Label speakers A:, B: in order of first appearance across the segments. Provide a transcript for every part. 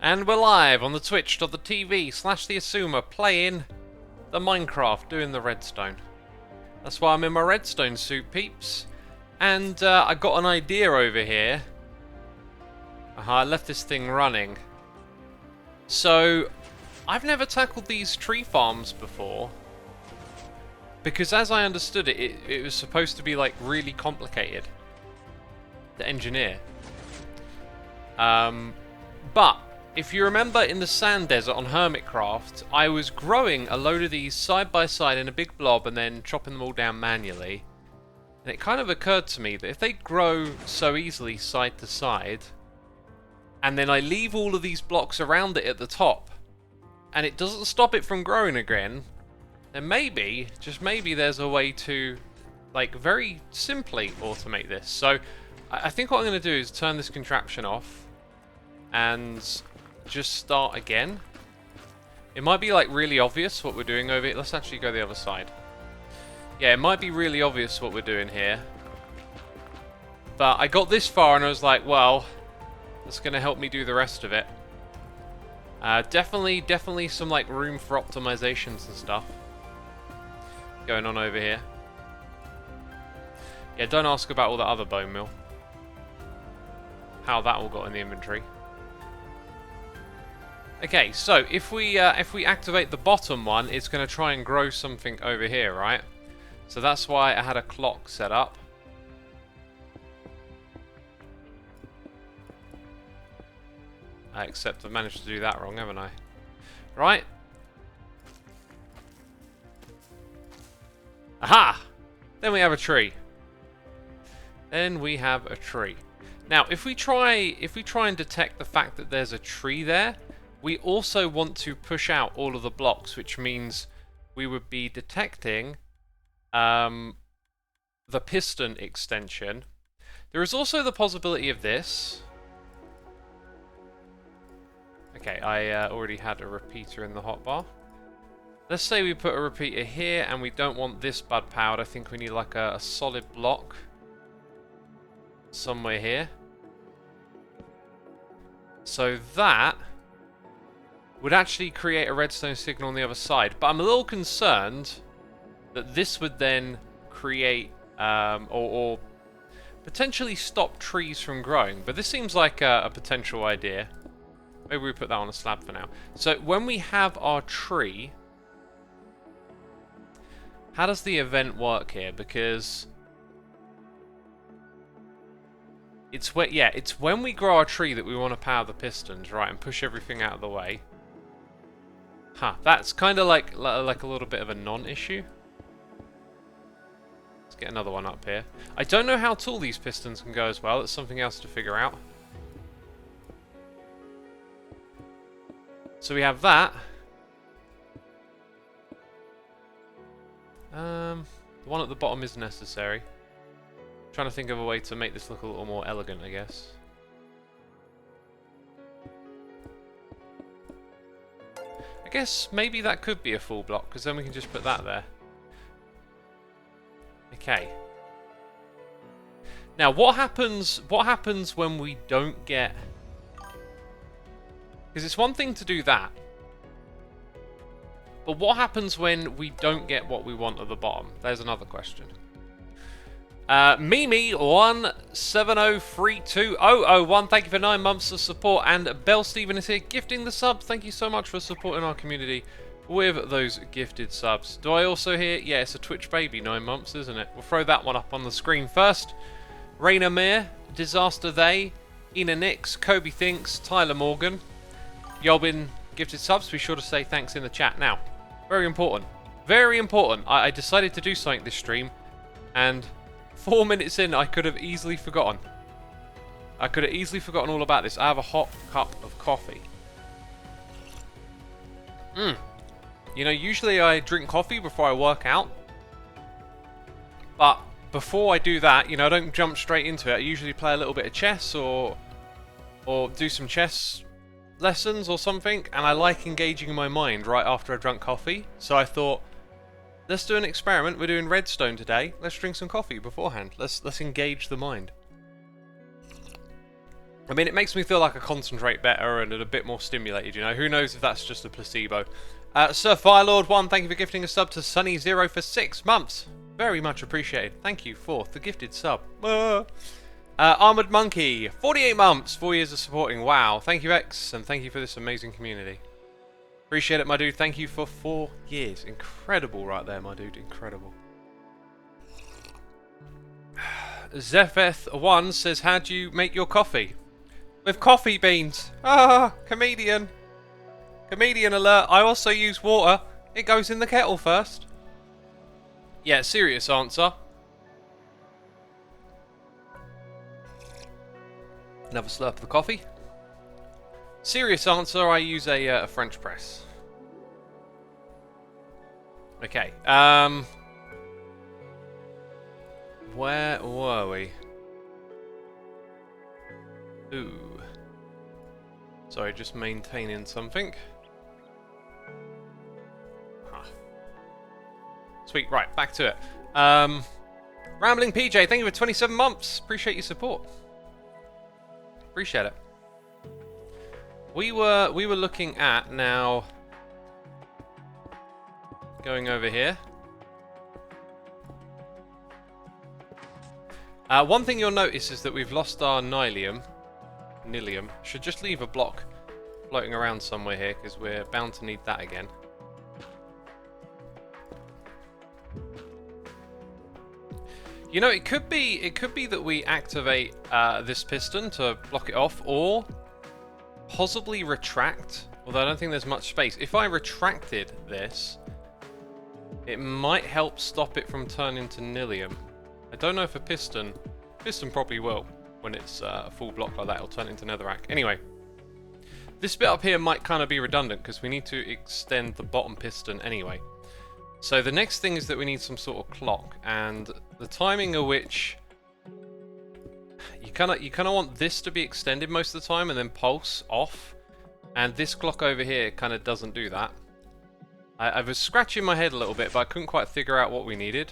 A: And we're live on the twitch.tv/the Xisuma playing the Minecraft, doing the redstone. That's why I'm in my redstone suit, peeps. And I got an idea over here. I left this thing running. So, I've never tackled these tree farms before. Because as I understood it, it was supposed to be like really complicated to engineer. But if you remember in the sand desert on Hermitcraft, I was growing a load of these side by side in a big blob and then chopping them all down manually. And it kind of occurred to me that if they grow so easily side to side, and then I leave all of these blocks around it at the top, and it doesn't stop it from growing again, then maybe, just maybe, there's a way to, like, very simply automate this. So, I think what I'm going to do is turn this contraption off, and just start again. It might be, like, really obvious what we're doing over here. Let's actually go the other side. Yeah, it might be really obvious what we're doing here. But I got this far and I was like, well, that's going to help me do the rest of it. Definitely some, like, room for optimizations and stuff going on over here. Yeah, don't ask about all the other bone meal. How that all got in the inventory. Okay, so if we activate the bottom one, it's going to try and grow something over here, right? So that's why I had a clock set up. Except I've managed to do that wrong, haven't I? Right. Aha! Then we have a tree. Then we have a tree. Now, if we try and detect the fact that there's a tree there, we also want to push out all of the blocks, which means we would be detecting the piston extension. There is also the possibility of this. Okay, I already had a repeater in the hotbar. Let's say we put a repeater here and we don't want this bud powered. I think we need like a solid block somewhere here. So that would actually create a redstone signal on the other side. But I'm a little concerned that this would then create or potentially stop trees from growing. But this seems like a potential idea. Maybe we put that on a slab for now. So when we have our tree, how does the event work here? Because it's when we grow our tree that we want to power the pistons, right, and push everything out of the way. Huh, that's kind of like a little bit of a non-issue. Let's get another one up here. I don't know how tall these pistons can go as well. That's something else to figure out. So we have that. The one at the bottom is necessary. Trying to think of a way to make this look a little more elegant, I guess. I guess maybe that could be a full block, because then we can just put that there. Okay. Now, what happens when we don't get... Because it's one thing to do that. But what happens when we don't get what we want at the bottom? There's another question. Mimi17032001, thank you for 9 months of support. And Bell Steven is here gifting the sub. Thank you so much for supporting our community with those gifted subs. Do I also hear? Yeah, it's a Twitch baby, 9 months, isn't it? We'll throw that one up on the screen first. Raina Mir, Disaster They, Ina Nix, Kobe Thinks, Tyler Morgan. Y'all been gifted subs. Be sure to say thanks in the chat. Now, very important. Very important. I decided to do something this stream, and 4 minutes in, I could have easily forgotten. I could have easily forgotten all about this. I have a hot cup of coffee. You know, usually I drink coffee before I work out. But before I do that, you know, I don't jump straight into it. I usually play a little bit of chess or do some chess lessons or something, and I like engaging my mind right after I drunk coffee. So I thought, let's do an experiment. We're doing redstone today. Let's drink some coffee beforehand. Let's engage the mind. I mean, it makes me feel like I concentrate better and a bit more stimulated, you know? Who knows if that's just a placebo. Sir Firelord1, thank you for gifting a sub to Sunny0 for 6 months. Very much appreciated. Thank you for the gifted sub. Armored Monkey, 48 months, 4 years of supporting. Wow. Thank you, X, and thank you for this amazing community. Appreciate it, my dude. Thank you for 4 years. Incredible right there, my dude. Incredible. Zepheth1 says, how do you make your coffee? With coffee beans. Ah, comedian. Comedian alert. I also use water. It goes in the kettle first. Yeah, serious answer. Another slurp of the coffee. Serious answer, I use a French press. Okay, where were we? Ooh. Sorry, just maintaining something. Huh. Sweet, right, back to it. Rambling PJ, thank you for 27 months. Appreciate your support. Appreciate it. We were looking at now going over here. One thing you'll notice is that we've lost our Nilium. Should just leave a block floating around somewhere here because we're bound to need that again. You know, it could be that we activate this piston to block it off, or possibly retract. Although I don't think there's much space. If I retracted this, it might help stop it from turning to Nilium. I don't know if a piston probably will. When it's a full block like that, it'll turn into netherrack. Anyway, this bit up here might kind of be redundant because we need to extend the bottom piston anyway. So the next thing is that we need some sort of clock, and the timing of which you kind of want this to be extended most of the time and then pulse off, and this clock over here kind of doesn't do that. I was scratching my head a little bit, but I couldn't quite figure out what we needed.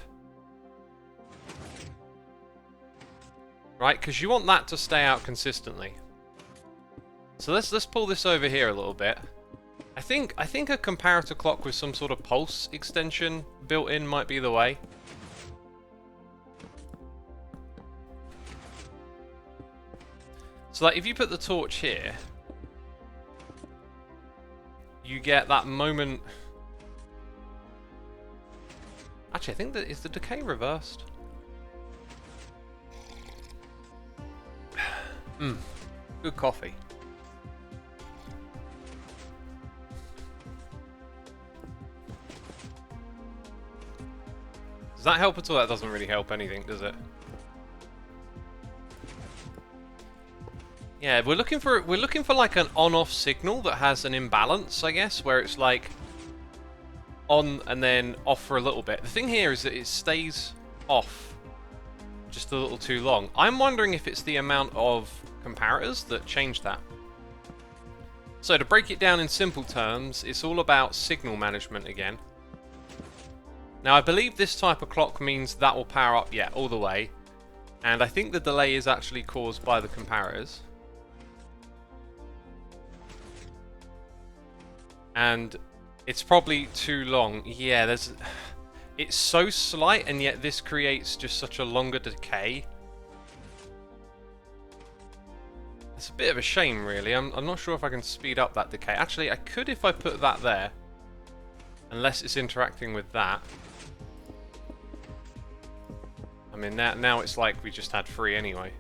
A: Right, because you want that to stay out consistently. So let's pull this over here a little bit. I think a comparator clock with some sort of pulse extension built in might be the way. So like if you put the torch here, you get that moment. Actually, I think that is the decay reversed. Good coffee. Does that help at all? That doesn't really help anything, does it? Yeah, we're looking for like an on-off signal that has an imbalance, I guess, where it's like on and then off for a little bit. The thing here is that it stays off just a little too long. I'm wondering if it's the amount of comparators that change that. So to break it down in simple terms, it's all about signal management again. Now I believe this type of clock means that will power up, yeah, all the way. And I think the delay is actually caused by the comparators. And it's probably too long. Yeah, it's so slight, and yet this creates just such a longer decay. It's a bit of a shame, really. I'm not sure if I can speed up that decay. Actually, I could if I put that there. Unless it's interacting with that. I mean, now it's like we just had 3 anyway.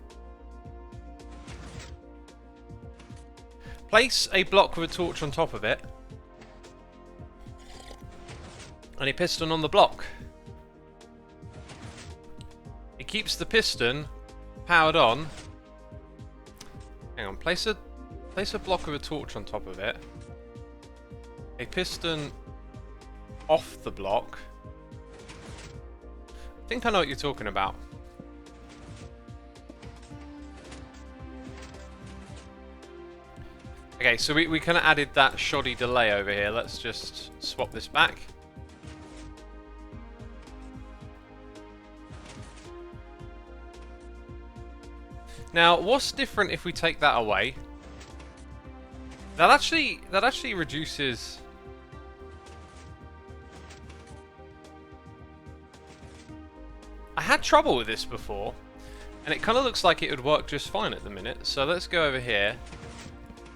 A: Place a block with a torch on top of it. And a piston on the block. It keeps the piston powered on. Hang on, place a block with a torch on top of it. A piston off the block. I think I know what you're talking about. Okay, so we kind of added that shoddy delay over here. Let's just swap this back. Now, what's different if we take that away? That actually reduces... I had trouble with this before, and it kind of looks like it would work just fine at the minute. So let's go over here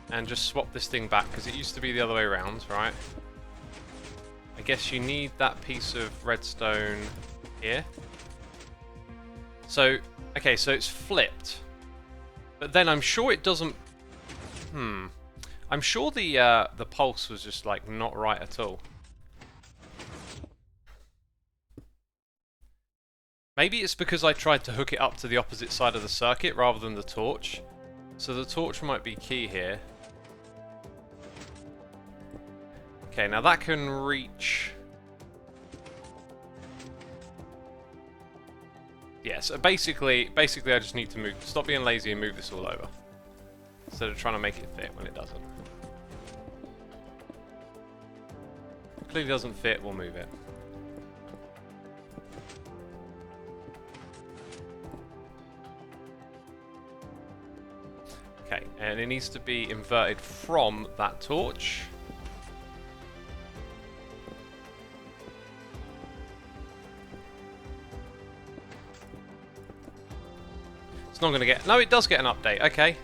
A: and just swap this thing back, because it used to be the other way around, right? I guess you need that piece of redstone here. So, okay, so it's flipped. But then I'm sure it doesn't... I'm sure the pulse was just, like, not right at all. Maybe it's because I tried to hook it up to the opposite side of the circuit rather than the torch. So the torch might be key here. Okay, now that can reach... Yeah, so basically I just need to stop being lazy and move this all over. Instead of trying to make it fit when it doesn't. Clearly doesn't fit, we'll move it. Okay, and it needs to be inverted from that torch. It's not going to get... No, it does get an update. Okay.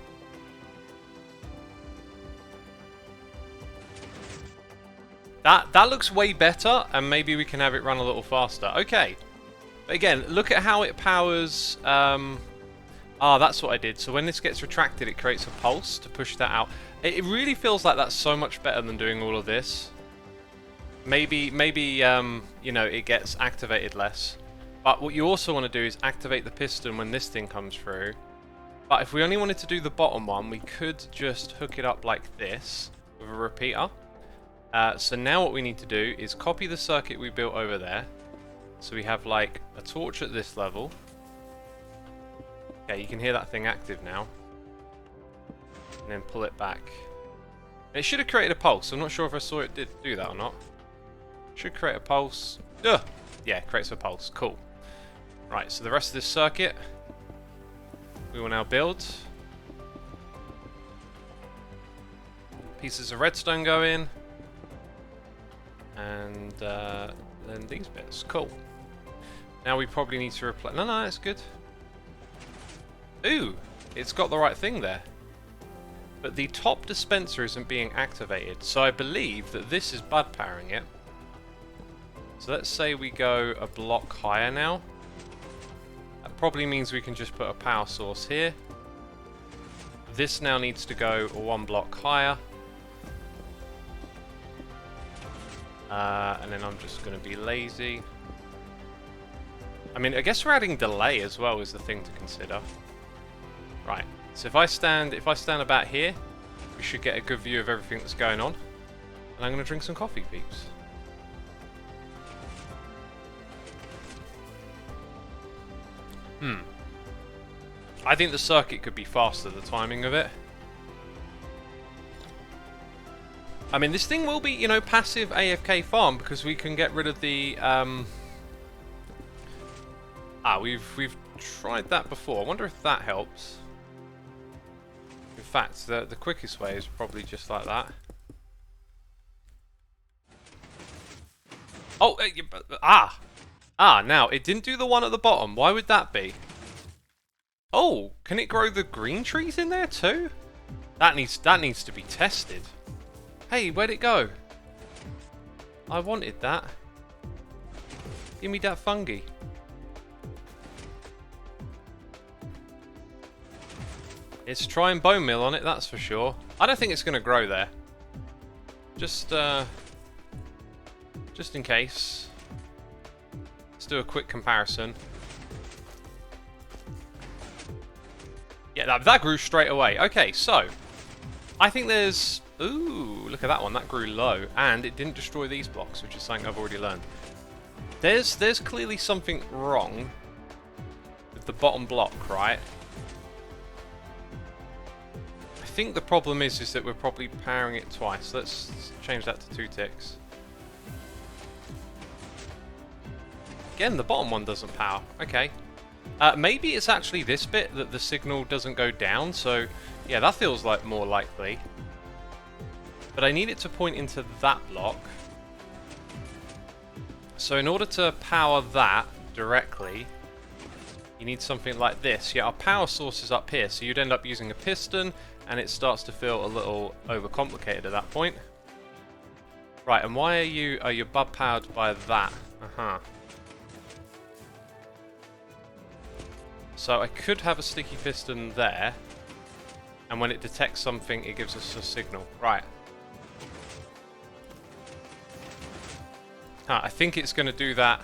A: That looks way better, and maybe we can have it run a little faster. Okay. But again, look at how it powers... that's what I did. So when this gets retracted, it creates a pulse to push that out. It really feels like that's so much better than doing all of this. Maybe you know, it gets activated less. But what you also want to do is activate the piston when this thing comes through. But if we only wanted to do the bottom one, we could just hook it up like this with a repeater. So now what we need to do is copy the circuit we built over there. So we have like a torch at this level. Okay, you can hear that thing active now. And then pull it back. And it should have created a pulse. I'm not sure if I saw it did do that or not. Should create a pulse. Ugh! Yeah, creates a pulse. Cool. Right, so the rest of this circuit we will now build. Pieces of redstone go in. And then these bits. Cool. Now we probably need to replace... No, it's good. Ooh, it's got the right thing there. But the top dispenser isn't being activated, so I believe that this is bud powering it. So let's say we go a block higher now. That probably means we can just put a power source here. This now needs to go one block higher. And then I'm just going to be lazy. I mean, I guess we're adding delay as well is the thing to consider. Right, so if I stand about here, we should get a good view of everything that's going on. And I'm going to drink some coffee, peeps. I think the circuit could be faster, the timing of it. I mean, this thing will be, you know, passive AFK farm because we can get rid of the... we've tried that before. I wonder if that helps. In fact, the quickest way is probably just like that. Oh, now, it didn't do the one at the bottom. Why would that be? Oh, can it grow the green trees in there too? That needs to be tested. Hey, where'd it go? I wanted that. Give me that fungi. It's trying bone meal on it, that's for sure. I don't think it's going to grow there. Just in case. Let's do a quick comparison. Yeah, that grew straight away. Okay, so I think there's... Ooh, look at that one. That grew low. And it didn't destroy these blocks, which is something I've already learned. There's clearly something wrong with the bottom block, right? I think the problem is that we're probably powering it twice. Let's change that to 2 ticks. Again, the bottom one doesn't power. Okay. Maybe it's actually this bit that the signal doesn't go down, so yeah, that feels like more likely. But I need it to point into that block. So in order to power that directly, you need something like this. Yeah, our power source is up here, so you'd end up using a piston, and it starts to feel a little overcomplicated at that point. Right, and why are you... Oh, you're bub powered by that. Uh-huh. So I could have a sticky piston there, and when it detects something, it gives us a signal. Right. Huh, I think it's going to do that.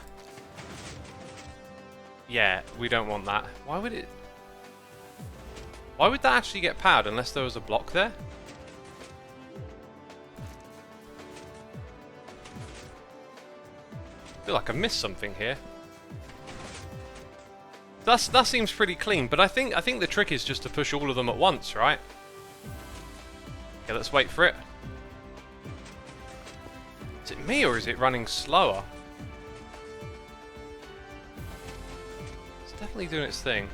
A: Yeah, we don't want that. Why would it... Why would that actually get powered unless there was a block there? I feel like I missed something here. That seems pretty clean, but I think the trick is just to push all of them at once, right? Okay, let's wait for it. Is it me or is it running slower? It's definitely doing its thing.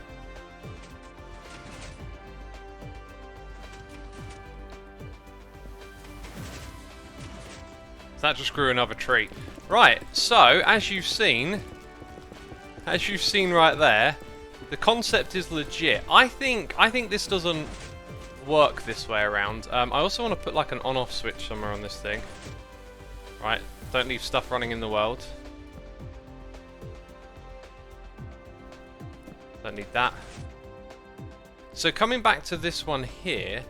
A: That just grew another tree. Right, so as you've seen right there, the concept is legit. I think this doesn't work this way around. I also want to put like an on-off switch somewhere on this thing. Right, don't leave stuff running in the world. Don't need that. So coming back to this one here,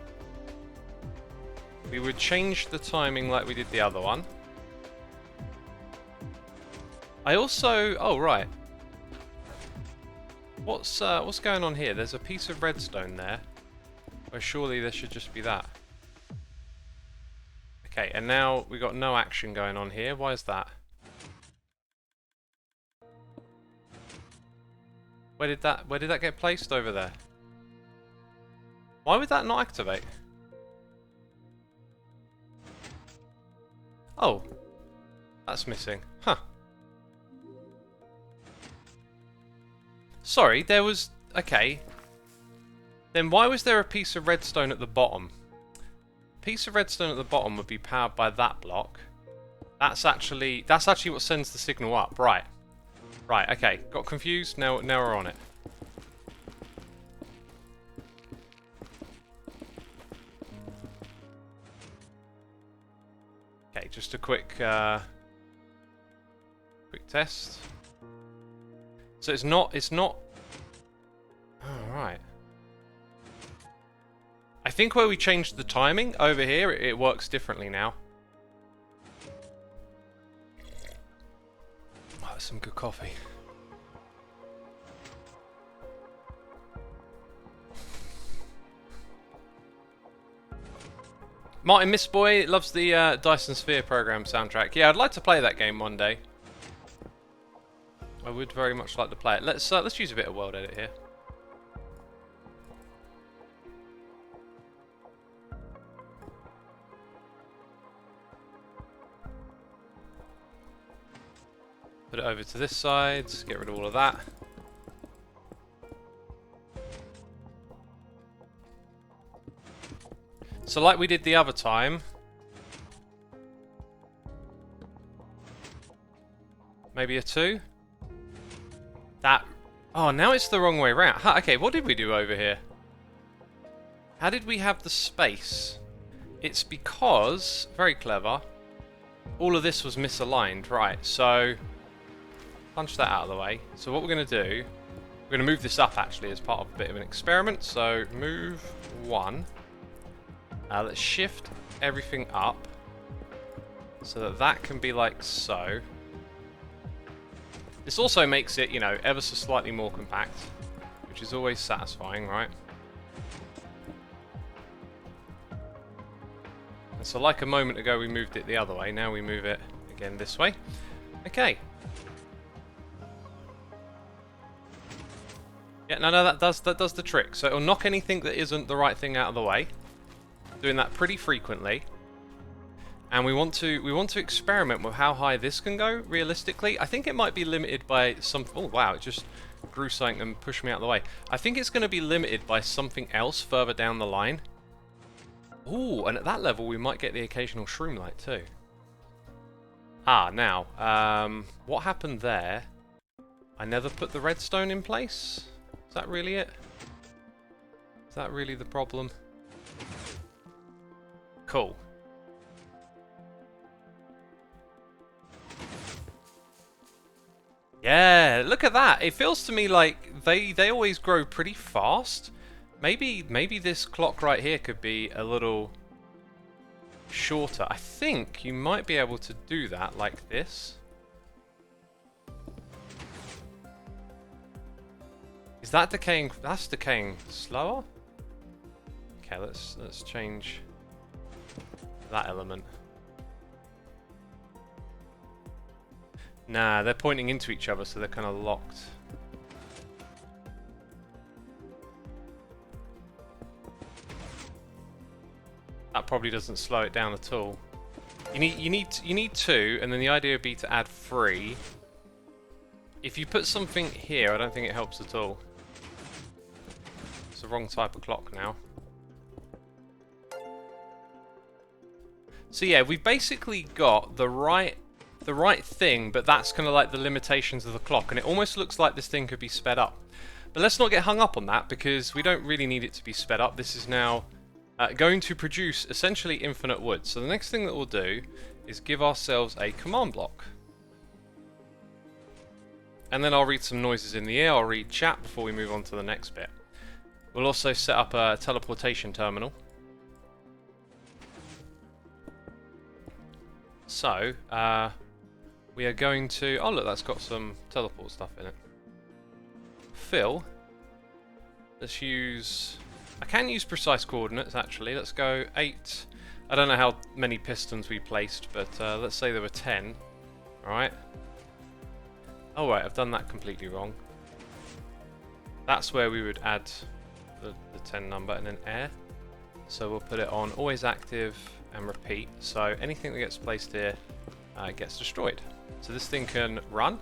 A: we would change the timing like we did the other one. I also... Oh, right. What's going on here? There's a piece of redstone there. Well, surely there should just be that. Okay, and now we've got no action going on here. Why is that? Where did that get placed over there? Why would that not activate? Oh. That's missing. Huh. Sorry, there was... Okay. Then why was there a piece of redstone at the bottom? A piece of redstone at the bottom would be powered by that block. That's actually what sends the signal up. Right. Right, okay. Got confused. Now we're on it. Okay, just a quick test. So it's not... Oh, right. I think where we changed the timing over here, it works differently now. Oh, that's some good coffee. Martin Missboy loves the Dyson Sphere program soundtrack. Yeah, I'd like to play that game one day. I would very much like to play it. Let's use a bit of world edit here. Put it over to this side, get rid of all of that. So like we did the other time, maybe a 2? That... Oh, now it's the wrong way around. Huh, okay, what did we do over here? How did we have the space? It's because, very clever, all of this was misaligned. Right, so punch that out of the way. So what we're going to do, we're going to move this up actually as part of a bit of an experiment. So move 1. Let's shift everything up so that that can be like so. This also makes it, you know, ever so slightly more compact, which is always satisfying, right? And so like a moment ago we moved it the other way, now we move it again this way. Okay. Yeah, no, that does the trick. So it'll knock anything that isn't the right thing out of the way. Doing that pretty frequently. And we want to experiment with how high this can go realistically. I think it might be limited by some... Oh wow, it just grew something and pushed me out of the way. I think it's going to be limited by something else further down the line. Ooh, and at that level we might get the occasional shroom light too. Ah, now, what happened there? I never put the redstone in place? Is that really it? Is that really the problem? Cool. Yeah, look at that. It feels to me like they always grow pretty fast. Maybe this clock right here could be a little shorter. I think you might be able to do that like this. Is that decaying? That's decaying slower? Okay, let's change that element. Nah, they're pointing into each other, so they're kind of locked. That probably doesn't slow it down at all. You need 2, and then the idea would be to add 3. If you put something here, I don't think it helps at all. It's the wrong type of clock now. So yeah, we've basically got the right thing, but that's kind of like the limitations of the clock, and it almost looks like this thing could be sped up. But let's not get hung up on that, because we don't really need it to be sped up. This is now going to produce essentially infinite wood. So the next thing that we'll do is give ourselves a command block. And then I'll read some noises in the air, I'll read chat before we move on to the next bit. We'll also set up a teleportation terminal. So, we are going to... Oh look, that's got some teleport stuff in it. Fill. Let's use... I can use precise coordinates actually. Let's go 8. I don't know how many pistons we placed, but let's say there were 10. Alright. Oh right, I've done that completely wrong. That's where we would add the 10 number, and then air. So we'll put it on always active and repeat. So anything that gets placed here gets destroyed. So this thing can run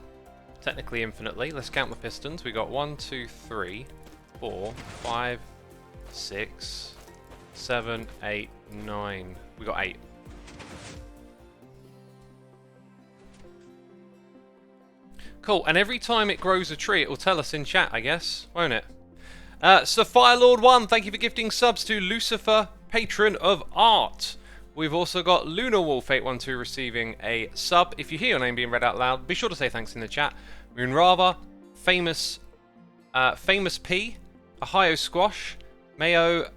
A: technically infinitely. Let's count the pistons. We got 1, 2, 3, 4, 5, 6, 7, 8, 9. We got 8. Cool, and every time it grows a tree, it will tell us in chat, I guess, won't it? Sapphire Lord 1, thank you for gifting subs to Lucifer, Patron of Art. We've also got Lunar Wolf 812 receiving a sub. If you hear your name being read out loud, be sure to say thanks in the chat. Moonrava, Famous P, Ohio Squash, Mayo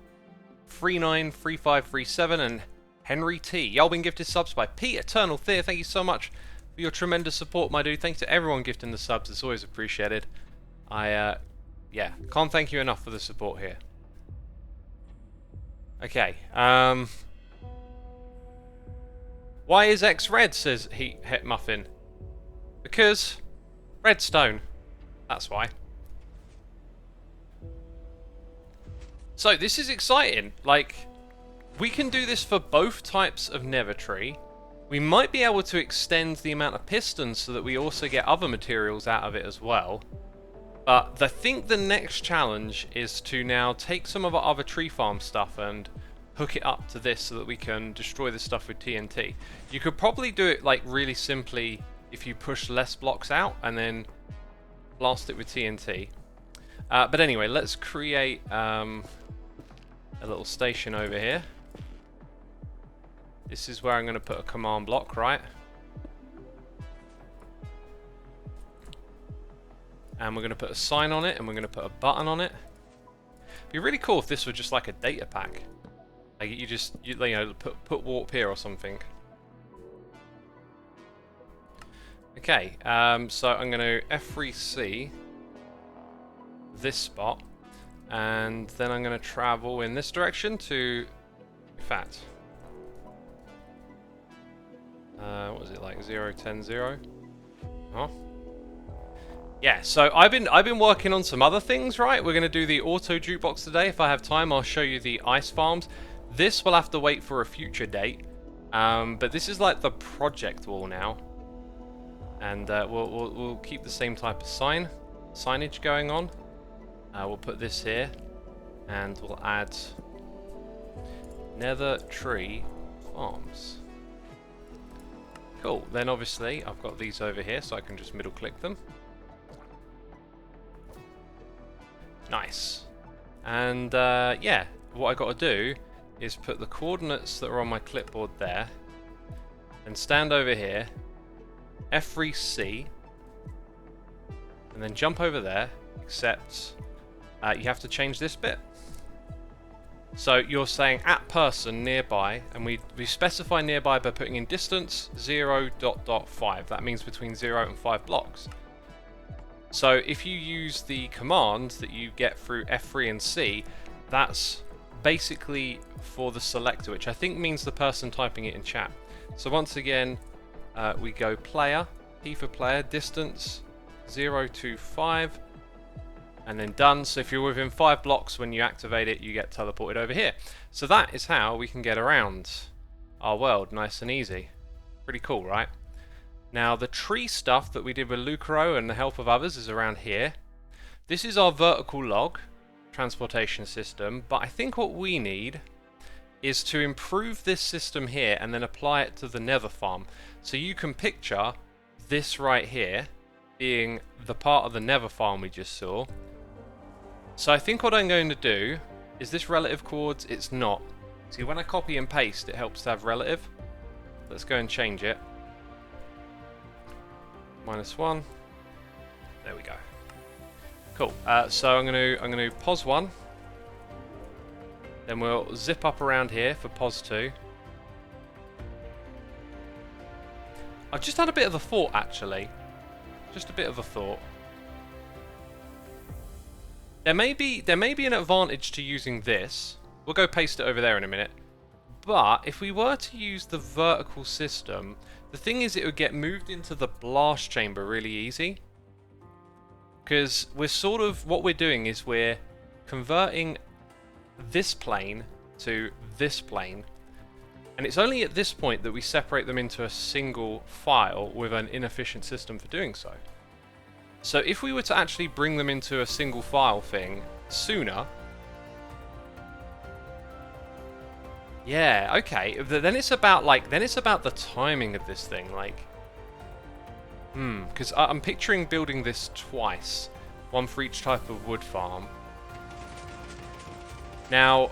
A: 393537, and Henry T. Y'all been gifted subs by P Eternal Fear. Thank you so much for your tremendous support, my dude. Thanks to everyone gifting the subs. It's always appreciated. Yeah, can't thank you enough for the support here. Okay, why is X red, says Het Muffin? Because redstone. That's why. So this is exciting. Like, we can do this for both types of nether tree. We might be able to extend the amount of pistons so that we also get other materials out of it as well. But I think the next challenge is to now take some of our other tree farm stuff and hook it up to this so that we can destroy this stuff with TNT. You could probably do it like really simply if you push less blocks out and then blast it with TNT. But anyway, let's create a little station over here. This is where I'm going to put a command block, right? And we're going to put a sign on it, and we're going to put a button on it. It'd be really cool if this were just like a data pack. Like you know, put warp here or something. Okay, so I'm going to F3C this spot, and then I'm going to travel in this direction to fat. What was it, like 0, 10, 0? Oh. Yeah, so I've been working on some other things, right? We're going to do the auto jukebox today. If I have time, I'll show you the ice farms. This will have to wait for a future date. But this is like the project wall now. And we'll keep the same type of sign. signage going on. We'll put this here, and we'll add Nether Tree Farms. Cool. Then obviously I've got these over here, so I can just middle click them. Nice. And yeah, what I got to do is put the coordinates that are on my clipboard there, and stand over here, F3C, and then jump over there, except you have to change this bit. So you're saying at person nearby, and we specify nearby by putting in distance 0.5. That means between 0 and 5 blocks. So if you use the command that you get through F3 and C, that's basically for the selector, which I think means the person typing it in chat. So once again, we go player, P for player, distance 0 to 5, and then done. So if you're within 5 blocks when you activate it, you get teleported over here. So that is how we can get around our world nice and easy. Pretty cool, right? Now the tree stuff that we did with Lucro and the help of others is around here. This is our vertical log transportation system, but I think what we need is to improve this system here and then apply it to the nether farm. So you can picture this right here being the part of the nether farm we just saw. So I think what I'm going to do is this relative chords, it's not. See, when I copy and paste, it helps to have relative. Let's go and change it. -1. There we go. Cool. So I'm going to pos 1. Then we'll zip up around here for pos 2. I've just had a bit of a thought, actually. Just a bit of a thought. There may be an advantage to using this. We'll go paste it over there in a minute. But if we were to use the vertical system, the thing is it would get moved into the blast chamber really easy. Because we're sort of, what we're doing is we're converting this plane to this plane. And it's only at this point that we separate them into a single file with an inefficient system for doing so. So if we were to actually bring them into a single file thing sooner... Yeah, okay. Then it's about the timing of this thing, like... because I'm picturing building this twice. One for each type of wood farm. Now,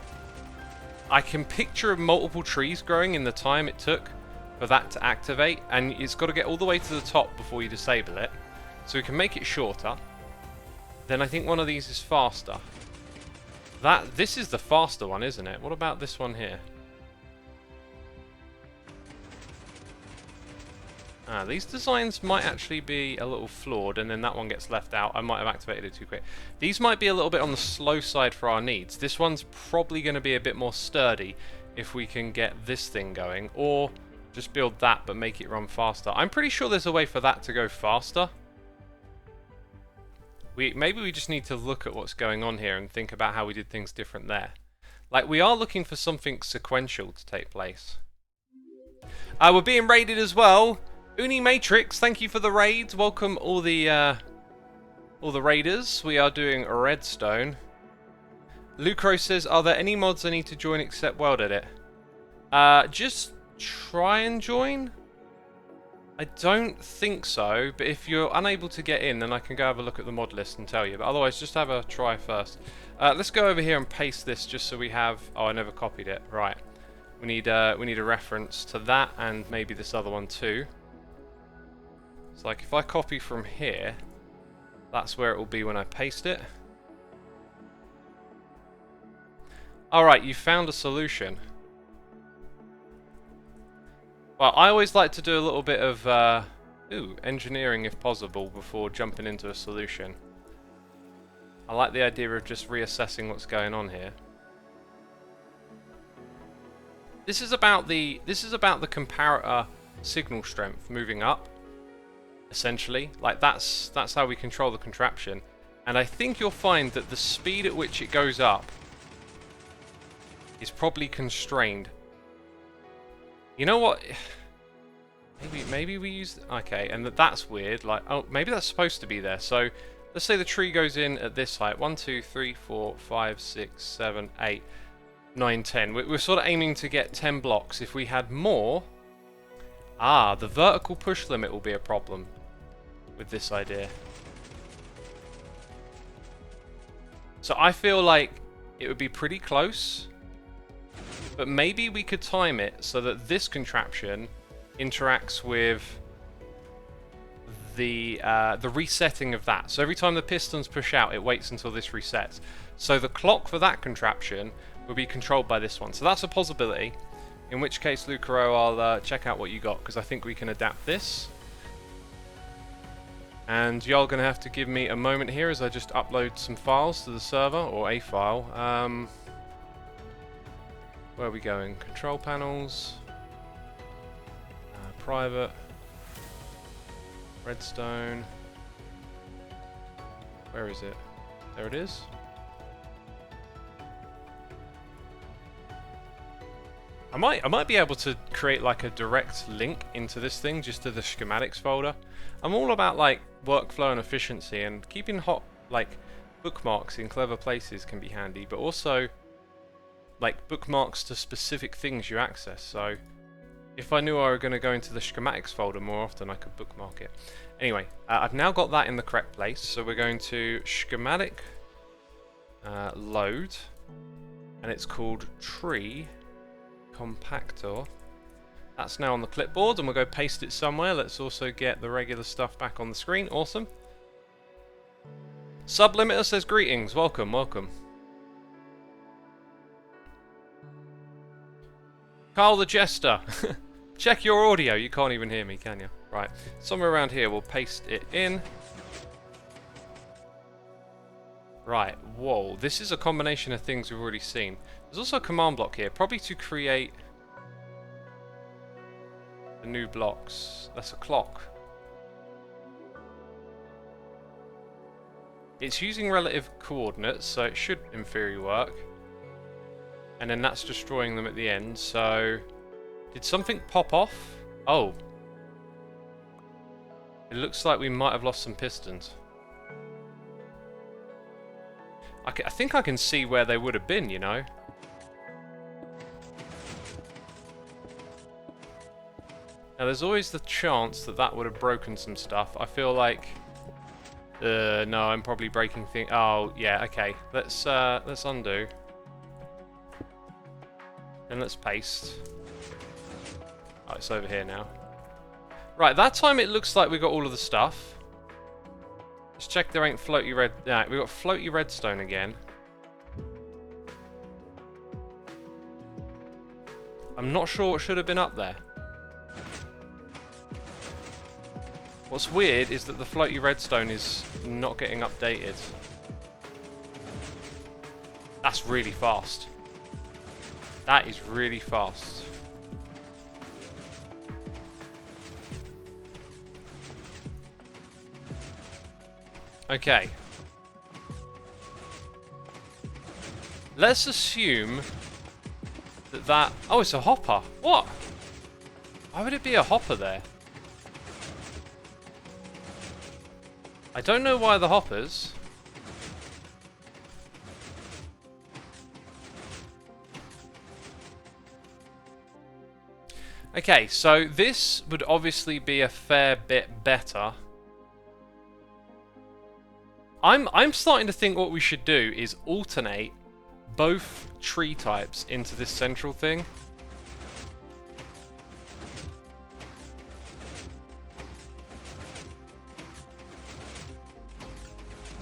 A: I can picture multiple trees growing in the time it took for that to activate, and it's got to get all the way to the top before you disable it. So we can make it shorter. Then I think one of these is faster. This is the faster one, isn't it? What about this one here? These designs might actually be a little flawed, and then that one gets left out. I might have activated it too quick. These might be a little bit on the slow side for our needs. This one's probably going to be a bit more sturdy if we can get this thing going, or just build that but make it run faster. I'm pretty sure there's a way for that to go faster. Maybe we just need to look at what's going on here and think about how we did things different there. Like, we are looking for something sequential to take place. We're being raided as well. Uni Matrix, thank you for the raids. Welcome all the raiders. We are doing Redstone. Lucro says, are there any mods I need to join except World Edit? Just try and join? I don't think so, but if you're unable to get in, then I can go have a look at the mod list and tell you. But otherwise, just have a try first. Let's go over here and paste this just so we have... Oh, I never copied it. Right. We need a reference to that and maybe this other one too. So like if I copy from here, that's where it will be when I paste it. Alright, you found a solution. Well, I always like to do a little bit of engineering if possible before jumping into a solution. I like the idea of just reassessing what's going on here. This is about the comparator signal strength moving up, essentially. Like that's how we control the contraption. And I think you'll find that the speed at which it goes up is probably constrained. You know what? Maybe we use... Okay, and that's weird. Like, oh, maybe that's supposed to be there. So, Let's say the tree goes in at this height. 1, 2, 3, 4, 5, 6, 7, 8, 9, 10. We're sort of aiming to get 10 blocks. If we had more... Ah, the vertical push limit will be a problem with this idea. So I feel like it would be pretty close, but maybe we could time it so that this contraption interacts with the resetting of that. So every time the pistons push out, it waits until this resets. So the clock for that contraption will be controlled by this one. So that's a possibility. In which case, Lucaro, I'll check out what you got, because I think we can adapt this. And y'all gonna have to give me a moment here as I just upload some files to the server, or a file. Where are we going? Control panels, private, Redstone. Where is it? There it is. I might be able to create like a direct link into this thing just to the schematics folder. I'm all about like workflow and efficiency, and keeping hot like bookmarks in clever places can be handy, but also like bookmarks to specific things you access. So if I knew I were going to go into the schematics folder more often, I could bookmark it. Anyway, I've now got that in the correct place, so we're going to schematic load, and it's called tree compactor. That's now on the clipboard, and we'll go paste it somewhere. Let's also get the regular stuff back on the screen. Awesome. Sublimiter says greetings. Welcome, welcome. Carl the Jester. Check your audio. You can't even hear me, can you? Right. Somewhere around here, we'll paste it in. Right. Whoa. This is a combination of things we've already seen. There's also a command block here, probably to create the new blocks. That's a clock. It's using relative coordinates, so it should in theory work. And then that's destroying them at the end, so... Did something pop off? Oh. It looks like we might have lost some pistons. I think I can see where they would have been, you know? Now there's always the chance that that would have broken some stuff. I feel like... no, I'm probably breaking things... Oh, yeah, okay. Let's undo. And let's paste. Oh, it's over here now. Right, that time it looks like we got all of the stuff. Let's check there ain't floaty red... Nah, we got floaty redstone again. I'm not sure what should have been up there. What's weird is that the floaty redstone is not getting updated. That's really fast. That is really fast. Okay. Let's assume that... Oh, it's a hopper. What? Why would it be a hopper there? I don't know why the hoppers... Okay, so this would obviously be a fair bit better. I'm starting to think what we should do is alternate both tree types into this central thing.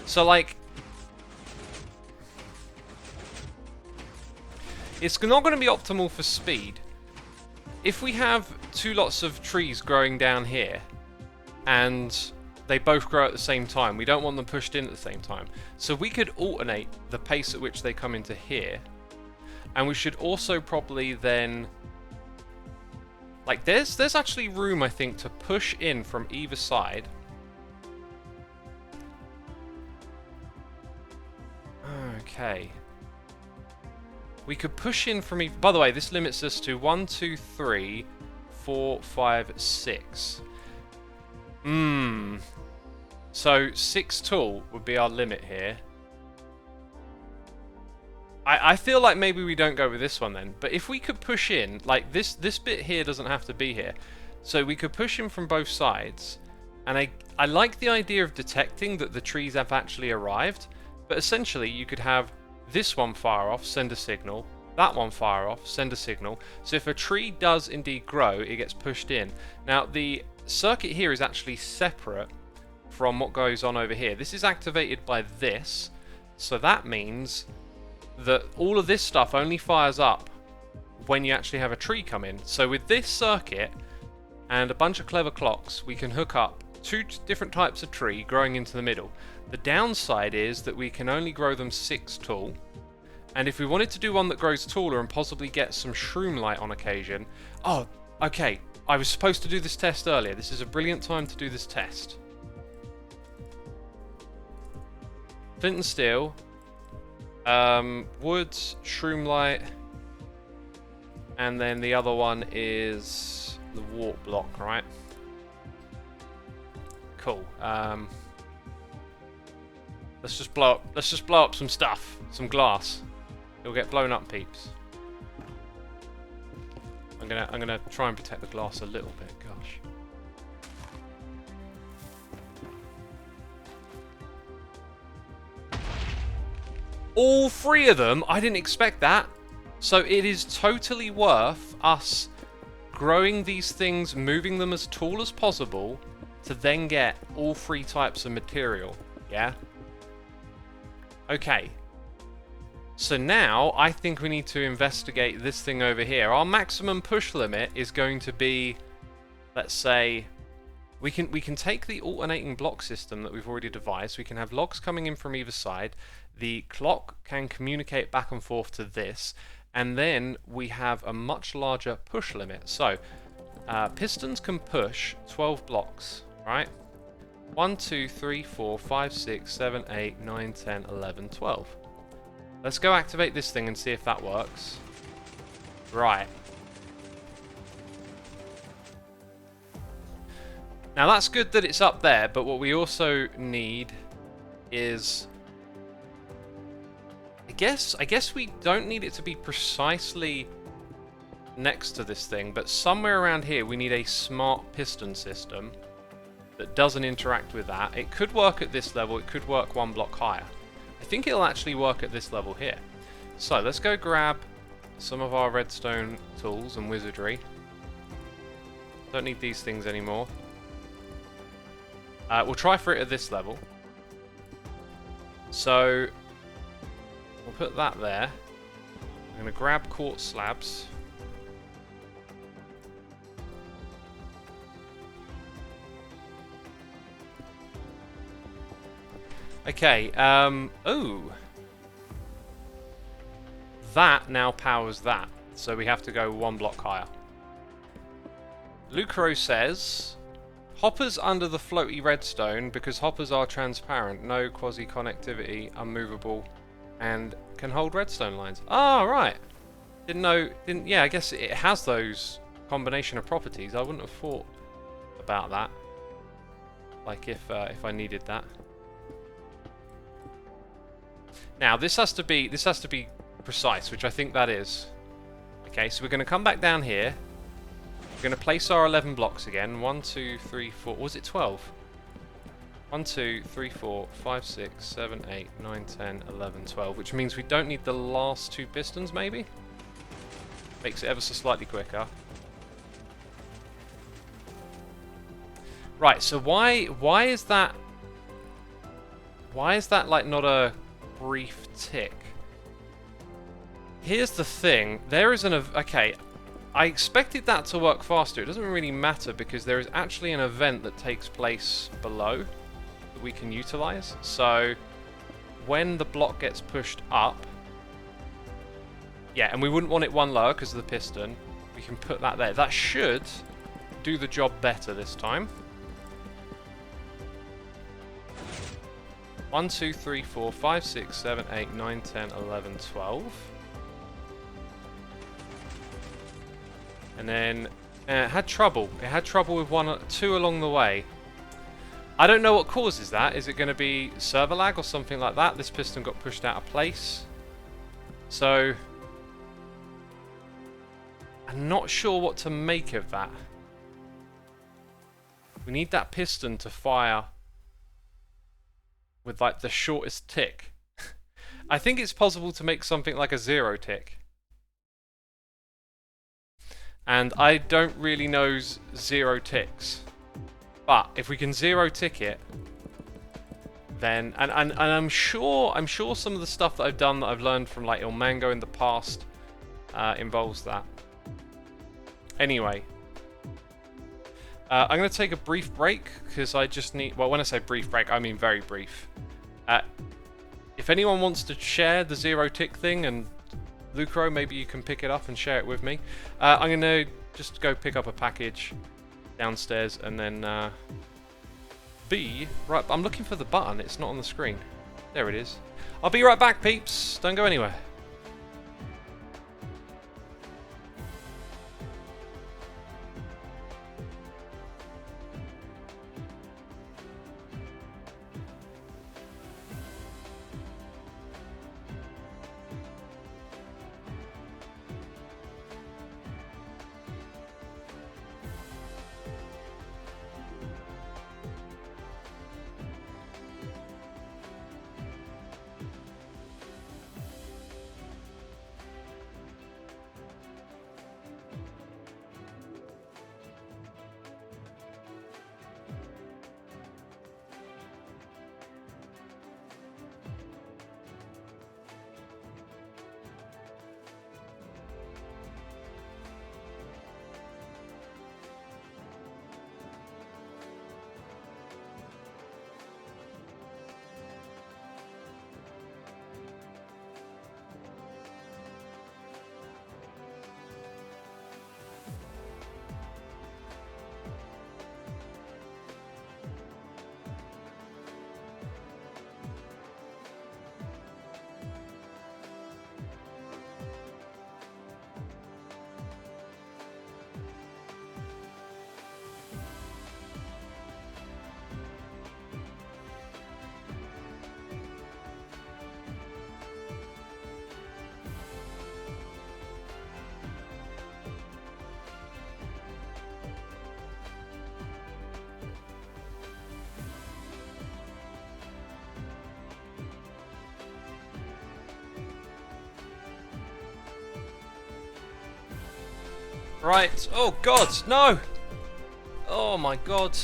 A: So like, it's not going to be optimal for speed. If we have two lots of trees growing down here, and they both grow at the same time, we don't want them pushed in at the same time. So we could alternate the pace at which they come into here. And we should also probably then... Like, there's actually room, I think, to push in from either side. Okay. We could push in from... By the way, this limits us to 1, 2, 3, 4, 5, 6. So 6 tall would be our limit here. I feel like maybe we don't go with this one then. But if we could push in, like this bit here doesn't have to be here. So we could push in from both sides. And I like the idea of detecting that the trees have actually arrived. But essentially you could have this one fire off, send a signal. That one fire off, send a signal. So if a tree does indeed grow, it gets pushed in. Now the circuit here is actually separate from what goes on over here. This is activated by this. So that means that all of this stuff only fires up when you actually have a tree come in. So with this circuit and a bunch of clever clocks, we can hook up 2 different types of tree growing into the middle. The downside is that we can only grow them 6 tall. And if we wanted to do one that grows taller and possibly get some shroom light on occasion... Oh, okay. I was supposed to do this test earlier. This is a brilliant time to do this test. Flint and steel. Woods, shroom light, and then the other one is the warp block, right? Cool. Let's just blow up some stuff, some glass. It'll get blown up, peeps. I'm gonna try and protect the glass a little bit. Gosh. All 3 of them? I didn't expect that. So it is totally worth us growing these things, moving them as tall as possible to then get all 3 types of material. Yeah? Okay. So now I think we need to investigate this thing over here. Our maximum push limit is going to be, let's say, we can take the alternating block system that we've already devised. We can have logs coming in from either side. The clock can communicate back and forth to this, and then we have a much larger push limit. So pistons can push 12 blocks, right? 1, 2, 3, 4, 5, 6, 7, 8, 9, 10, 11, 12. Let's go activate this thing and see if that works. Right. Now that's good that it's up there, but what we also need is... I guess we don't need it to be precisely next to this thing, but somewhere around here we need a smart piston system that doesn't interact with that. It could work at this level, it could work 1 block higher. I think it'll actually work at this level here. So let's go grab some of our redstone tools and wizardry. Don't need these things anymore. We'll try for it at this level. So we'll put that there. I'm going to grab quartz slabs. Okay, ooh. That now powers that, so we have to go 1 block higher. Lucro says, hoppers under the floaty redstone because hoppers are transparent, no quasi-connectivity, unmovable, and can hold redstone lines. Ah, right. Yeah, I guess it has those combination of properties. I wouldn't have thought about that. Like if I needed that. Now this has to be precise, which I think that is. Okay, so we're going to come back down here. We're going to place our 11 blocks again. 1, 2, 3, 4. Was it 12? 1, 2, 3, 4, 5, 6, 7, 8, 9, 10, 11, 12. Which means we don't need the last 2 pistons, maybe? Makes it ever so slightly quicker. Right, so why is that... Why is that, like, not a brief tick? Here's the thing. There is an... Okay, I expected that to work faster. It doesn't really matter because there is actually an event that takes place below that we can utilize. So when the block gets pushed up... Yeah, and we wouldn't want it 1 lower because of the piston. We can put that there. That should do the job better this time. 1, 2, 3, 4, 5, 6, 7, 8, 9, 10, 11, 12. And then it had trouble. It had trouble with 2 along the way. I don't know what causes that. Is it going to be server lag or something like that? This piston got pushed out of place. So, I'm not sure what to make of that. We need that piston to fire with like the shortest tick. I think it's possible to make something like a 0 tick. And I don't really know 0 ticks. But if we can 0 tick it, then and I'm sure some of the stuff that I've done that I've learned from like Ilmango in the past involves that. Anyway, I'm going to take a brief break because I just need. Well, when I say brief break, I mean very brief. If anyone wants to share the 0 tick thing, and Lucro, maybe you can pick it up and share it with me. I'm going to just go pick up a package downstairs and then right. I'm looking for the button. It's not on the screen. There it is. I'll be right back, peeps. Don't go anywhere. Right. Oh God, no! Oh my God.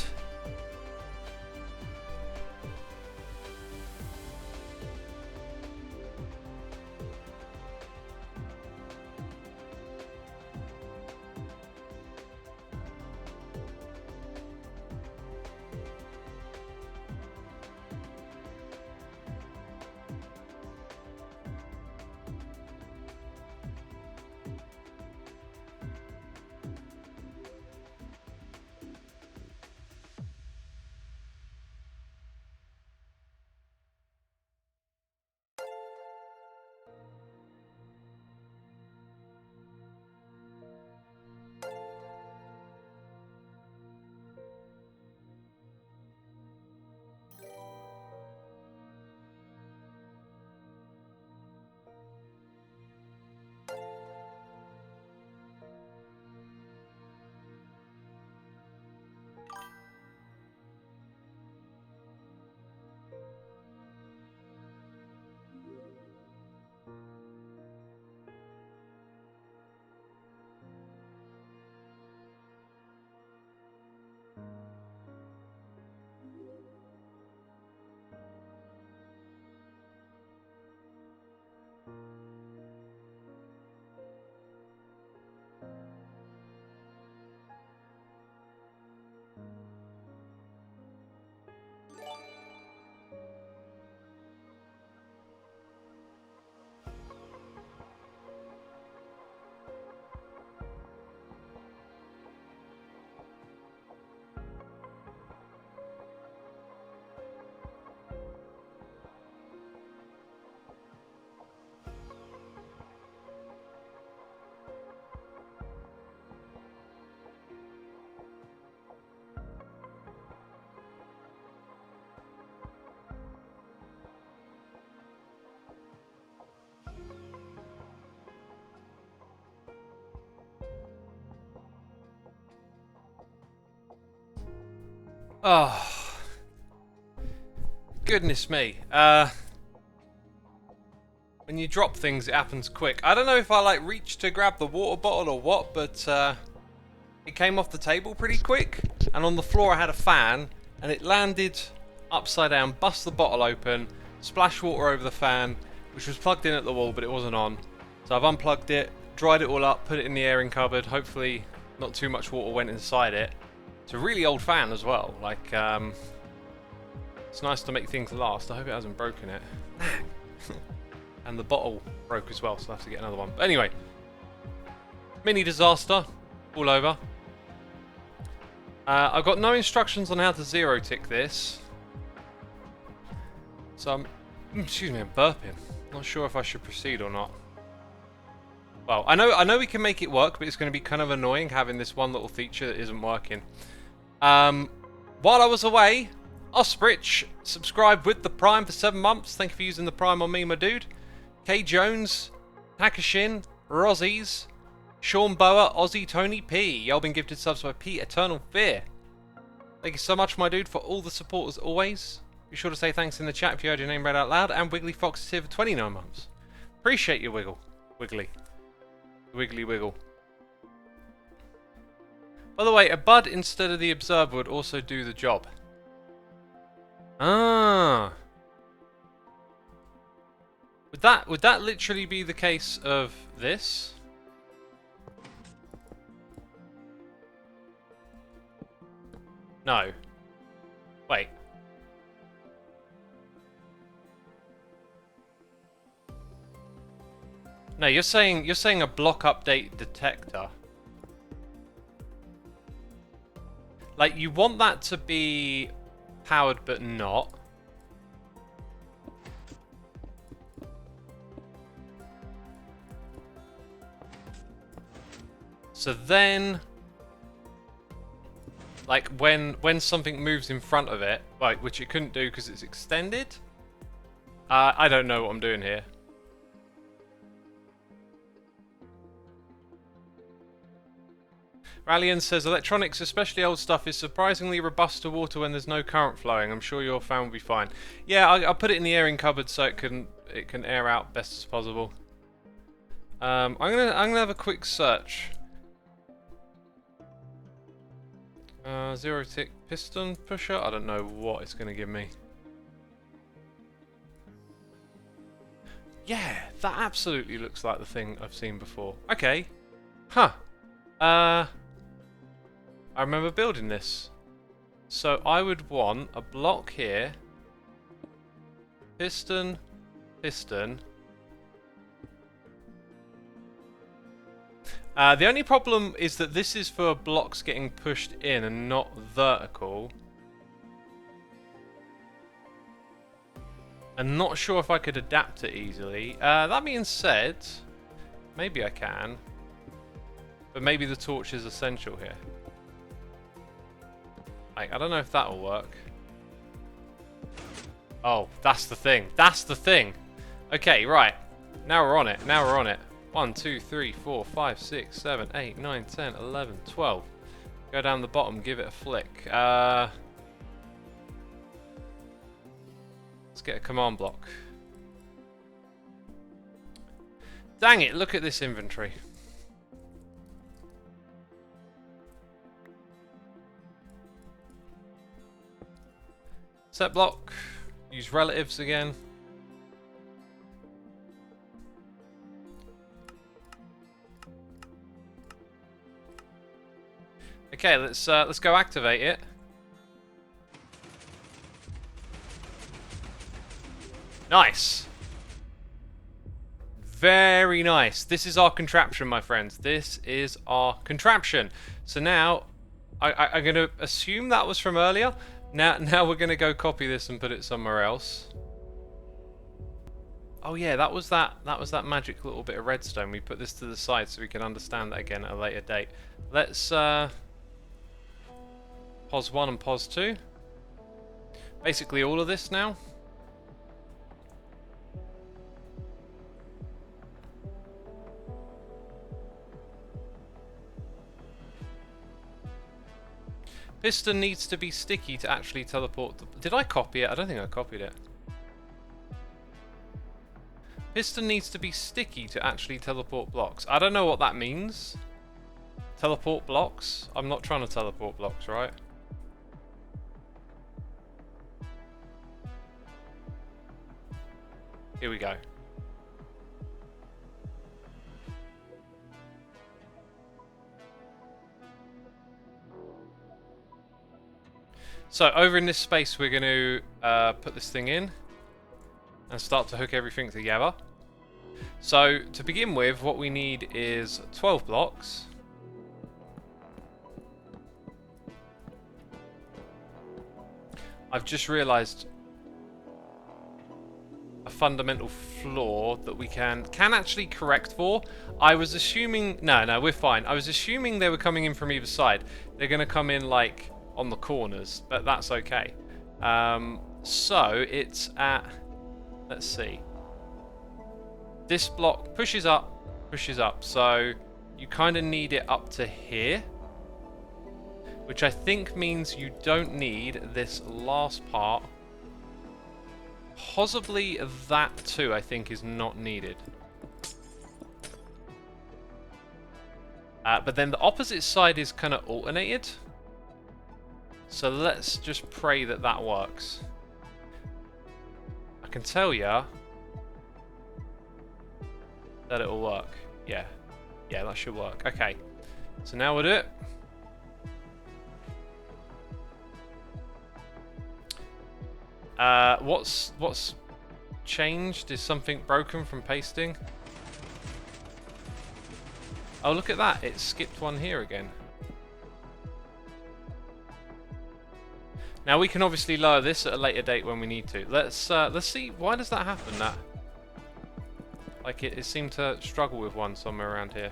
A: Oh, goodness me. When you drop things, it happens quick. I don't know if I like reached to grab the water bottle or what, but it came off the table pretty quick. And on the floor I had a fan, and it landed upside down, bust the bottle open, splashed water over the fan, which was plugged in at the wall, but it wasn't on. So I've unplugged it, dried it all up, put it in the airing cupboard. Hopefully not too much water went inside it. It's a really old fan as well. Like, it's nice to make things last. I hope it hasn't broken it. And the bottle broke as well, so I'll have to get another one. But anyway, mini disaster all over. I've got no instructions on how to zero tick this. So I'm burping. Not sure if I should proceed or not. Well, I know we can make it work, but it's going to be kind of annoying having this one little feature that isn't working. While I was away, Osprich subscribed with the Prime for 7 months. Thank you for using the Prime on me, my dude. K Jones, Takashin, Rozzies, Sean Bower, Aussie Tony P. Y'all been gifted subs by P Eternal Fear. Thank you so much, my dude, for all the support as always. Be sure to say thanks in the chat if you heard your name read out loud. And Wiggly Fox is here for 29 months. Appreciate you, Wiggly. Wiggly Wiggle. By the way, a bud instead of the observer would also do the job. Ah. Would that literally be the case of this? No. Wait. No, you're saying a block update detector. Like, you want that to be powered but not. So then, like, when something moves in front of it, like, which it couldn't do because it's extended. I don't know what I'm doing here. Rallian says, electronics, especially old stuff, is surprisingly robust to water when there's no current flowing. I'm sure your fan will be fine. Yeah, I'll put it in the airing cupboard so it can air out best as possible. I'm gonna have a quick search. Zero tick piston pusher. I don't know what it's gonna give me. Yeah, that absolutely looks like the thing I've seen before. Okay. Huh. I remember building this. So I would want a block here. Piston. Piston. The only problem is that this is for blocks getting pushed in and not vertical. I'm not sure if I could adapt it easily. That being said, maybe I can. But maybe the torch is essential here. Like, I don't know if that will work. Oh, that's the thing. That's the thing. Okay, right. Now we're on it. Now we're on it. 1, 2, 3, 4, 5, 6, 7, 8, 9, 10, 11, 12. Go down the bottom, give it a flick. Let's get a command block. Dang it, look at this inventory. Set block. Use relatives again. Okay, let's go activate it. Nice. Very nice. This is our contraption, my friends. This is our contraption. So now, I'm going to assume that was from earlier. Now we're going to go copy this and put it somewhere else. Oh yeah, that was that magic little bit of redstone. We put this to the side so we can understand that again at a later date. Let's pause 1 and pause 2. Basically all of this now. Piston needs to be sticky to actually teleport. Did I copy it? I don't think I copied it. Piston needs to be sticky to actually teleport blocks. I don't know what that means. Teleport blocks? I'm not trying to teleport blocks, right? Here we go. So over in this space we're going to put this thing in and start to hook everything together. So to begin with, what we need is 12 blocks. I've just realised a fundamental flaw that we can actually correct for. I was assuming... No, we're fine. I was assuming they were coming in from either side. They're going to come in like on the corners, but that's okay. So it's at... Let's see. This block pushes up, so you kind of need it up to here, which I think means you don't need this last part. Possibly that too, I think, is not needed. But then the opposite side is kind of alternated. So let's just pray that that works. I can tell ya that it'll work. Yeah, that should work. Okay, so now we'll do it. What's changed? Is something broken from pasting? Oh, look at that! It skipped one here again. Now we can obviously lower this at a later date when we need to. Let's see. Why does that happen? That like it seemed to struggle with one somewhere around here,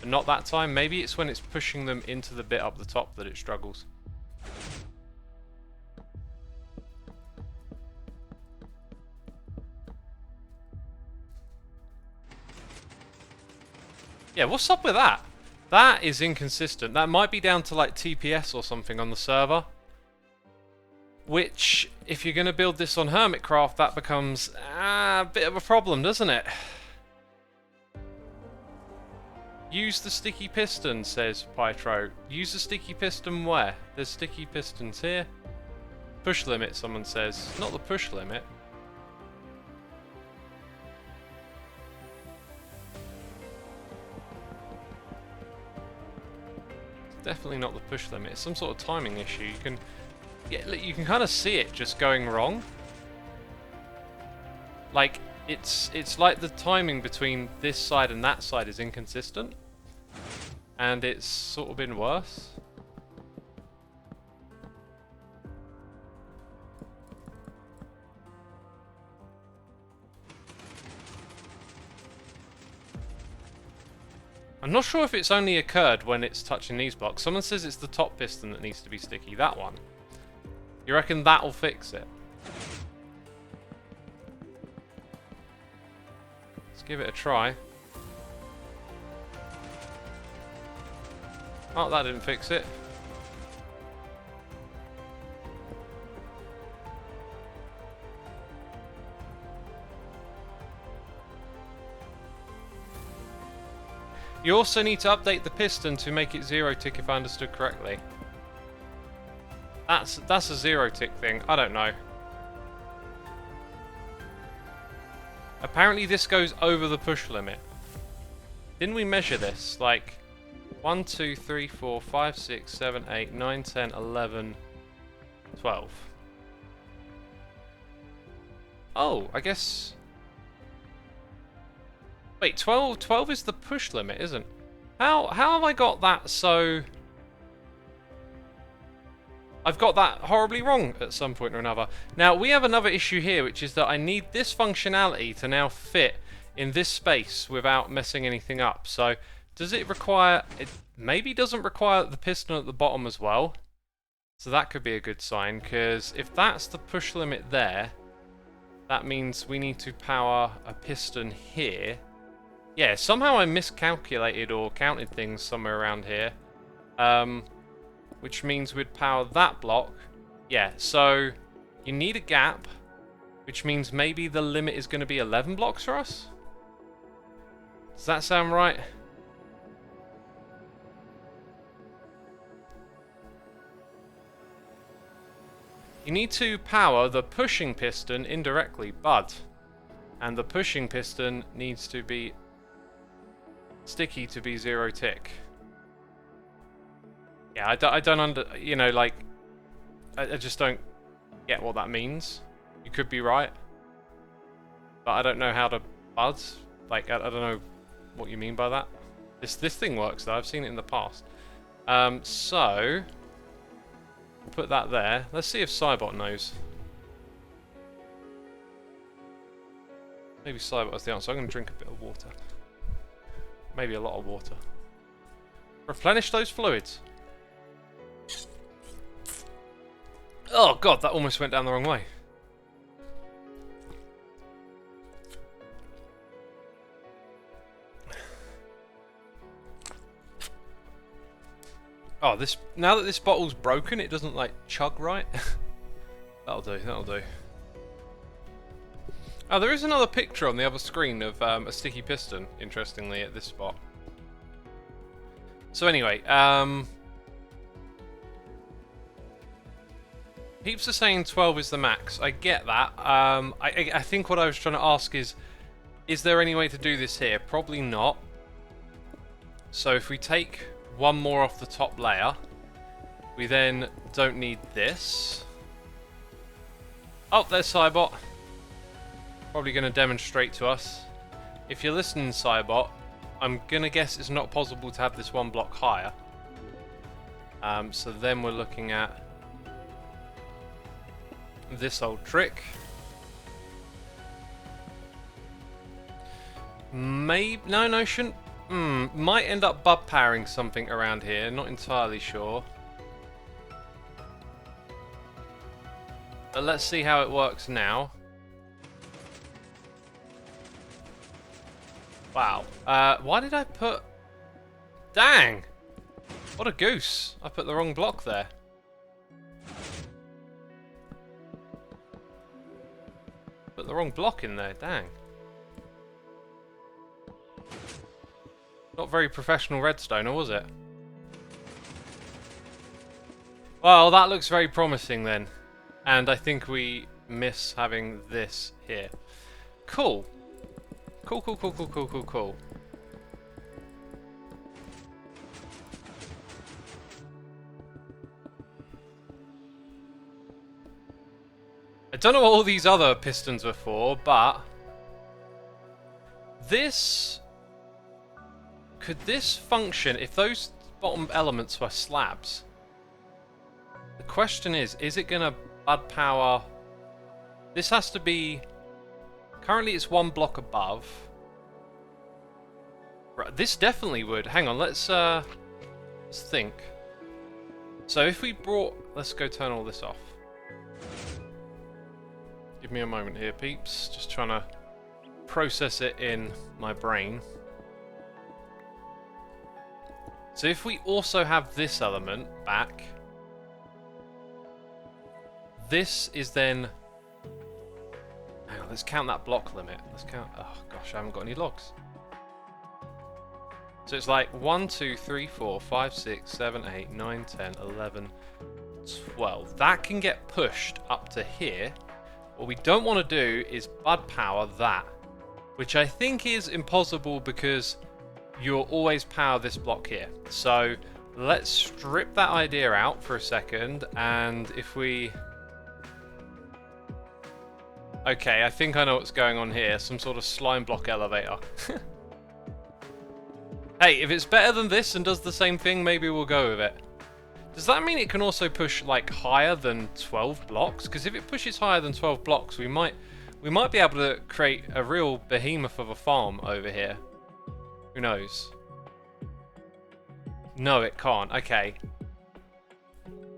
A: but not that time. Maybe it's when it's pushing them into the bit up the top that it struggles. Yeah, what's up with that? That is inconsistent. That might be down to like TPS or something on the server. Which, if you're going to build this on Hermitcraft, that becomes a bit of a problem, doesn't it? Use the sticky piston, says Pytro. Use the sticky piston where? There's sticky pistons here. Push limit, someone says. Not the push limit. Definitely not the push limit. It's some sort of timing issue. You can kind of see it just going wrong. Like it's like the timing between this side and that side is inconsistent, and it's sort of been worse. I'm not sure if it's only occurred when it's touching these blocks. Someone says it's the top piston that needs to be sticky. That one. You reckon that'll fix it? Let's give it a try. Oh, that didn't fix it. You also need to update the piston to make it zero tick, if I understood correctly. That's a zero tick thing. I don't know. Apparently this goes over the push limit. Didn't we measure this? Like 1, 2, 3, 4, 5, 6, 7, 8, 9, 10, 11, 12. Oh, I guess... Wait, 12 is the push limit, isn't? How have I got that so... I've got that horribly wrong at some point or another. Now, we have another issue here, which is that I need this functionality to now fit in this space without messing anything up. So, does it require... It maybe doesn't require the piston at the bottom as well. So that could be a good sign, because if that's the push limit there, that means we need to power a piston here. Yeah, somehow I miscalculated or counted things somewhere around here. which means we'd power that block. Yeah, so you need a gap, which means maybe the limit is going to be 11 blocks for us? Does that sound right? You need to power the pushing piston indirectly, but... And the pushing piston needs to be sticky to be 0 tick. Yeah, I don't you know, like, I just don't get what that means. You could be right, but I don't know how to buzz. Like, I don't know what you mean by that. This thing works though. I've seen it in the past. So put that there. Let's see if Cybot knows. Maybe Cybot has the answer. I'm going to drink a bit of water. Maybe a lot of water. Replenish those fluids. Oh god, that almost went down the wrong way. Oh, this, now that this bottle's broken, it doesn't like chug right. That'll do, that'll do. Oh, there is another picture on the other screen of a sticky piston, interestingly, at this spot. So anyway, Heaps are saying 12 is the max. I get that. I think what I was trying to ask is there any way to do this here? Probably not. So if we take one more off the top layer, we then don't need this. Oh, there's Cybot. Probably going to demonstrate to us. If you're listening, Cybot, I'm going to guess it's not possible to have this one block higher. So then we're looking at this old trick. Maybe, no, shouldn't. Might end up bub powering something around here. Not entirely sure. But let's see how it works now. Wow. Why did I put... Dang! What a goose. I put the wrong block there. Put the wrong block in there, dang. Not very professional redstone, was it? Well, that looks very promising then. And I think we miss having this here. Cool. Cool. I don't know what all these other pistons were for, but this... Could this function if those bottom elements were slabs? The question is it going to bud power... This has to be... Currently it's one block above. Right, this definitely would. Hang on, let's think. So if we brought... Let's go turn all this off. Give me a moment here, peeps. Just trying to process it in my brain. So if we also have this element back, this is then... Hang on, let's count that block limit. Let's count... Oh gosh, I haven't got any logs. So it's like 1, 2, 3, 4, 5, 6, 7, 8, 9, 10, 11, 12. That can get pushed up to here. What we don't want to do is bud power that, which I think is impossible because you'll always power this block here. So let's strip that idea out for a second, and if we... Okay, I think I know what's going on here. Some sort of slime block elevator. Hey, if it's better than this and does the same thing, maybe we'll go with it. Does that mean it can also push like higher than 12 blocks? Because if it pushes higher than 12 blocks, we might be able to create a real behemoth of a farm over here. Who knows? No, it can't. Okay.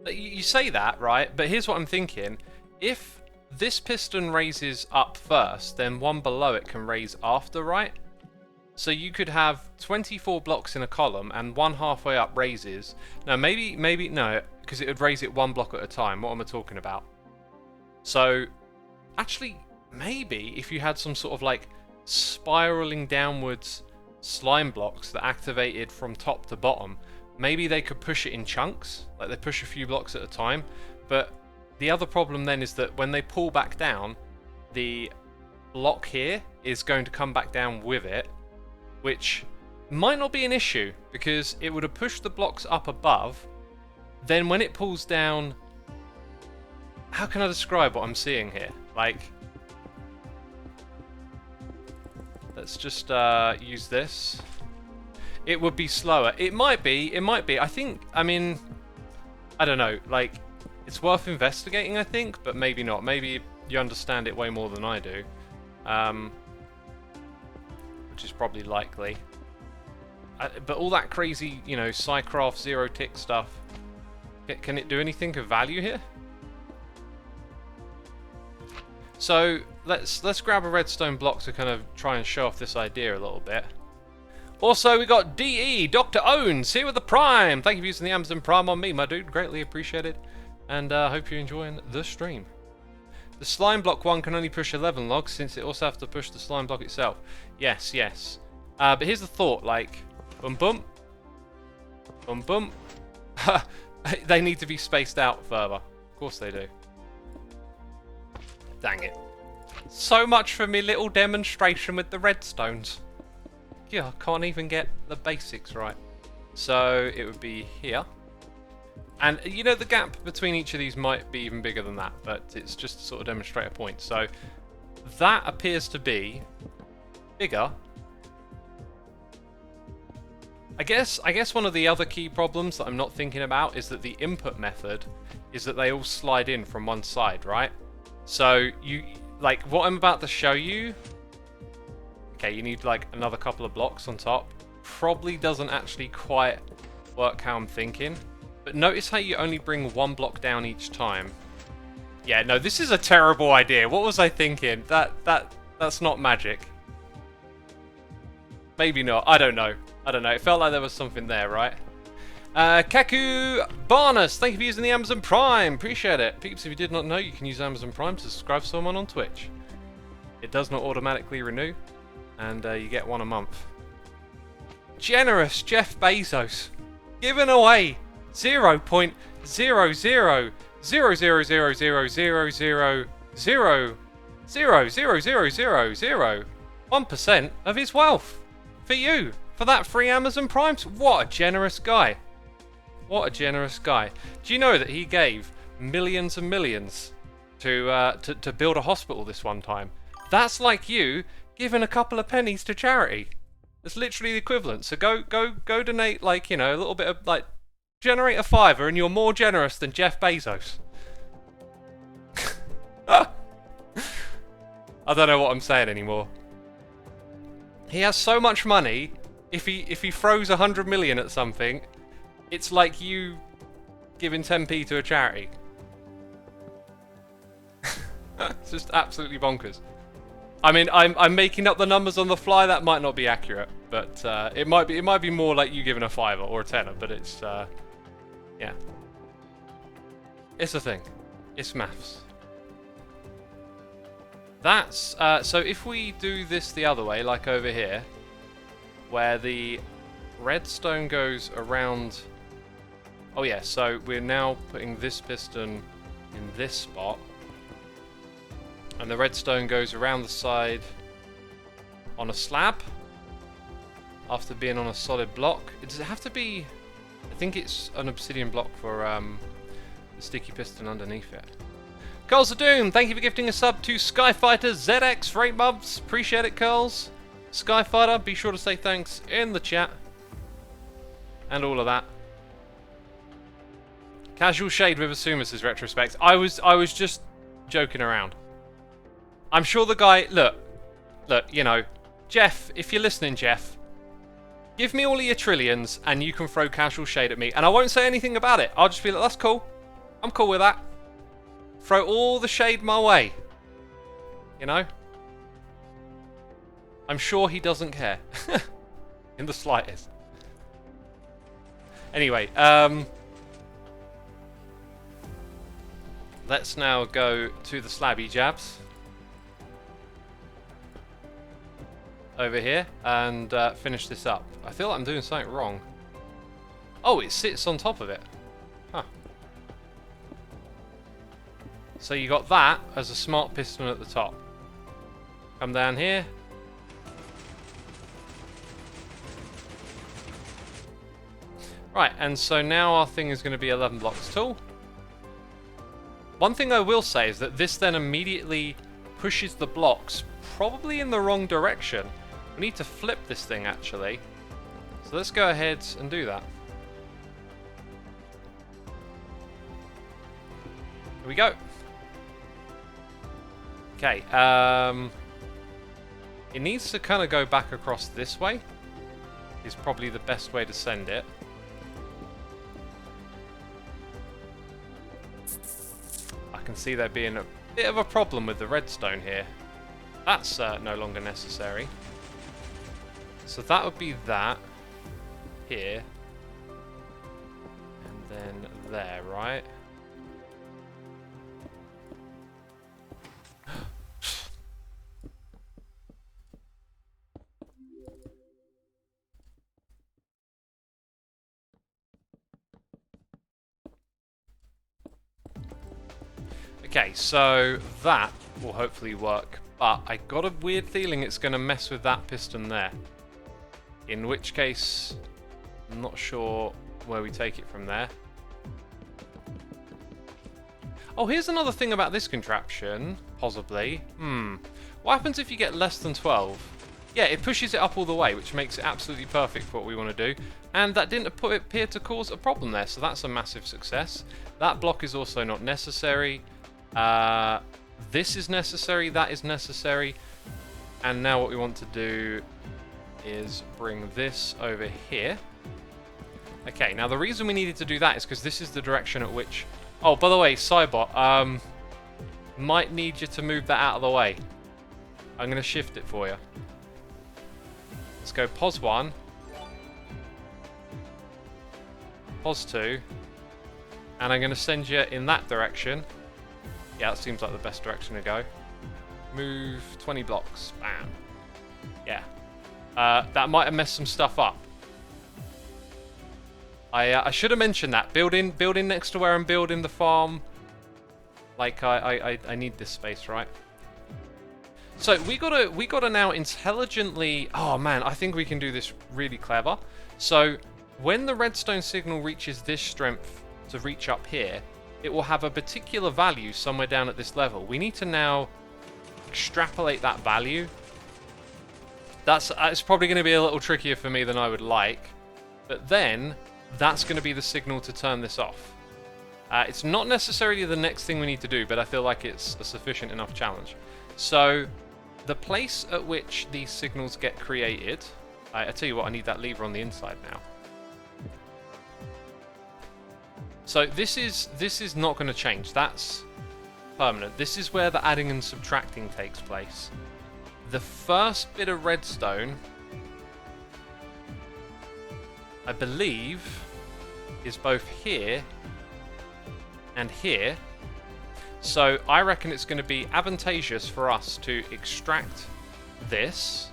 A: You say that, right? But here's what I'm thinking. If this piston raises up first, then one below it can raise after, right? So you could have 24 blocks in a column and one halfway up raises. No, maybe no, because it would raise it one block at a time. What am I talking about? So actually, maybe if you had some sort of like spiraling downwards slime blocks that activated from top to bottom, maybe they could push it in chunks, like they push a few blocks at a time. But the other problem then is that when they pull back down, the block here is going to come back down with it, which might not be an issue because it would have pushed the blocks up above. Then when it pulls down, how can I describe what I'm seeing here? Like, let's just use this. It would be slower. It might be. I think, I mean, I don't know. Like, it's worth investigating, I think, but maybe not. Maybe you understand it way more than I do. Which is probably likely. But all that crazy, you know, Psycraft zero tick stuff, can it do anything of value here? So let's grab a redstone block to kind of try and show off this idea a little bit. Also, we got DE, Dr. Owens, here with the Prime. Thank you for using the Amazon Prime on me, my dude. Greatly appreciated. And hope you're enjoying the stream. The slime block one can only push 11 logs, since it also has to push the slime block itself. Yes, yes. But here's the thought, like, boom, boom, boom, boom. They need to be spaced out further. Of course they do. Dang it. So much for me little demonstration with the redstones. Yeah, I can't even get the basics right. So it would be here. And you know, the gap between each of these might be even bigger than that, but it's just to sort of demonstrate a point. So that appears to be bigger. I guess one of the other key problems that I'm not thinking about is that the input method is that they all slide in from one side, right? So you, like what I'm about to show you, okay, you need like another couple of blocks on top. Probably doesn't actually quite work how I'm thinking. But notice how you only bring one block down each time. Yeah, no, this is a terrible idea. What was I thinking? That's not magic. Maybe not. I don't know. It felt like there was something there, right? Kaku Barnes, thank you for using the Amazon Prime. Appreciate it. Peeps, if you did not know, you can use Amazon Prime to subscribe to someone on Twitch. It does not automatically renew, and you get one a month. Generous Jeff Bezos, giving away 0.000000000000001% of his wealth for you, for that free Amazon Prime. What a generous guy. What a generous guy. Do you know that he gave millions and millions to build a hospital this one time? That's like you giving a couple of pennies to charity. It's literally the equivalent. So go donate, like, you know, a little bit of, like, generate a $5 and you're more generous than Jeff Bezos. I don't know what I'm saying anymore. He has so much money, if he throws 100 million at something, it's like you giving 10p to a charity. It's just absolutely bonkers. I mean, I'm making up the numbers on the fly. That might not be accurate, but it might be more like you giving a $5 or a $10. But it's yeah, it's a thing. It's maths. That's so if we do this the other way, like over here, where the redstone goes around. Oh yeah, so we're now putting this piston in this spot. And the redstone goes around the side on a slab after being on a solid block. Does it have to be... I think it's an obsidian block for the sticky piston underneath it. Curls of Doom, thank you for gifting a sub to Skyfighter ZX for 8 months. Appreciate it, Curls. Skyfighter, be sure to say thanks in the chat. And all of that. Casual shade with Xisuma says retrospect. I was just joking around. I'm sure the guy... Look, you know, Jeff, if you're listening, Jeff, give me all of your trillions and you can throw casual shade at me. And I won't say anything about it. I'll just be like, that's cool. I'm cool with that. Throw all the shade my way. You know? I'm sure he doesn't care. In the slightest. Anyway, let's now go to the slabby jabs. Over here, and finish this up. I feel like I'm doing something wrong. Oh, it sits on top of it. Huh. So you got that as a smart piston at the top. Come down here. Right, and so now our thing is going to be 11 blocks tall. One thing I will say is that this then immediately pushes the blocks probably in the wrong direction. We need to flip this thing actually. So let's go ahead and do that. Here we go. Okay, it needs to kind of go back across this way. Is probably the best way to send it. I can see there being a bit of a problem with the redstone here. That's no longer necessary. So that would be that here. And then there, right? Okay, so that will hopefully work, but I got a weird feeling it's going to mess with that piston there. In which case, I'm not sure where we take it from there. Oh, here's another thing about this contraption, possibly. What happens if you get less than 12? Yeah, it pushes it up all the way, which makes it absolutely perfect for what we want to do. And that didn't appear to cause a problem there, so that's a massive success. That block is also not necessary. This is necessary, that is necessary. And now what we want to do is bring this over here. Okay, now the reason we needed to do that is because this is the direction at which... Oh, by the way, Cybot, might need you to move that out of the way. I'm going to shift it for you. Let's go pos 1. Pos 2. And I'm going to send you in that direction. Yeah, that seems like the best direction to go. Move 20 blocks. Bam. Yeah. That might have messed some stuff up. I should have mentioned that. Building next to where I'm building the farm. Like, I need this space, right? So, we gotta now intelligently... Oh, man, I think we can do this really clever. So, when the redstone signal reaches this strength to reach up here, it will have a particular value somewhere down at this level. We need to now extrapolate that value. It's probably going to be a little trickier for me than I would like. But then, that's going to be the signal to turn this off. It's not necessarily the next thing we need to do, but I feel like it's a sufficient enough challenge. So, the place at which these signals get created... I tell you what, I need that lever on the inside now. So this is not going to change. That's permanent. This is where the adding and subtracting takes place. The first bit of redstone, I believe, is both here and here. So I reckon it's going to be advantageous for us to extract this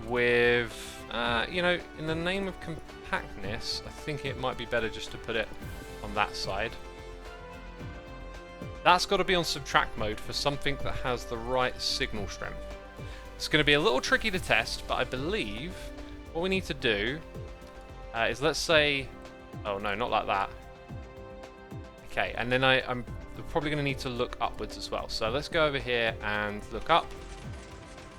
A: with, you know, in the name of compactness, I think it might be better just to put it on that side. That's got to be on subtract mode for something that has the right signal strength. It's going to be a little tricky to test, but I believe what we need to do is, let's say, oh no, not like that. Okay, and then I'm probably going to need to look upwards as well. So let's go over here and look up,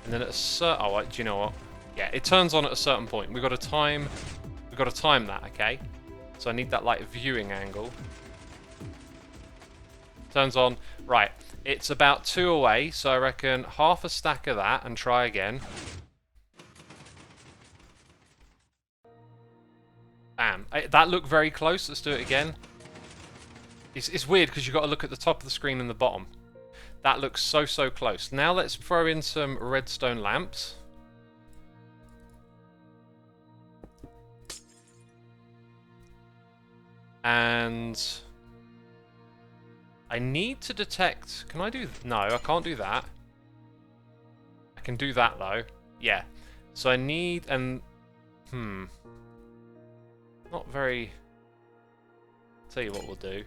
A: and then at a certain... Oh, do you know what? Yeah, it turns on at a certain point. We've got to time that, okay? So I need that like viewing angle. Turns on. Right. It's about 2 away, so I reckon half a stack of that and try again. Bam. That looked very close. Let's do it again. It's weird because you've got to look at the top of the screen and the bottom. That looks so, so close. Now let's throw in some redstone lamps. And I need to detect... Can I do... No, I can't do that. I can do that, though. Yeah. So I need... Not very... Tell you what we'll do.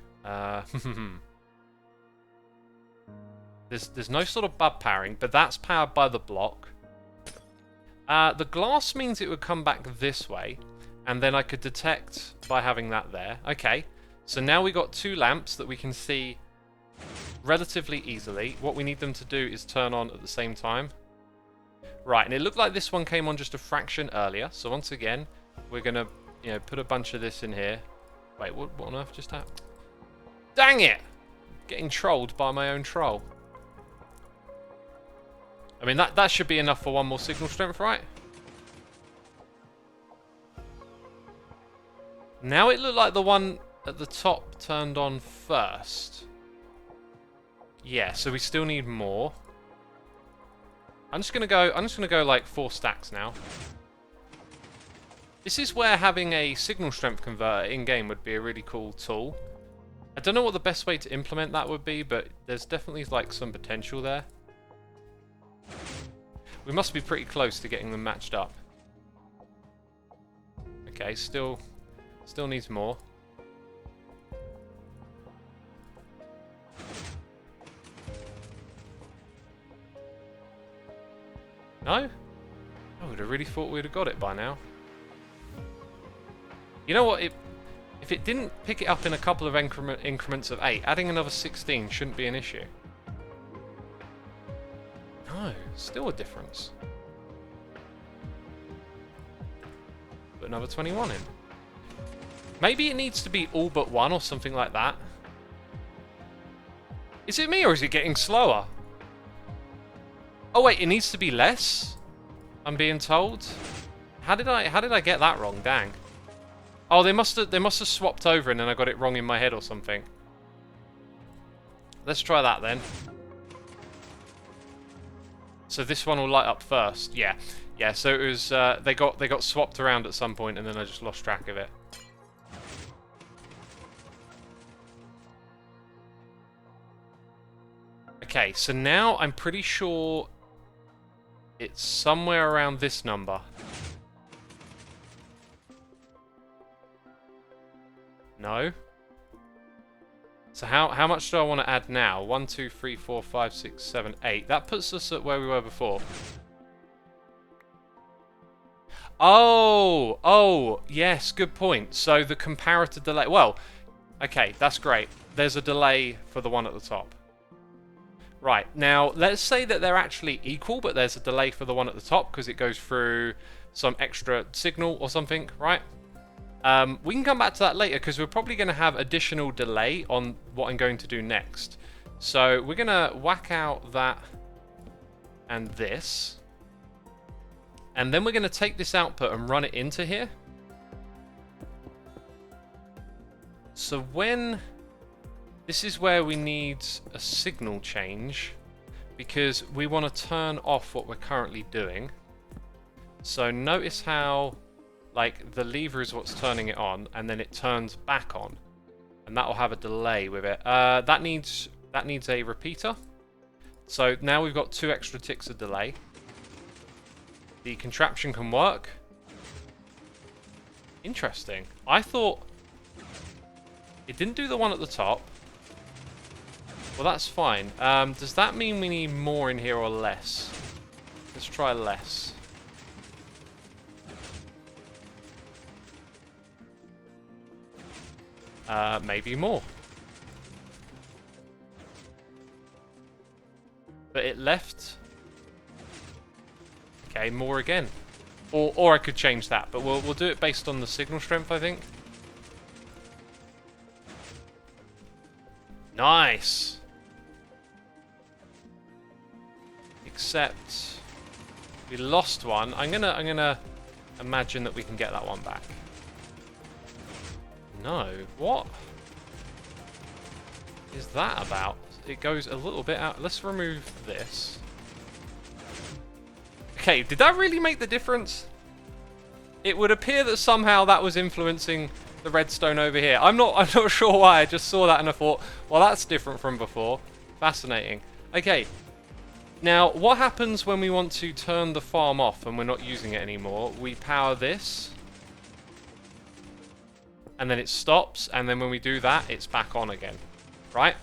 A: There's no sort of bud powering, but that's powered by the block. The glass means it would come back this way, and then I could detect by having that there. Okay, so now we got 2 lamps that we can see relatively easily. What we need them to do is turn on at the same time. Right, and it looked like this one came on just a fraction earlier. So once again, we're gonna, put a bunch of this in here. Wait, what on earth just happened? Dang it! Getting trolled by my own troll. I mean, that should be enough for one more signal strength, right? Now it looked like the one at the top turned on first. Yeah, so we still need more. I'm just gonna go like 4 stacks now. This is where having a signal strength converter in-game would be a really cool tool. I don't know what the best way to implement that would be, but there's definitely like some potential there. We must be pretty close to getting them matched up. Okay, still needs more. No? I would have really thought we'd have got it by now. You know what? If it didn't pick it up in a couple of increments of 8, adding another 16 shouldn't be an issue. No, still a difference. Put another 21 in. Maybe it needs to be all but 1 or something like that. Is it me or is it getting slower? Oh wait, it needs to be less? I'm being told. How did I get that wrong? Dang. Oh, they must have swapped over and then I got it wrong in my head or something. Let's try that then. So this one will light up first. Yeah. Yeah, so it was they got swapped around at some point and then I just lost track of it. Okay, so now I'm pretty sure it's somewhere around this number. No? So how much do I want to add now? 1, 2, 3, 4, 5, 6, 7, 8. That puts us at where we were before. Oh, yes, good point. So the comparator delay. Well, okay, that's great. There's a delay for the one at the top. Right, now let's say that they're actually equal, but there's a delay for the one at the top because it goes through some extra signal or something, right? We can come back to that later because we're probably going to have additional delay on what I'm going to do next. So we're going to whack out that and this. And then we're going to take this output and run it into here. So when... This is where we need a signal change because we want to turn off what we're currently doing. So notice how like the lever is what's turning it on and then it turns back on and that will have a delay with it. That needs a repeater. So now we've got 2 extra ticks of delay. The contraption can work. Interesting. I thought it didn't do the one at the top. Well, that's fine. Does that mean we need more in here or less? Let's try less. Maybe more. But it left... Okay, more again. Or I could change that, but we'll do it based on the signal strength, I think. Nice! Except we lost one. I'm gonna imagine that we can get that one back. No, what is that about? it goes a little bit out. Let's remove this. Okay, did that really make the difference? It would appear that somehow that was influencing the redstone over here. I'm not sure why. I just saw that and I thought, well, that's different from before. Fascinating. Okay. Now, what happens when we want to turn the farm off and we're not using it anymore? We power this. And then it stops. And then when we do that, it's back on again. Right?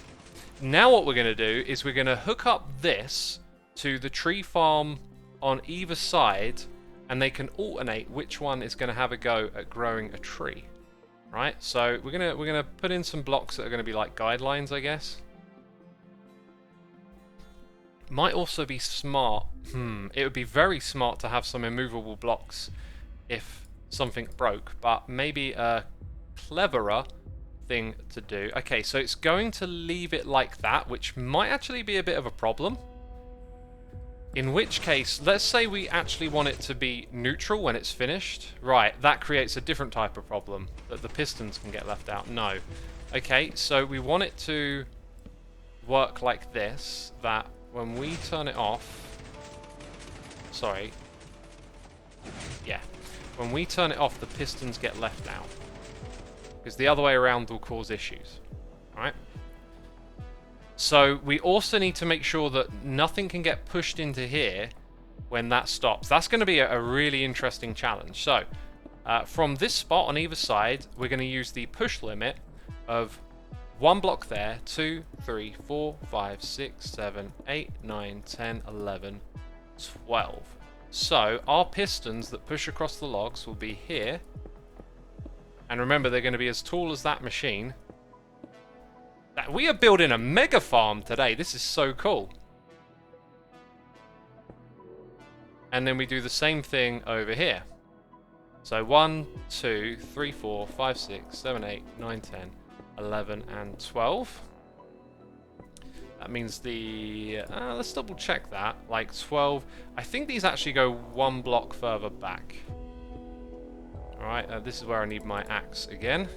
A: Now what we're going to do is we're going to hook up this to the tree farm on either side. And they can alternate which one is going to have a go at growing a tree. Right? So we're gonna put in some blocks that are going to be like guidelines, I guess. Might also be smart. It would be very smart to have some immovable blocks if something broke, but maybe a cleverer thing to do. Okay, so it's going to leave it like that, which might actually be a bit of a problem. In which case, let's say we actually want it to be neutral when it's finished. Right, that creates a different type of problem, that the pistons can get left out. No. Okay, so we want it to work like this, that when we turn it off... Sorry. Yeah. When we turn it off, the pistons get left out. Because the other way around will cause issues. Alright? So we also need to make sure that nothing can get pushed into here when that stops. That's going to be a really interesting challenge. So from this spot on either side, we're going to use the push limit of 1 block there, 2, 3, 4, 5, 6, 7, 8, 9, 10, 11, 12. So our pistons that push across the logs will be here. And remember, they're going to be as tall as that machine. We are building a mega farm today. This is so cool. And then we do the same thing over here. So 1, 2, 3, 4, 5, 6, 7, 8, 9, 10, 11, and 12. That means the... let's double check that. Like 12. I think these actually go 1 block further back. Alright, this is where I need my axe again.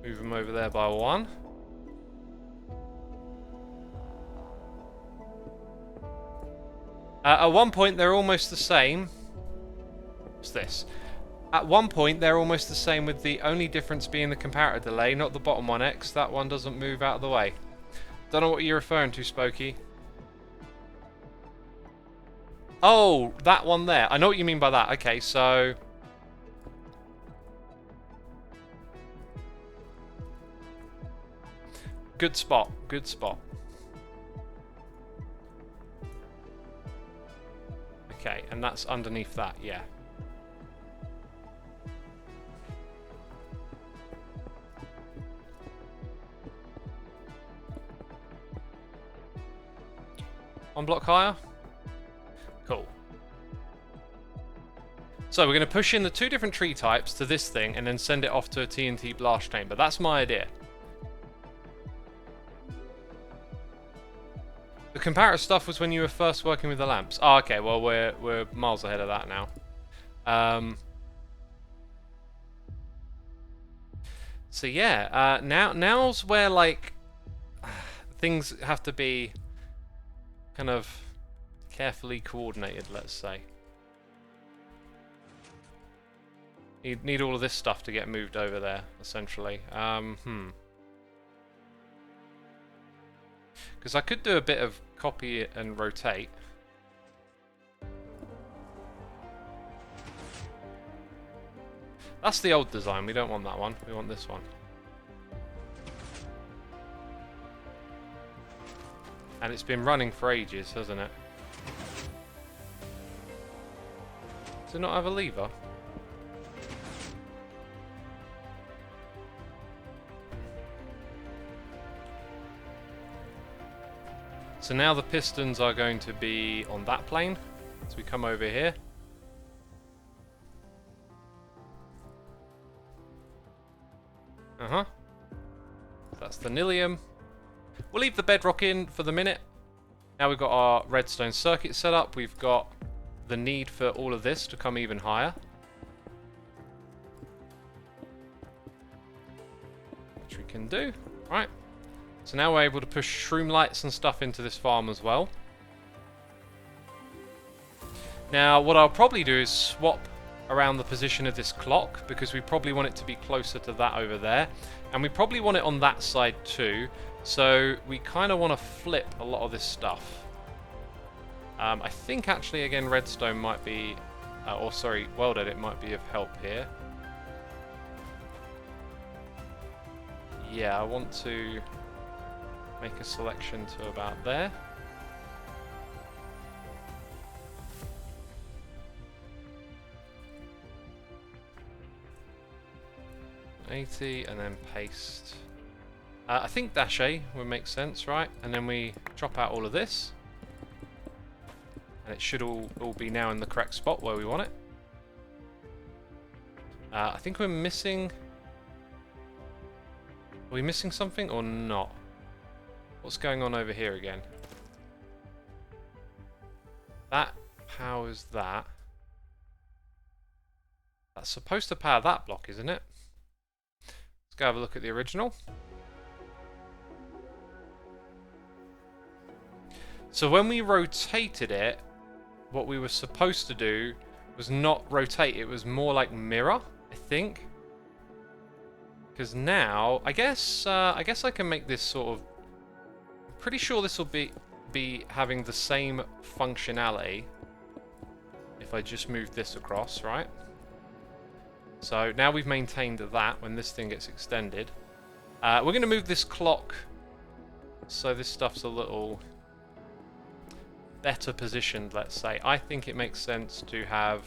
A: Move them over there by 1. At one point, they're almost the same. What's this? At one point, they're almost the same, with the only difference being the comparator delay, not the bottom one X. That one doesn't move out of the way. Don't know what you're referring to, Spokey. Oh, that one there. I know what you mean by that. Okay, so... Good spot. Good spot. Okay, and that's underneath that, yeah. One block higher? Cool. So we're going to push in the 2 different tree types to this thing and then send it off to a TNT blast chamber. That's my idea. The comparative stuff was when you were first working with the lamps. Oh, okay, well, we're miles ahead of that now. So yeah, now's where, like, things have to be kind of carefully coordinated, let's say. You need all of this stuff to get moved over there, essentially. Because I could do a bit of copy it and rotate. That's the old design. We don't want that one. We want this one. And it's been running for ages, hasn't it? Does it not have a lever? So now the pistons are going to be on that plane. So we come over here. That's the nilium. We'll leave the bedrock in for the minute. Now we've got our redstone circuit set up. We've got the need for all of this to come even higher. which we can do. Right. So now we're able to push shroom lights and stuff into this farm as well. Now, what I'll probably do is swap around the position of this clock, because we probably want it to be closer to that over there. And we probably want it on that side too. So we kind of want to flip a lot of this stuff. I think actually, again, redstone might be, or sorry, world edit might be of help here. Yeah, I want to make a selection to about there. $80 and then paste. I think dash A would make sense, right? And then we drop out all of this. And it should all be now in the correct spot where we want it. I think we're missing... Are we missing something or not? What's going on over here again? That powers that. That's supposed to power that block, isn't it? Let's go have a look at the original. So when we rotated it, what we were supposed to do was not rotate, it was more like mirror, I think. Because now, I guess I can make this sort of... I'm pretty sure this will be having the same functionality if I just move this across, right? So now we've maintained that when this thing gets extended. We're going to move this clock so this stuff's a little better positioned, let's say. I think it makes sense to have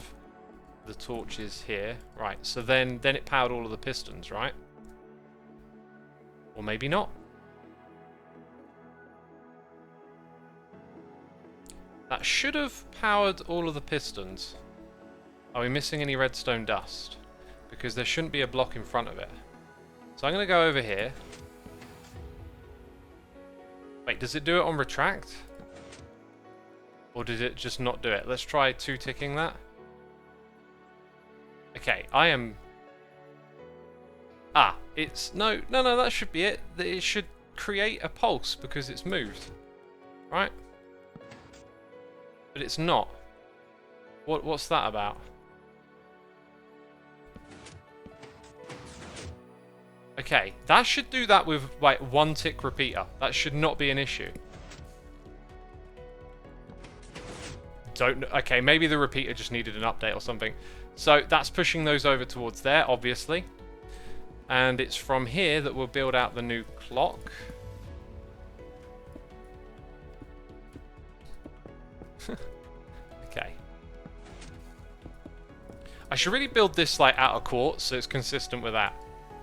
A: the torches here. Right, so then it powered all of the pistons, right? Or maybe not. That should have powered all of the pistons. Are we missing any redstone dust? Because there shouldn't be a block in front of it. So I'm going to go over here. Wait, does it do it on retract? Or did it just not do it? Let's try 2 ticking that. Okay, I am... Ah, it's... No, that should be it. It should create a pulse because it's moved. Right? But it's not. What's that about? Okay, that should do that with like 1 tick repeater. That should not be an issue. Okay, maybe the repeater just needed an update or something. So that's pushing those over towards there, obviously. And it's from here that we'll build out the new clock. Okay. I should really build this like out of quartz so it's consistent with that.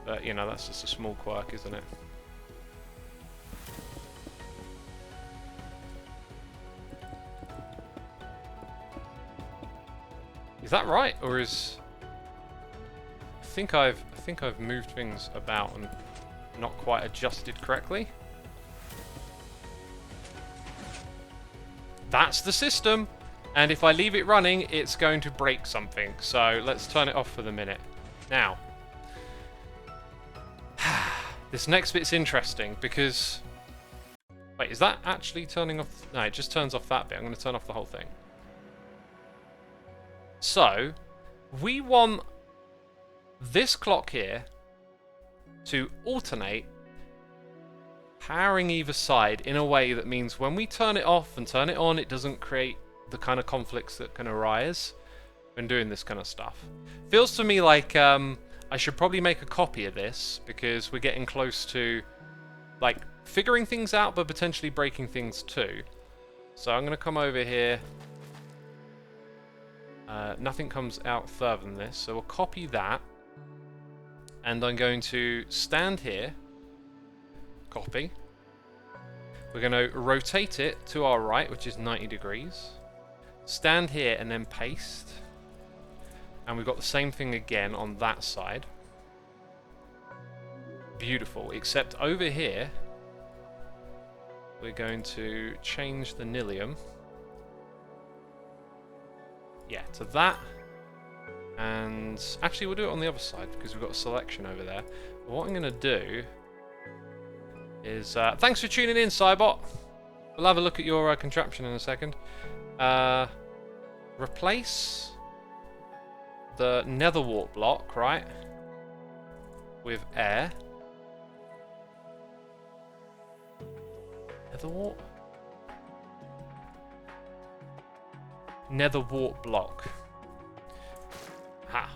A: But, you know, that's just a small quirk, isn't it? Is that right, or is... I think I've moved things about and not quite adjusted correctly. That's the system, and if I leave it running, it's going to break something. So let's turn it off for the minute. Now, this next bit's interesting because... Wait, is that actually turning off? No, it just turns off that bit. I'm going to turn off the whole thing. So, we want this clock here to alternate, powering either side in a way that means when we turn it off and turn it on, it doesn't create the kind of conflicts that can arise when doing this kind of stuff. Feels to me like I should probably make a copy of this because we're getting close to like figuring things out but potentially breaking things too. So I'm going to come over here. Nothing comes out further than this, so we'll copy that. And I'm going to stand here, copy. We're going to rotate it to our right, which is 90 degrees. Stand here and then paste. And we've got the same thing again on that side. Beautiful, except over here, we're going to change the nillium. Yeah, to that. And actually we'll do it on the other side because we've got a selection over there. But what I'm going to do is... thanks for tuning in, Cybot. We'll have a look at your contraption in a second. Replace the nether wart block, right, with air. Nether wart? Nether wart block. Ha.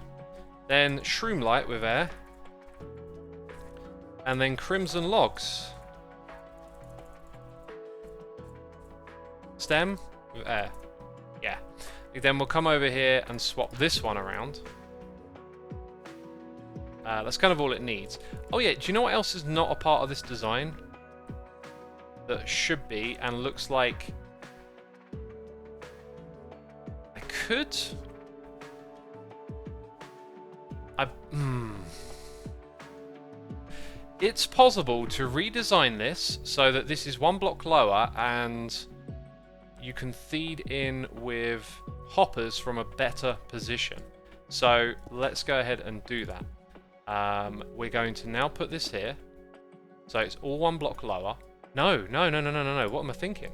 A: Then shroom light with air. And then crimson logs. Stem with air. Yeah. Then we'll come over here and swap this one around. That's kind of all it needs. Oh yeah, do you know what else is not a part of this design? That should be, and looks like... I could... It's possible to redesign this so that this is one block lower and you can feed in with hoppers from a better position. So let's go ahead and do that. We're going to now put this here. So it's all one block lower. No. What am I thinking?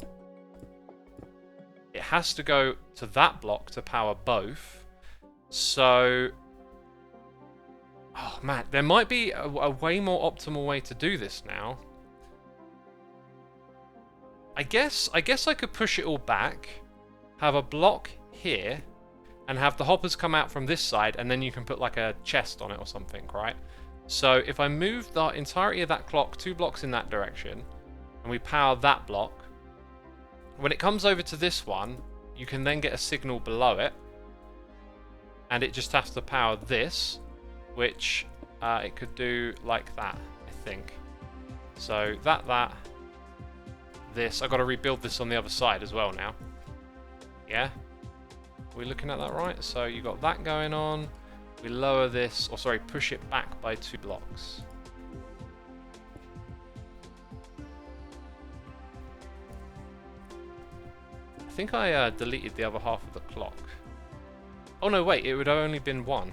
A: It has to go to that block to power both. So... Oh man, there might be a way more optimal way to do this now. I guess I could push it all back, have a block here, and have the hoppers come out from this side, and then you can put like a chest on it or something, right? So if I move the entirety of that clock 2 blocks in that direction, and we power that block, when it comes over to this one, you can then get a signal below it, and it just has to power this, which it could do like that, I think. So that, this. I've got to rebuild this on the other side as well now. Yeah? Are we looking at that right? So you got that going on. We lower this, or sorry, push it back by 2 blocks. I think I deleted the other half of the clock. Oh no, wait, it would have only been 1.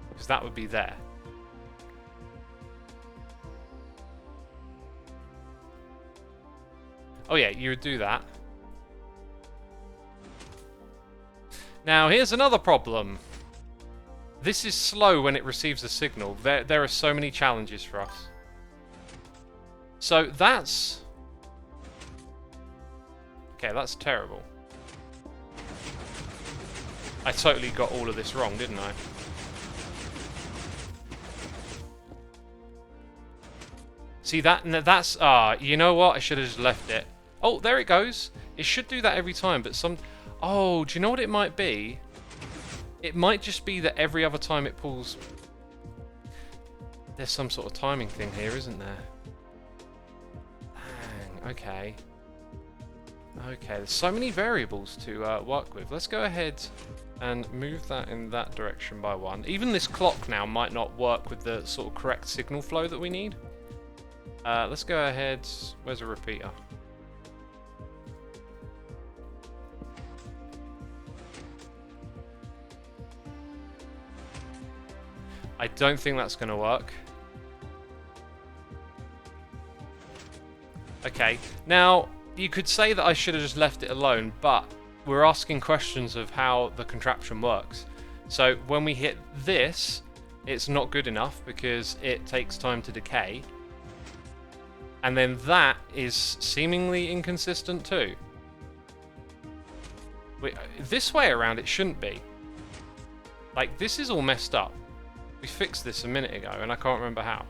A: Because that would be there. Oh yeah, you would do that. Now, here's another problem. This is slow when it receives a signal. There are so many challenges for us. So that's... Okay, that's terrible. I totally got all of this wrong, didn't I? See, that's... you know what? I should have just left it. Oh, there it goes. It should do that every time, but some... Oh, do you know what it might be? It might just be that every other time it pulls... There's some sort of timing thing here, isn't there? Dang, okay. Okay, there's so many variables to work with. Let's go ahead and move that in that direction by 1. Even this clock now might not work with the sort of correct signal flow that we need. Let's go ahead... Where's a repeater? I don't think that's going to work. Okay, now you could say that I should have just left it alone, but we're asking questions of how the contraption works. So when we hit this, it's not good enough because it takes time to decay. And then that is seemingly inconsistent too. This way around it shouldn't be. Like, this is all messed up. We fixed this a minute ago and I can't remember how.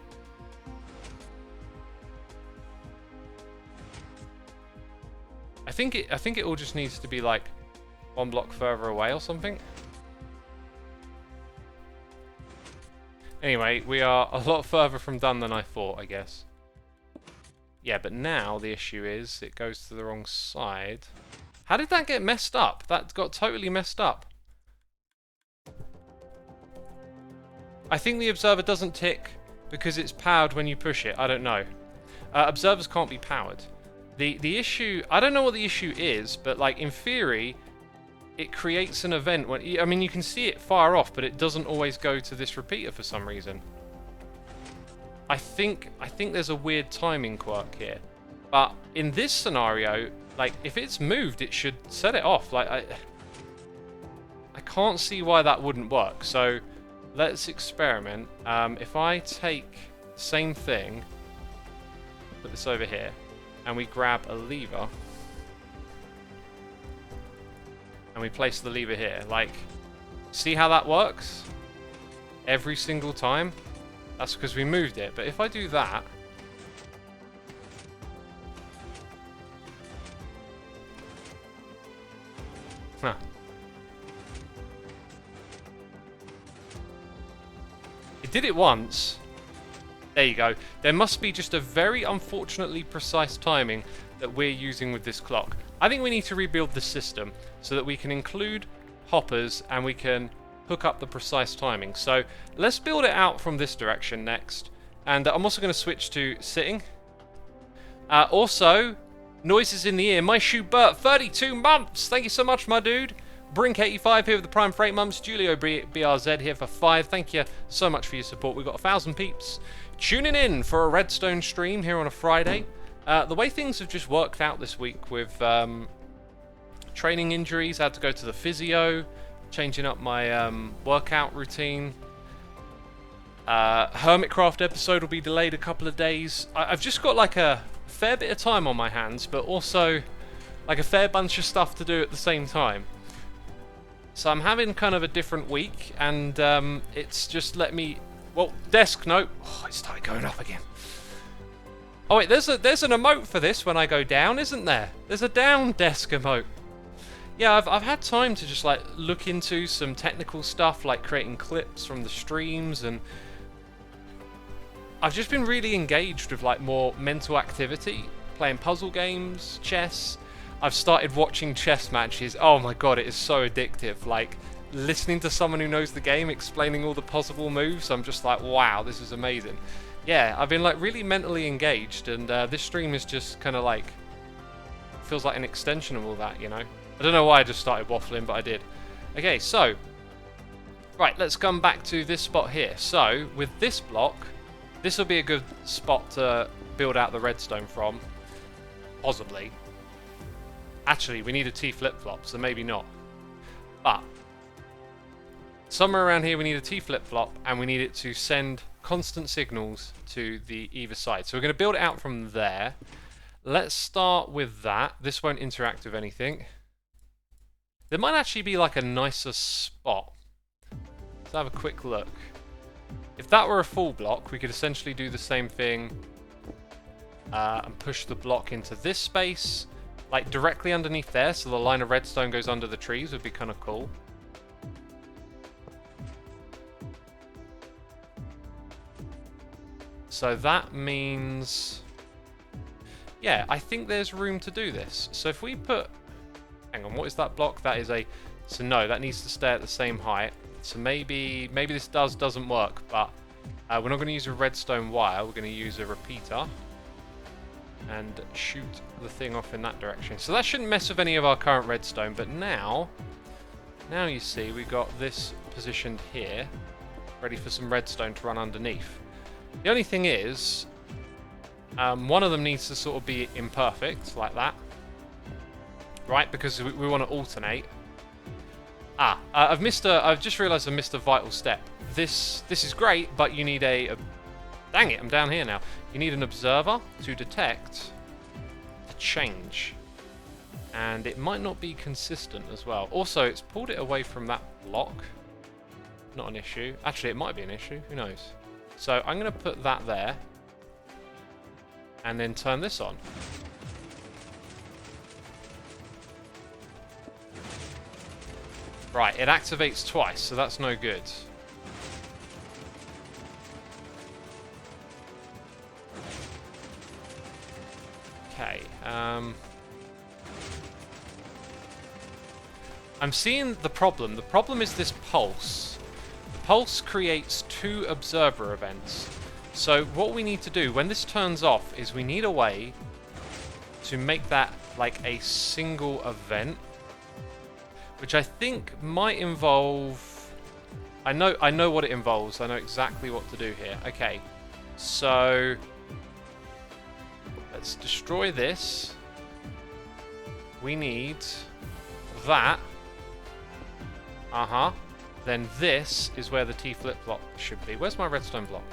A: I think it all just needs to be like 1 block further away or something. Anyway, we are a lot further from done than I thought, I guess. Yeah, but now the issue is it goes to the wrong side. How did that get messed up? That got totally messed up. I think the observer doesn't tick because it's powered when you push it. I don't know. Observers can't be powered. The issue... I don't know what the issue is, but like in theory, it creates an event when, I mean, you can see it far off, but it doesn't always go to this repeater for some reason. I think there's a weird timing quirk here. But in this scenario, like, if it's moved, it should set it off. Like, I can't see why that wouldn't work. So let's experiment. If I take the same thing, put this over here, and we grab a lever, and we place the lever here, like, see how that works? Every single time? That's because we moved it. But if I do that, huh. It did it once. There you go. There must be just a very unfortunately precise timing that we're using with this clock. I think we need to rebuild the system so that we can include hoppers and we can hook up the precise timing. So let's build it out from this direction next. And I'm also going to switch to sitting. Also, noises in the ear. My shoe Bert, 32 months. Thank you so much, my dude. Brink85 here with the Prime Freight months. Julio BRZ here for 5. Thank you so much for your support. We've got 1,000 peeps tuning in for a Redstone stream here on a Friday. The way things have just worked out this week with training injuries, I had to go to the physio, changing up my workout routine. Hermitcraft episode will be delayed a couple of days. I've just got like a fair bit of time on my hands, but also like a fair bunch of stuff to do at the same time. So I'm having kind of a different week, and it's just let me... Well, desk note. Oh, it started going up again. Oh wait, there's an emote for this when I go down, isn't there? There's a down desk emote. Yeah, I've had time to just like look into some technical stuff, like creating clips from the streams, and I've just been really engaged with like more mental activity, playing puzzle games, chess. I've started watching chess matches. Oh my god, it is so addictive. Like, listening to someone who knows the game explaining all the possible moves, I'm just like, wow, this is amazing. Yeah, I've been like really mentally engaged, and this stream is just kind of like, feels like an extension of all that, you know? I don't know why I just started waffling, but I did. Okay, so, right, let's come back to this spot here. So, with this block, this will be a good spot to build out the redstone from, possibly. Actually, we need a T flip-flop, so maybe not. But somewhere around here we need a T flip-flop, and we need it to send constant signals to the either side. So we're going to build it out from there. Let's start with that. This won't interact with anything. There might actually be like a nicer spot. Let's have a quick look. If that were a full block, we could essentially do the same thing and push the block into this space, like directly underneath there, so the line of redstone goes under the trees would be kind of cool. So that means, yeah, I think there's room to do this. So if we put, hang on, what is that block? That is a, so no, that needs to stay at the same height. So maybe this doesn't work, but we're not going to use a redstone wire. We're going to use a repeater and shoot the thing off in that direction. So that shouldn't mess with any of our current redstone, but now you see we got this positioned here, ready for some redstone to run underneath. The only thing is, one of them needs to sort of be imperfect, like that, right? Because we want to alternate. I've just realised I missed a vital step. This is great, but you need a dang it, I'm down here now. You need an observer to detect a change, and it might not be consistent as well. Also, it's pulled it away from that block. Not an issue. Actually, it might be an issue. Who knows? So I'm going to put that there, and then turn this on. Right, it activates twice, so that's no good. Okay, I'm seeing the problem. The problem is this pulse. The pulse creates 2 observer events. So what we need to do when this turns off is we need a way to make that like a single event. which I think might involve... I know what it involves. I know exactly what to do here. Okay, so let's destroy this. We need that. Then this is where the T flip-flop should be. Where's my redstone block?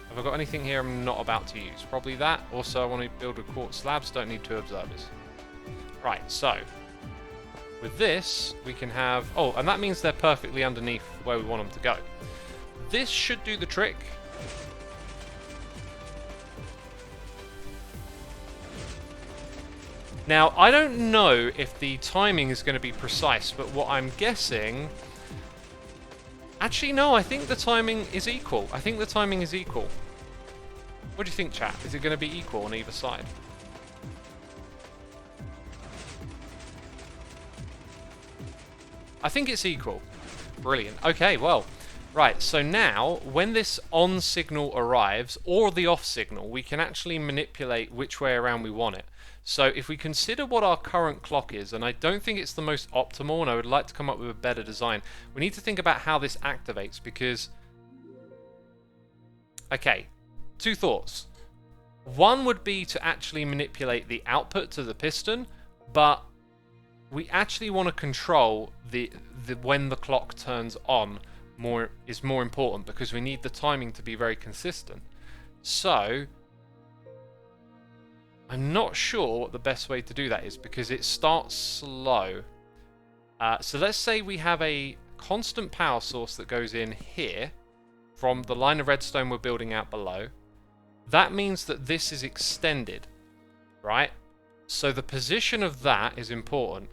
A: Have I got anything here I'm not about to use? Probably that. Also, I want to build a quartz slabs. Don't need 2 observers. Right, so with this, we can have... Oh, and that means they're perfectly underneath where we want them to go. This should do the trick. Now, I don't know if the timing is going to be precise, but what I'm guessing... Actually, no, I think the timing is equal. I think the timing is equal. What do you think, chat? Is it going to be equal on either side? I think it's equal. Brilliant. Okay, well, right, so now, when this on signal arrives, or the off signal, we can actually manipulate which way around we want it. So if we consider what our current clock is, and I don't think it's the most optimal, and I would like to come up with a better design, we need to think about how this activates, because... Okay, 2 thoughts. One would be to actually manipulate the output to the piston, but we actually want to control the when the clock turns on is more important, because we need the timing to be very consistent. So I'm not sure what the best way to do that is, because it starts slow. So let's say we have a constant power source that goes in here from the line of redstone we're building out below. That means that this is extended, right? So the position of that is important.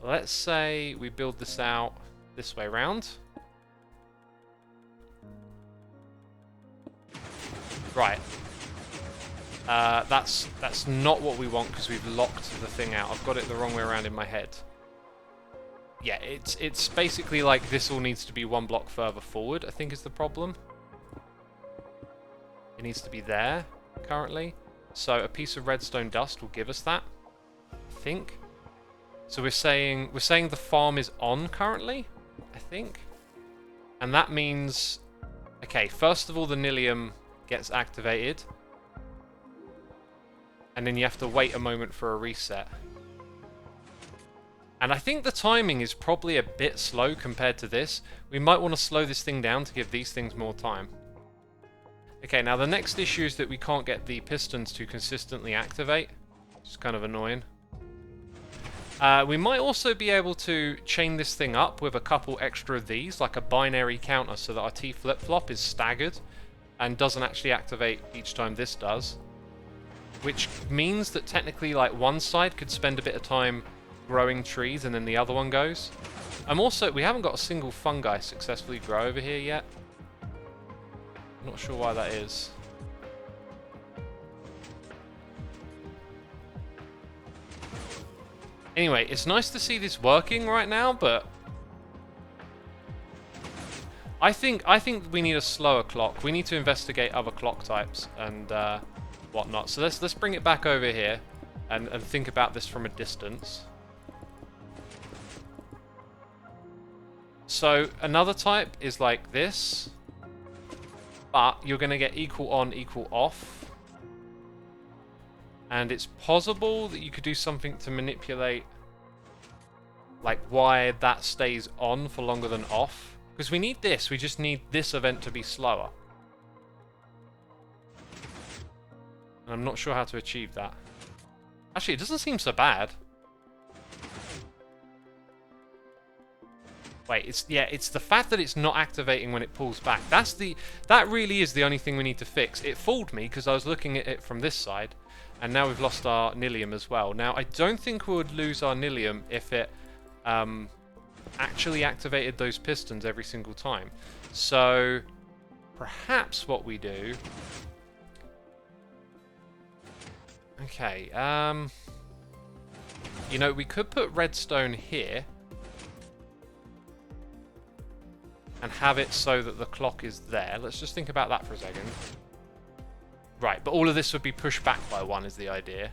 A: Let's say we build this out this way round. Right. That's not what we want, because we've locked the thing out. I've got it the wrong way around in my head. Yeah, it's basically like this all needs to be 1 block further forward, I think is the problem. It needs to be there, currently. So a piece of redstone dust will give us that, I think. So we're saying the farm is on currently, I think. And that means... Okay, first of all, the nilium gets activated. And then you have to wait a moment for a reset. And I think the timing is probably a bit slow compared to this. We might want to slow this thing down to give these things more time. Okay, now the next issue is that we can't get the pistons to consistently activate, which is kind of annoying. We might also be able to chain this thing up with a couple extra of these, like a binary counter, so that our T flip-flop is staggered and doesn't actually activate each time this does. Which means that technically, like, one side could spend a bit of time growing trees and then the other one goes. We haven't got a single fungi successfully grow over here yet. Not sure why that is. Anyway, it's nice to see this working right now, but I think we need a slower clock. We need to investigate other clock types and whatnot. So let's bring it back over here and think about this from a distance. So another type is like this, but you're going to get equal on, equal off. And it's possible that you could do something to manipulate, like, why that stays on for longer than off. Because we need this. We just need this event to be slower. And I'm not sure how to achieve that. Actually, it doesn't seem so bad. Wait, it's the fact that it's not activating when it pulls back. That really is the only thing we need to fix. It fooled me because I was looking at it from this side. And now we've lost our nilium as well. Now, I don't think we would lose our nilium if it actually activated those pistons every single time. So, perhaps what we do... Okay, you know, we could put redstone here. And have it so that the clock is there. Let's just think about that for a second. Right, but all of this would be pushed back by 1 is the idea.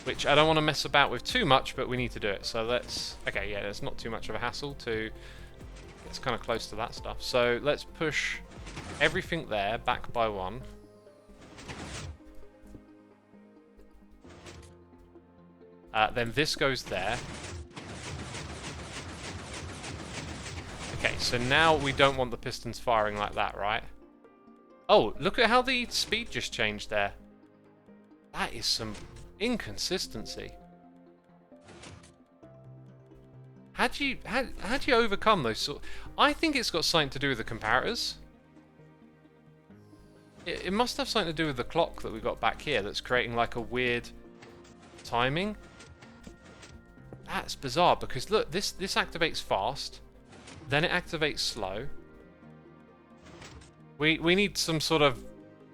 A: which I don't want to mess about with too much, but we need to do it. So let's... Okay, yeah, it's not too much of a hassle to... It's kind of close to that stuff. So let's push everything there back by 1. Then this goes there. Okay, so now we don't want the pistons firing like that, right? Oh, look at how the speed just changed there. That is some inconsistency. How do you overcome those sort? I think it's got something to do with the comparators. It must have something to do with the clock that we got back here that's creating like a weird timing. That's bizarre because look, this activates fast, then it activates slow. We need some sort of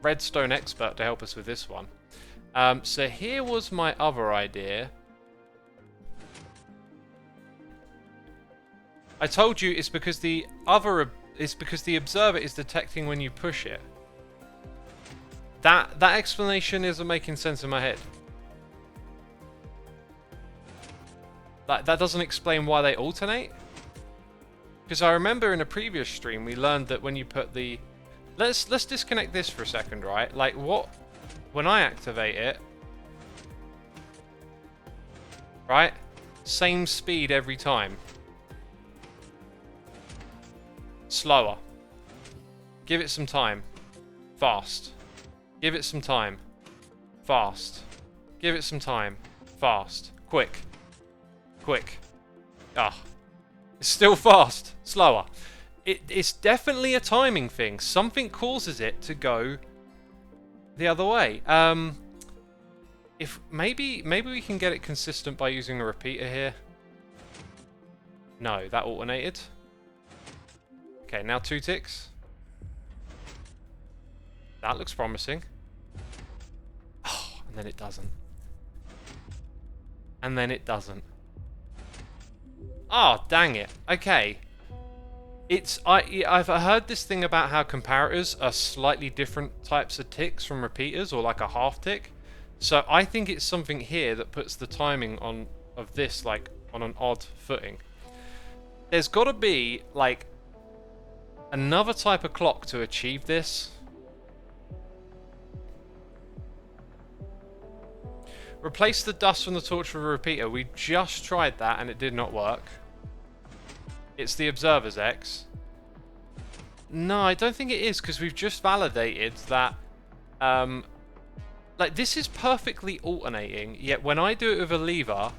A: redstone expert to help us with this one. So here was my other idea. I told you it's because the observer is detecting when you push it. That explanation isn't making sense in my head. That doesn't explain why they alternate. Because I remember in a previous stream we learned that when you put the... Let's disconnect this for a second, right? Like what... When I activate it... Right? Same speed every time. Slower. Give it some time. Fast. Give it some time. Fast. Give it some time. Fast. Quick. Quick. Ah. It's still fast. Slower. It's definitely a timing thing. Something causes it to go the other way. If maybe we can get it consistent by using a repeater here. No, that alternated. Okay, now 2 ticks. That looks promising. Oh, and then it doesn't. And then it doesn't. Oh, dang it. Okay. I've heard this thing about how comparators are slightly different types of ticks from repeaters, or like a half tick. So I think it's something here that puts the timing of this like on an odd footing. There's got to be like another type of clock to achieve this. Replace the dust from the torch with a repeater. We just tried that and it did not work. It's the observer's X. No, I don't think it is, because we've just validated that like this is perfectly alternating, yet when I do it with a lever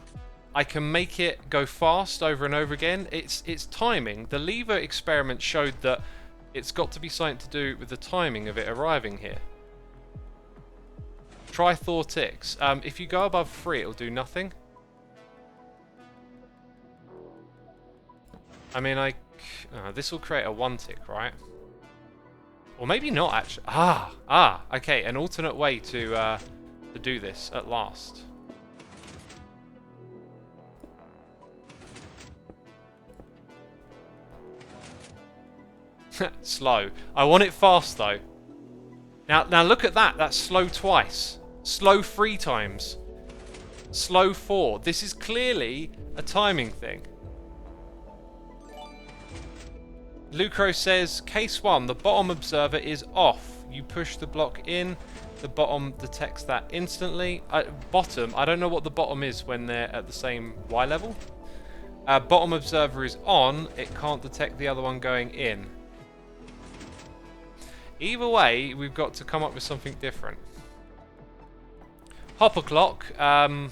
A: I can make it go fast over and over again. It's timing. The lever experiment showed that it's got to be something to do with the timing of it arriving here. Try Thor ticks. If you go above 3 it'll do nothing. I mean, this will create a 1 tick, right? Or maybe not, actually. Okay, an alternate way to do this at last. Slow. I want it fast, though. Now look at that. That's slow twice. Slow 3 times. Slow 4. This is clearly a timing thing. Lucro says, case 1, the bottom observer is off. You push the block in, the bottom detects that instantly. Bottom, I don't know what the bottom is when they're at the same Y level. Bottom observer is on, it can't detect the other one going in. Either way, we've got to come up with something different. Hopper clock, I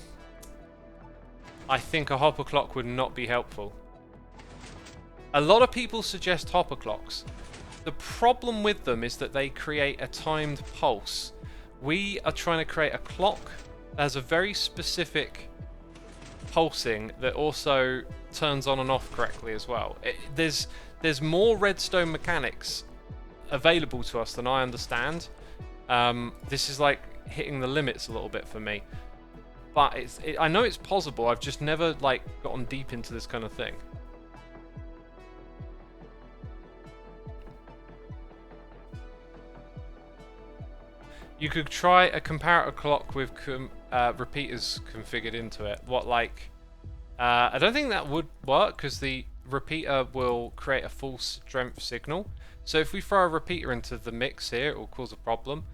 A: think a hopper clock would not be helpful. A lot of people suggest hopper clocks. The problem with them is that they create a timed pulse. We are trying to create a clock that has a very specific pulsing that also turns on and off correctly as well. There's more redstone mechanics available to us than I understand. This is like hitting the limits a little bit for me. But I know it's possible, I've just never like gotten deep into this kind of thing. You could try a comparator clock with repeaters configured into it. What, like... I don't think that would work, because the repeater will create a full strength signal. So if we throw a repeater into the mix here, it will cause a problem.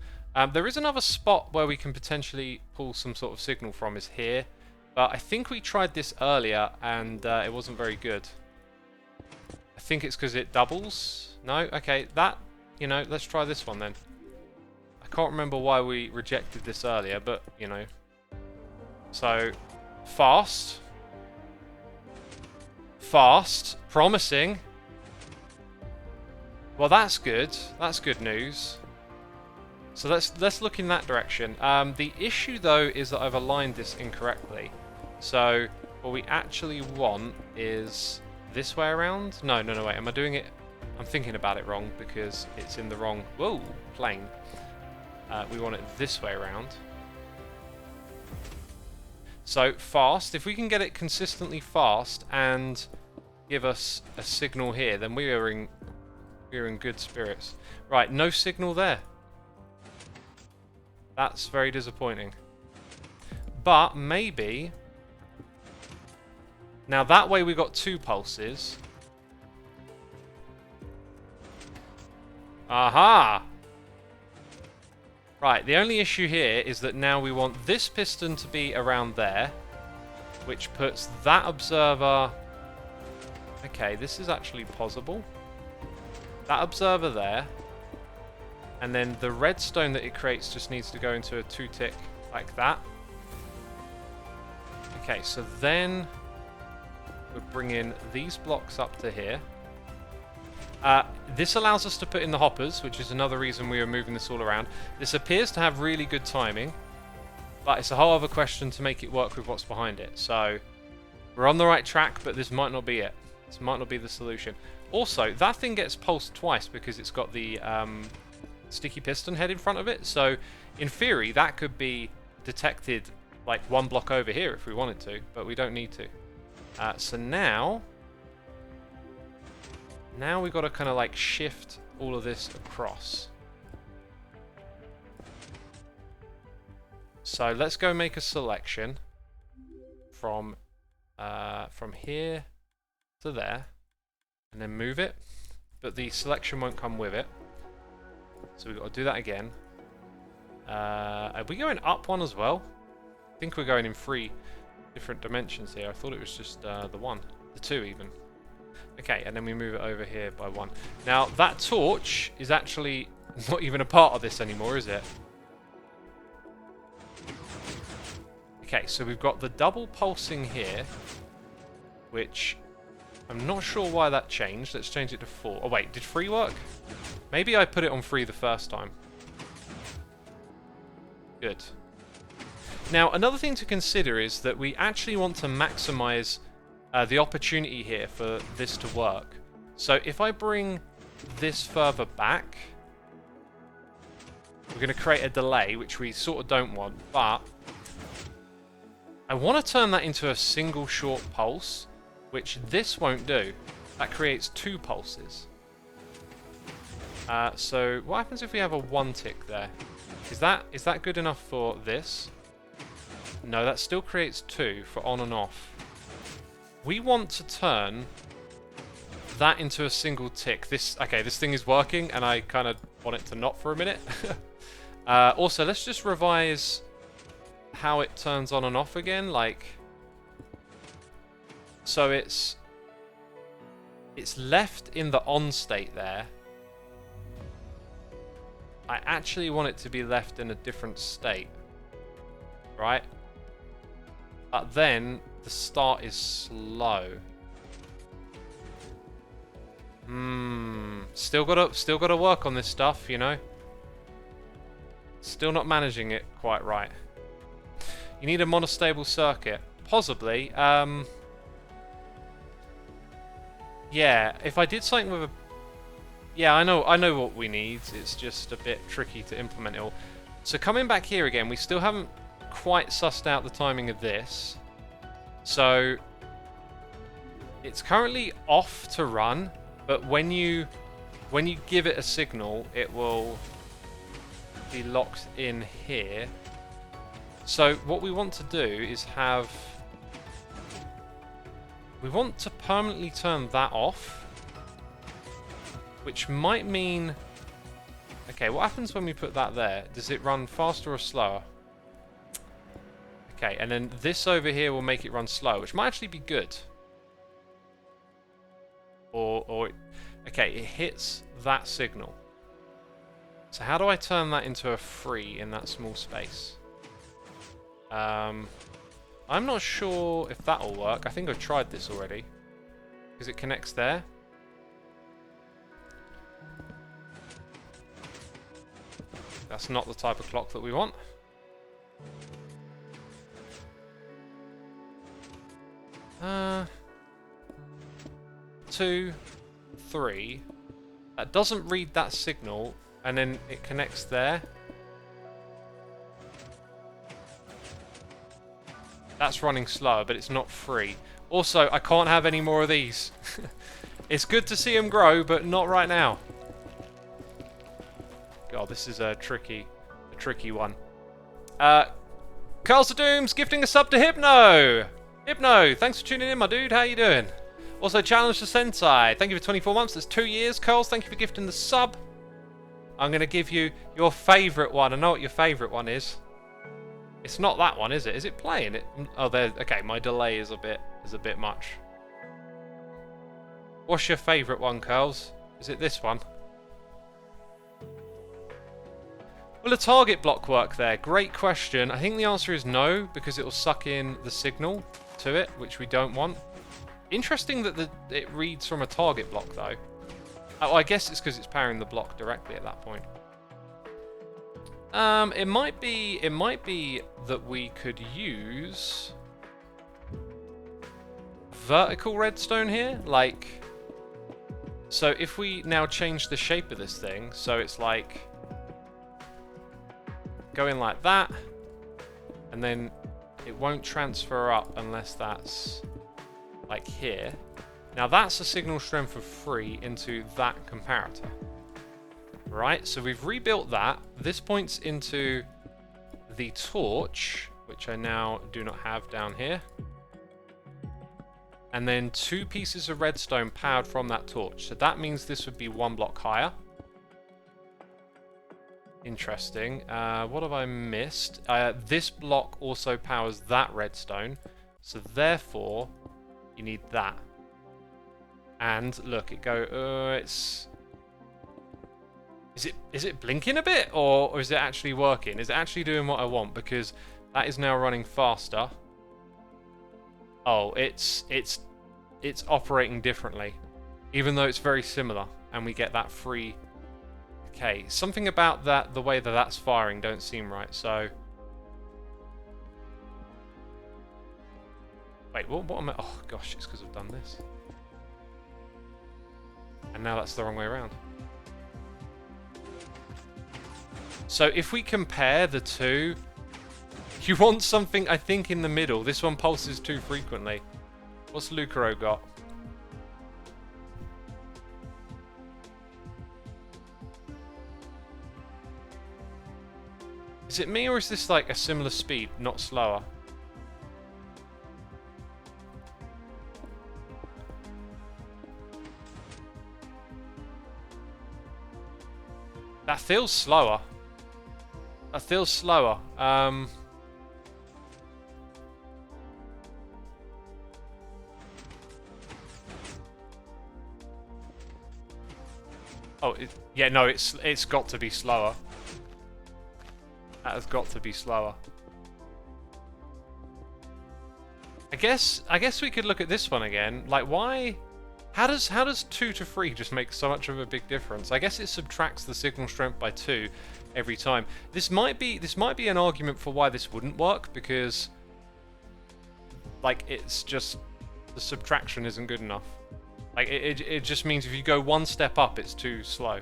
A: There is another spot where we can potentially pull some sort of signal from, is here. But I think we tried this earlier, and it wasn't very good. I think it's because it doubles. No? Okay, that, you know, let's try this one then. I can't remember why we rejected this earlier, but, you know. So, fast. Fast. Promising. Well, that's good. That's good news. So let's look in that direction. The issue, though, is that I've aligned this incorrectly. So, what we actually want is this way around? No, wait. Am I doing it? I'm thinking about it wrong because it's in the wrong... Whoa, plane. We want it this way around. So, fast. If we can get it consistently fast and give us a signal here, then we are in good spirits. Right, no signal there. That's very disappointing. But maybe... Now that way we got 2 pulses. Aha! Right, the only issue here is that now we want this piston to be around there, which puts that observer... Okay, this is actually possible. That observer there, and then the redstone that it creates just needs to go into a 2-tick like that. Okay, so then we'll bring in these blocks up to here. This allows us to put in the hoppers, which is another reason we are moving this all around. This appears to have really good timing, but it's a whole other question to make it work with what's behind it. So we're on the right track, but this might not be it. This might not be the solution. Also, that thing gets pulsed twice because it's got the sticky piston head in front of it. So in theory, that could be detected like 1 block over here if we wanted to, but we don't need to. So now we've got to kind of like shift all of this across. So let's go make a selection from here to there, and then move it. But the selection won't come with it, so we've got to do that again. Are we going up 1 as well? I think we're going in 3 different dimensions here. I thought it was just the 2 even. Okay, and then we move it over here by 1. Now, that torch is actually not even a part of this anymore, is it? Okay, so we've got the double pulsing here, which I'm not sure why that changed. Let's change it to 4. Oh, wait, did 3 work? Maybe I put it on 3 the first time. Good. Now, another thing to consider is that we actually want to maximize the opportunity here for this to work. So if I bring this further back, we're going to create a delay, which we sort of don't want, but I want to turn that into a single short pulse, which this won't do. That creates 2 pulses. So what happens if we have a 1 tick there? Is that good enough for this? No, that still creates 2 for on and off. We want to turn that into a single tick. Okay, this thing is working, and I kind of want it to not for a minute. Also, let's just revise how it turns on and off again. Like, so it's left in the on state there. I actually want it to be left in a different state, right? But then the start is slow. Still gotta work on this stuff, you know. Still not managing it quite right. You need a monostable circuit, possibly. Yeah, if I did something with a... Yeah, I know what we need. It's just a bit tricky to implement it all. So coming back here again, we still haven't quite sussed out the timing of this. So it's currently off to run, but when you give it a signal, it will be locked in here. So what we want to do is have... We want to permanently turn that off. Which might mean... Okay, what happens when we put that there? Does it run faster or slower? Okay, and then this over here will make it run slow, which might actually be good. Okay, it hits that signal. So how do I turn that into a free in that small space? I'm not sure if that'll work. I think I've tried this already. Because it connects there. That's not the type of clock that we want. Two, 3. That doesn't read that signal, and then it connects there. That's running slower, but it's not free. Also, I can't have any more of these. It's good to see them grow, but not right now. God, this is a tricky one. Carl's Dooms gifting a sub to Hypno. Hypno, thanks for tuning in, my dude. How you doing? Also, Challenge to Sentai. Thank you for 24 months. That's 2 years. Carls, thank you for gifting the sub. I'm going to give you your favourite one. I know what your favourite one is. It's not that one, is it? Is it playing it? Oh, there. Okay, my delay is a bit much. What's your favourite one, Carls? Is it this one? Will a target block work there? Great question. I think the answer is no, because it will suck in the signal to it, which we don't want. Interesting that it reads from a target block, though. Oh, I guess it's because it's powering the block directly at that point. It might be that we could use vertical redstone here, like. So if we now change the shape of this thing, so it's like going like that, and then it won't transfer up unless that's like here. Now that's a signal strength of 3 into that comparator. Right, so we've rebuilt that. This points into the torch, which I now do not have down here. And then 2 pieces of redstone powered from that torch. So that means this would be 1 block higher. Interesting. What have I missed? This block also powers that redstone. So therefore, you need that. And look, it's... Is it blinking a bit, or is it actually working? Is it actually doing what I want? Because that is now running faster. Oh, it's operating differently, even though it's very similar, and we get that free. Okay, something about that, the way that that's firing, don't seem right. So, wait, what am I? Oh gosh, it's because I've done this, and now that's the wrong way around. So if we compare the two, you want something, I think, in the middle. This one pulses too frequently. What's Lucaro got? Is it me, or is this like a similar speed, not slower? That feels slower. That feels slower. Oh, yeah, no, it's got to be slower. That has got to be slower. I guess we could look at this one again. Like, why? How does 2 to 3 just make so much of a big difference? I guess it subtracts the signal strength by 2 every time. This might be an argument for why this wouldn't work, because like it's just the subtraction isn't good enough. Like it just means if you go 1 step up, it's too slow.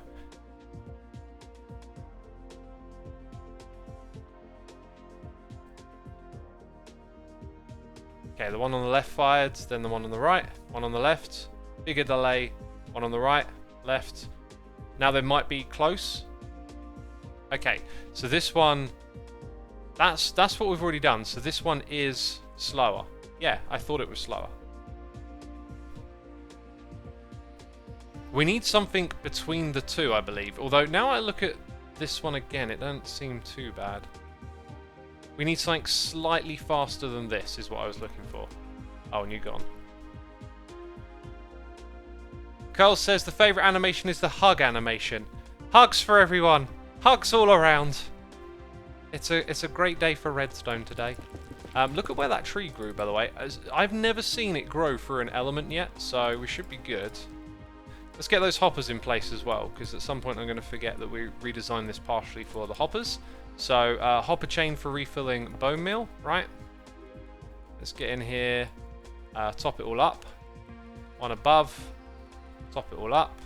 A: Okay, the one on the left fired, then the one on the right, one on the left. Bigger delay, one on the right, left. Now they might be close. Okay, so this one That's what we've already done. So this one is slower. Yeah, I thought it was slower. We need something between the two, I believe. Although now I look at this one again, it doesn't seem too bad. We need something slightly faster than this, is what I was looking for. Oh, and you're gone. Carl says the favourite animation is the hug animation. Hugs for everyone. Hugs all around. It's a great day for Redstone today. Look at where that tree grew, by the way. I've never seen it grow through an element yet, so we should be good. Let's get those hoppers in place as well, because at some point I'm going to forget that we redesigned this partially for the hoppers. So, hopper chain for refilling bone meal, right? Let's get in here, top it all up. One above, top it all up.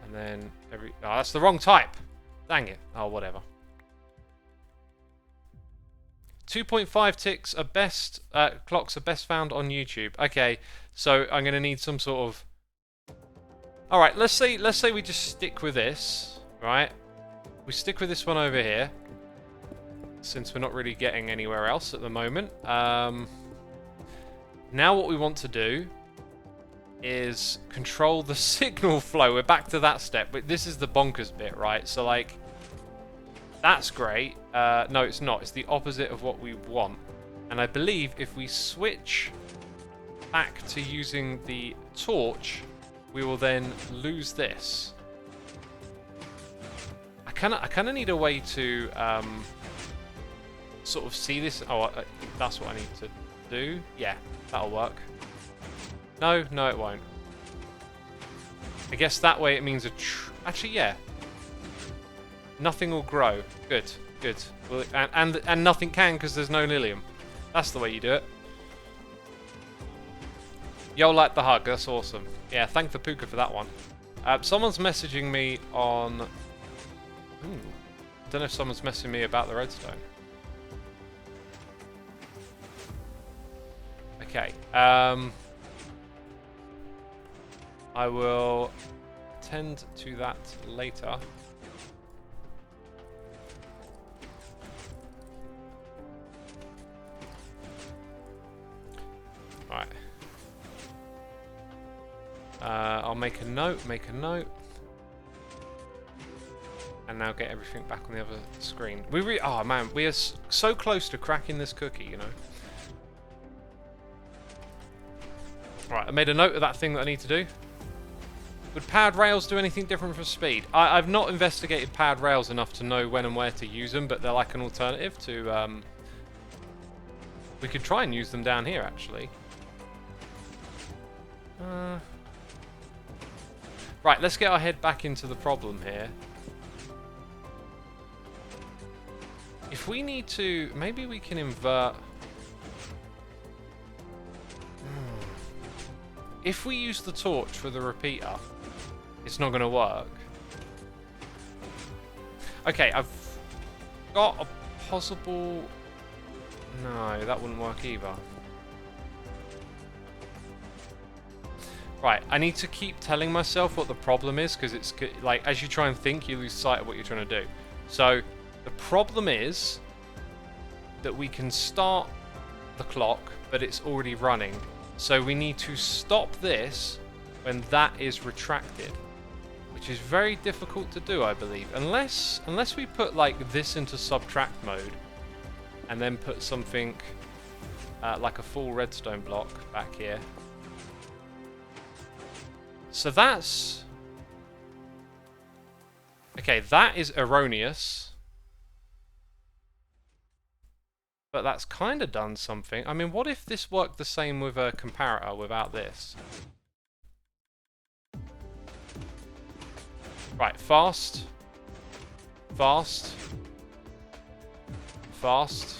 A: And then oh, that's the wrong type. Dang it. Oh, whatever. 2.5 ticks are best, clocks are best found on YouTube. Okay, so I'm going to need some sort of... Alright, let's say we just stick with this, right? We stick with this one over here, since we're not really getting anywhere else at the moment. Now what we want to do is control the signal flow. We're back to that step, but this is the bonkers bit, right? So, like, that's great. No, it's not. It's the opposite of what we want. And I believe if we switch back to using the torch, we will then lose this. I kind of need a way to sort of see this. Oh, that's what I need to do. Yeah, that'll work. No, it won't. I guess that way it means actually, yeah. Nothing will grow. Good. Well, and nothing can because there's no lilium. That's the way you do it. Yo, like the hug. That's awesome. Yeah, thank the Puka for that one. Someone's messaging me on... I don't know if someone's messaging me about the redstone. Okay. I will tend to that later. Right. I'll make a note. And now get everything back on the other screen. Oh man, we are so close to cracking this cookie, you know. Right, I made a note of that thing that I need to do. Would powered rails do anything different for speed? I've not investigated powered rails enough to know when and where to use them, but they're like an alternative to... we could try and use them down here, actually. Right, let's get our head back into the problem here. If we need to... Maybe we can invert... If we use the torch for the repeater, it's not going to work. Okay, I've got a possible... No, that wouldn't work either. Right, I need to keep telling myself what the problem is, because it's like, as you try and think, you lose sight of what you're trying to do. So, the problem is that we can start the clock, but it's already running. So we need to stop this when that is retracted, which is very difficult to do, I believe. Unless we put like this into subtract mode, and then put something like a full redstone block back here. So that's... Okay, that is erroneous. But that's kind of done something. I mean, what if this worked the same with a comparator without this? Right, fast. Fast. Fast.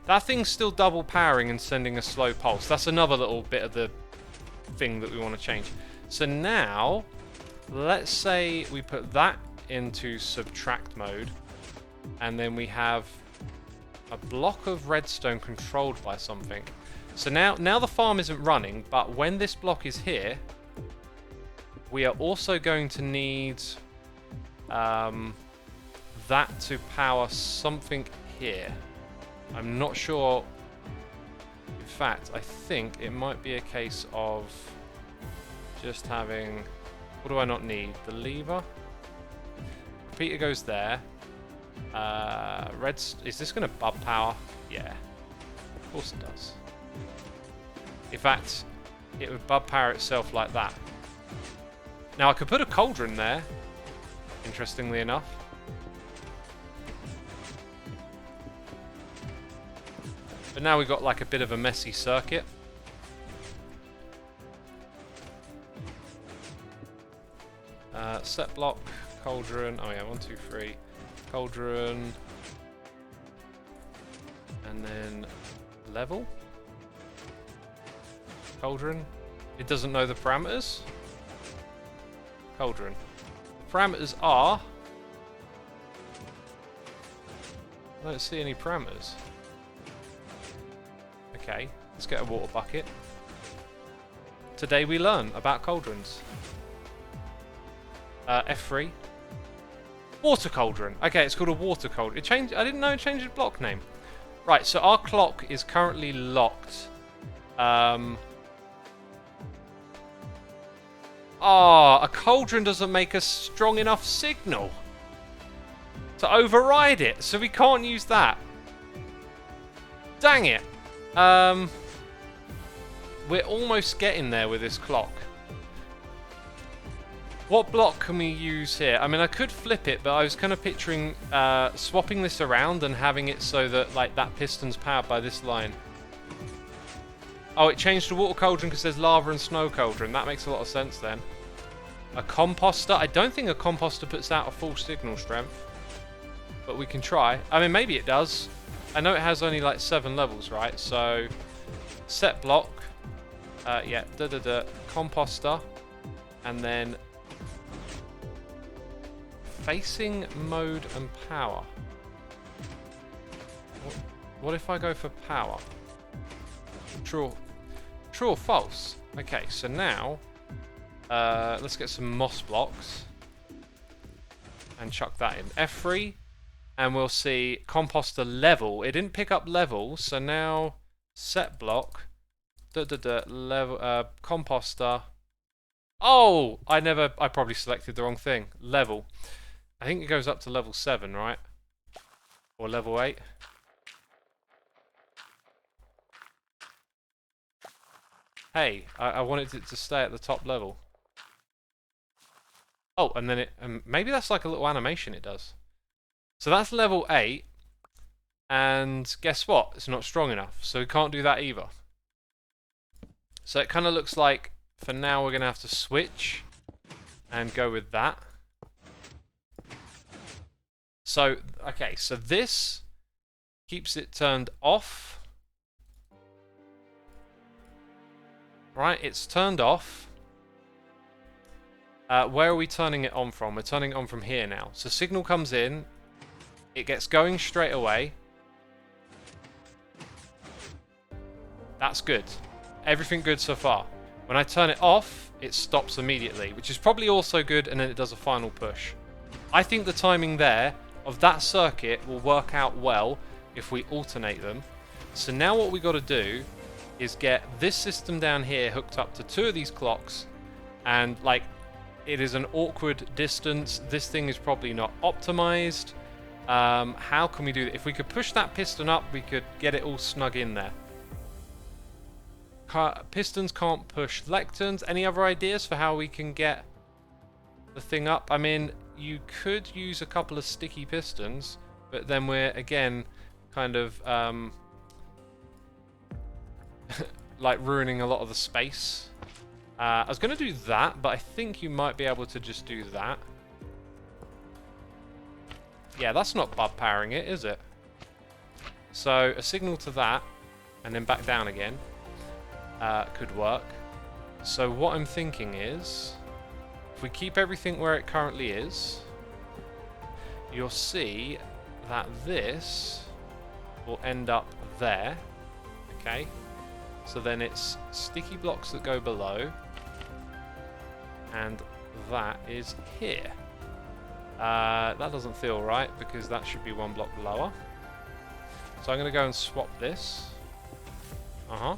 A: That thing's still double powering and sending a slow pulse. That's another little bit of the thing that we want to change. So now, let's say we put that into subtract mode, and then we have a block of redstone controlled by something. So now the farm isn't running, but when this block is here, we are also going to need that to power something here. I'm not sure. In fact, I think it might be a case of just having... What do I not need? The lever? Repeater goes there. Is this going to bub power? Yeah. Of course it does. In fact, it would bub power itself like that. Now, I could put a cauldron there, interestingly enough. But now we've got like a bit of a messy circuit. Set block, cauldron. Oh yeah, 1, 2, 3. Cauldron. And then level. Cauldron. It doesn't know the parameters. Cauldron. The parameters are... I don't see any parameters. Okay, let's get a water bucket. Today we learn about cauldrons. F3. Water cauldron. Okay, it's called a water cauldron. It changed. I didn't know it changed its block name. Right, so our clock is currently locked. A cauldron doesn't make a strong enough signal to override it, so we can't use that. Dang it. We're almost getting there with this clock. What block can we use here? I mean, I could flip it, but I was kind of picturing swapping this around and having it so that like that piston's powered by this line. Oh, it changed to water cauldron because there's lava and snow cauldron. That makes a lot of sense then. A composter. I don't think a composter puts out a full signal strength, but we can try. I mean, maybe it does. I know it has only like 7 levels, right? So, set block. Yeah, composter. And then facing mode and power. What if I go for power? True or false? Okay, so now let's get some moss blocks and chuck that in. F3, and we'll see composter level. It didn't pick up level, so now set block. Level composter. Oh, I probably selected the wrong thing. Level. I think it goes up to level 7, right? Or level 8. Hey, I wanted it to stay at the top level. Oh, and then it... maybe that's like a little animation it does. So that's level 8. And guess what? It's not strong enough. So we can't do that either. So it kind of looks like, for now, we're going to have to switch and go with that. So, okay, so this keeps it turned off. Right, it's turned off. Where are we turning it on from? We're turning it on from here now. So signal comes in. It gets going straight away. That's good. Everything good so far. When I turn it off, it stops immediately, which is probably also good, and then it does a final push. I think the timing there of that circuit will work out well if we alternate them. So now what we got to do is get this system down here hooked up to 2 of these clocks, and like it is an awkward distance. This thing is probably not optimized. How can we do that? If we could push that piston up, we could get it all snug in there. Pistons can't push lecterns. Any other ideas for how we can get the thing up? I mean, you could use a couple of sticky pistons, but then we're again kind of like ruining a lot of the space. I was going to do that, but I think you might be able to just do that. Yeah, that's not bub powering it, is it? So a signal to that, and then back down again. Could work. So what I'm thinking is, if we keep everything where it currently is, you'll see that this will end up there. Okay, so then it's sticky blocks that go below, and that is here. That doesn't feel right because that should be 1 block lower. So I'm going to go and swap this. Uh-huh.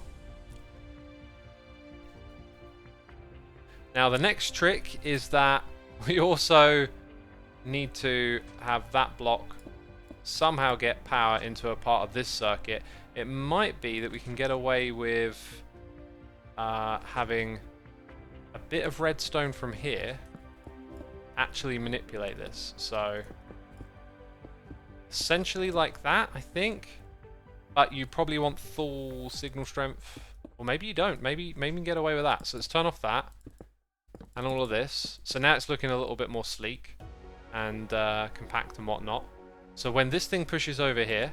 A: Now the next trick is that we also need to have that block somehow get power into a part of this circuit. It might be that we can get away with having a bit of redstone from here actually manipulate this. So essentially like that, I think. But you probably want full signal strength. Or maybe you don't. Maybe you can get away with that. So let's turn off that. And all of this. So now it's looking a little bit more sleek. And compact and whatnot. So when this thing pushes over here...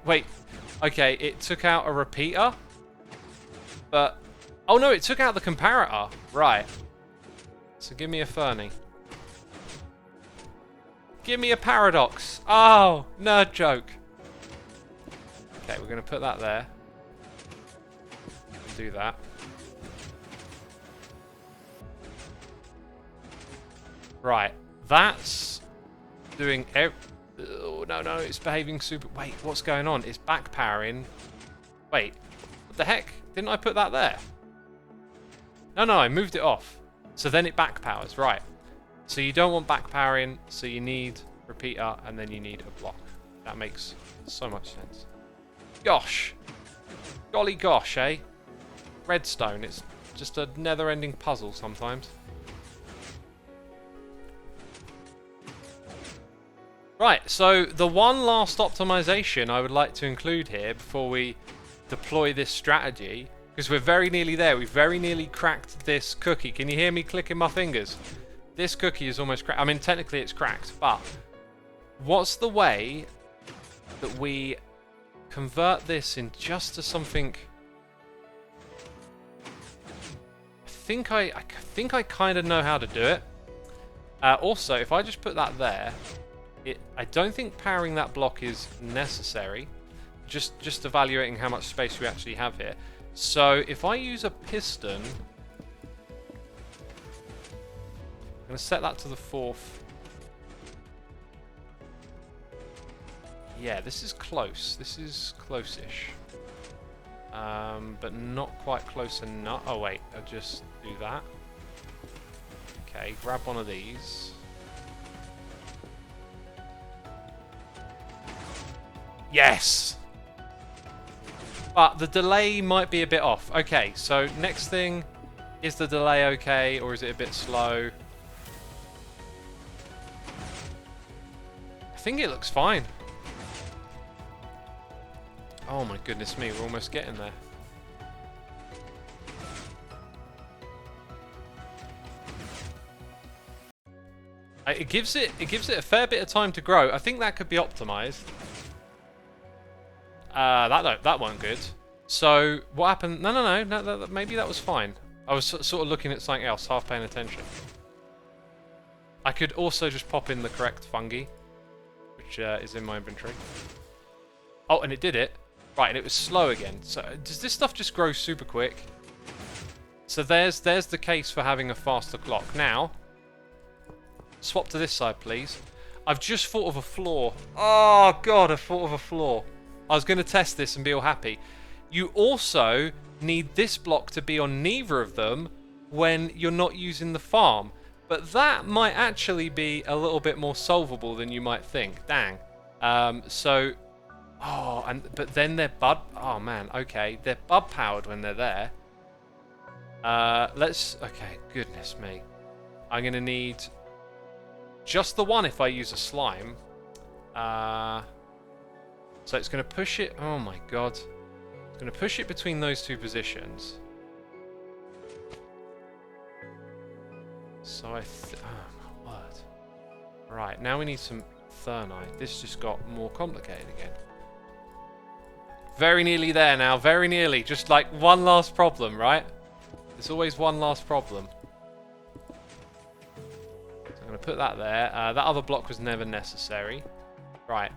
A: Wait. Okay, it took out a repeater. But... Oh no, it took out the comparator. Right. So give me a Fernie. Give me a paradox. Oh, nerd joke. Okay, we're going to put that there. Do that. Right. That's doing... Oh, no, it's behaving super... Wait, what's going on? It's back powering. Wait, what the heck? Didn't I put that there? No, I moved it off. So then it back powers, right. So you don't want back powering, so you need repeater, and then you need a block. That makes so much sense. Gosh. Golly gosh, eh? Redstone, it's just a never-ending puzzle sometimes. Right, so the one last optimization I would like to include here before we deploy this strategy, because we're very nearly there. We've very nearly cracked this cookie. Can you hear me clicking my fingers? This cookie is almost cracked. I mean, technically it's cracked, but what's the way that we convert this in just to something... I think I kind of know how to do it. Also, if I just put that there, I don't think powering that block is necessary. Just evaluating how much space we actually have here. So if I use a piston, I'm going to set that to the 4th. Yeah, this is close. This is close-ish. But not quite close enough. Oh, wait. I'll just do that. Okay, grab one of these. Yes! But the delay might be a bit off. Okay, so next thing, is the delay okay, or is it a bit slow? I think it looks fine. Oh my goodness me, we're almost getting there. It gives it a fair bit of time to grow. I think that could be optimized. That wasn't good. So what happened? No. Maybe that was fine. I was sort of looking at something else, half paying attention. I could also just pop in the correct fungi, which is in my inventory. Oh, and it did it. Right, and it was slow again. So does this stuff just grow super quick? So there's the case for having a faster clock. Now, swap to this side, please. I've just thought of a flaw. Oh, God, I thought of a flaw. I was going to test this and be all happy. You also need this block to be on neither of them when you're not using the farm. But that might actually be a little bit more solvable than you might think. Dang. But then they're oh man, okay. They're bud powered when they're there. Okay, goodness me. I'm going to need just the one if I use a slime. So it's going to push it... Oh my god. It's going to push it between those two positions. So oh my word. Right, now we need some Thernite. This just got more complicated again. Very nearly there now, very nearly. Just like one last problem, right? There's always one last problem. So I'm going to put that there. That other block was never necessary. Right.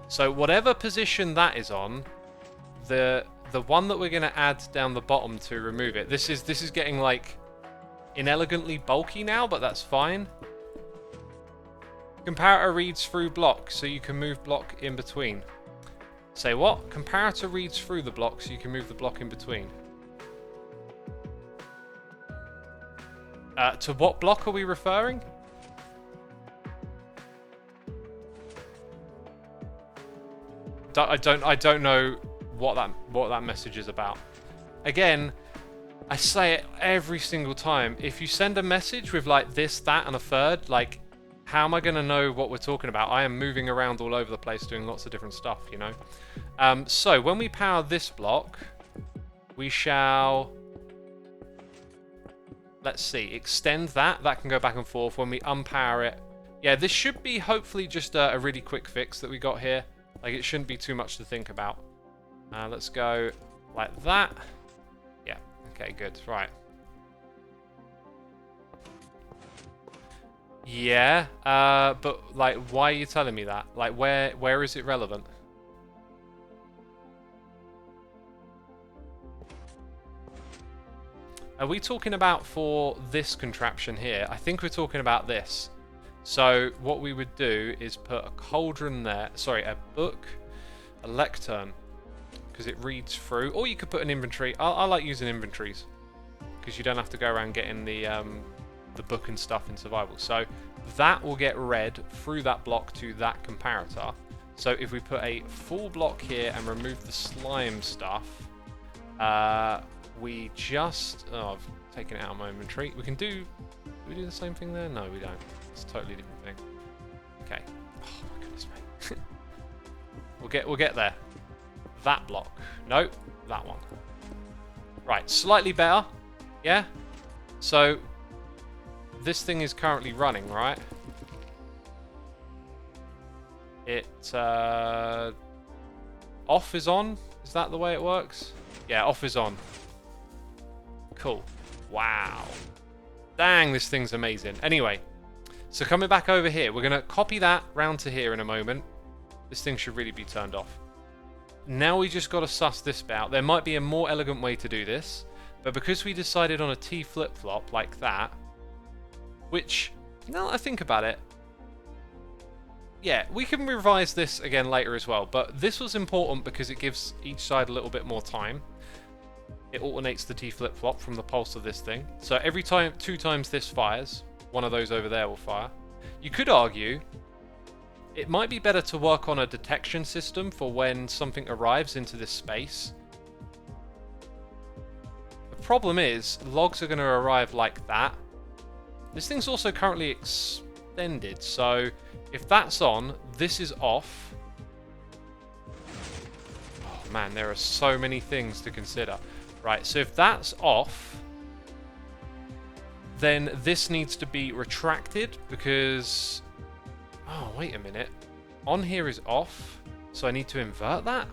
A: So whatever position that is on, the one that we're going to add down the bottom to remove it. This is getting like inelegantly bulky now, but that's fine. Comparator reads through block, so you can move block in between. Say what? Comparator reads through the block, so you can move the block in between. To what block are we referring? I don't know what that message is about. Again, I say it every single time. If you send a message with like this, that, and a third, like, how am I going to know what we're talking about? I am moving around all over the place doing lots of different stuff, you know? So when we power this block, we shall, let's see, extend that. That can go back and forth. When we unpower it, yeah, this should be hopefully just a really quick fix that we got here. Like, it shouldn't be too much to think about. Let's go like that. Yeah, okay, good, right. Yeah, but, like, why are you telling me that? Like, where is it relevant? Are we talking about for this contraption here? I think we're talking about this. So what we would do is put a cauldron there. Sorry, a book, a lectern, because it reads through. Or you could put an inventory. I like using inventories because you don't have to go around getting the book and stuff in survival. So that will get read through that block to that comparator. So if we put a full block here and remove the slime stuff, we just... Oh, I've taken it out of my inventory. We can do... Do we do the same thing there? No, we don't. It's a totally different thing. Okay. Oh my goodness, mate. We'll get there. That block. Nope. That one. Right. Slightly better. Yeah? So, this thing is currently running, right? It, off is on? Is that the way it works? Yeah, off is on. Cool. Wow. Dang, this thing's amazing. Anyway, so coming back over here, we're going to copy that round to here in a moment. This thing should really be turned off. Now we just got to suss this bit out. There might be a more elegant way to do this, but because we decided on a T flip-flop like that, which, now that I think about it, yeah, we can revise this again later as well, but this was important because it gives each side a little bit more time. It alternates the T flip-flop from the pulse of this thing. So every time, 2 times this fires, one of those over there will fire. You could argue it might be better to work on a detection system for when something arrives into this space. The problem is, logs are going to arrive like that. This thing's also currently extended, so if that's on, this is off. Oh man, there are so many things to consider. Right, so if that's off, then this needs to be retracted because... Oh, wait a minute. On here is off, so I need to invert that?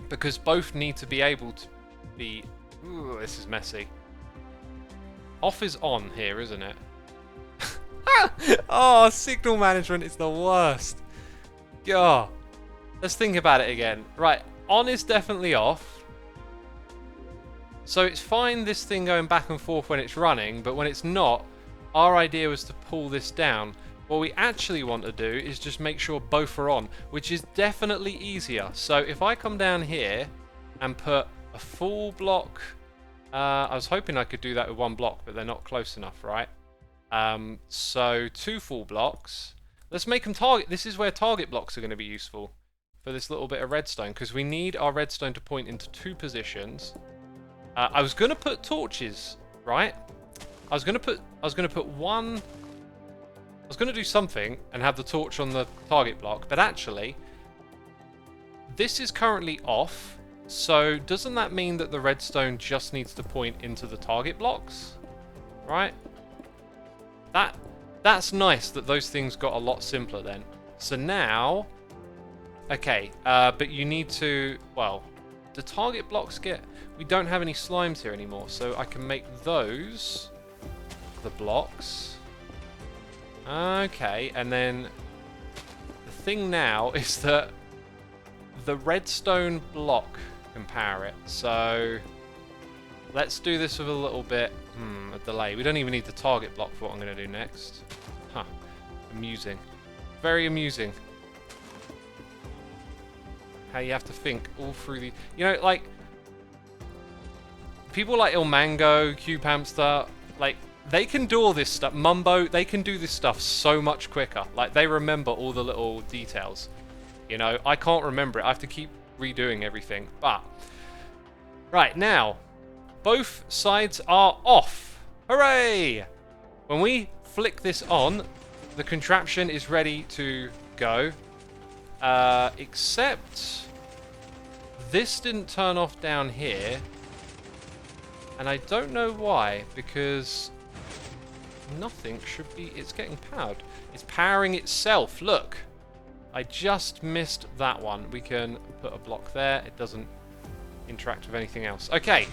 A: Because both need to be able to be... Ooh, this is messy. Off is on here, isn't it? Oh, signal management is the worst. God. Let's think about it again. Right, on is definitely off. So it's fine this thing going back and forth when it's running, but when it's not, our idea was to pull this down. What we actually want to do is just make sure both are on, which is definitely easier. So if I come down here and put a full block, I was hoping I could do that with 1 block, but they're not close enough, right? So 2 full blocks. Let's make them target. This is where target blocks are going to be useful for this little bit of redstone, because we need our redstone to point into 2 positions. I was going to put torches, right? I was going to do something and have the torch on the target block, but actually, this is currently off, so doesn't that mean that the redstone just needs to point into the target blocks? Right? That's nice that those things got a lot simpler then. So now... Okay, but you need to... Well, the target blocks get... We don't have any slimes here anymore, so I can make those the blocks. Okay, and then the thing now is that the redstone block can power it. So let's do this with a little bit A delay. We don't even need the target block for what I'm going to do next. Huh. Amusing. Very amusing. How you have to think all through the... You know, like... People like Ilmango, Cube Hamster, like, they can do all this stuff. Mumbo, they can do this stuff so much quicker. Like, they remember all the little details. You know, I can't remember it. I have to keep redoing everything. But, right, now, both sides are off. Hooray! When we flick this on, the contraption is ready to go. Except, this didn't turn off down here. And I don't know why, because nothing should be... It's getting powered. It's powering itself. Look. I just missed that one. We can put a block there. It doesn't interact with anything else. Okay.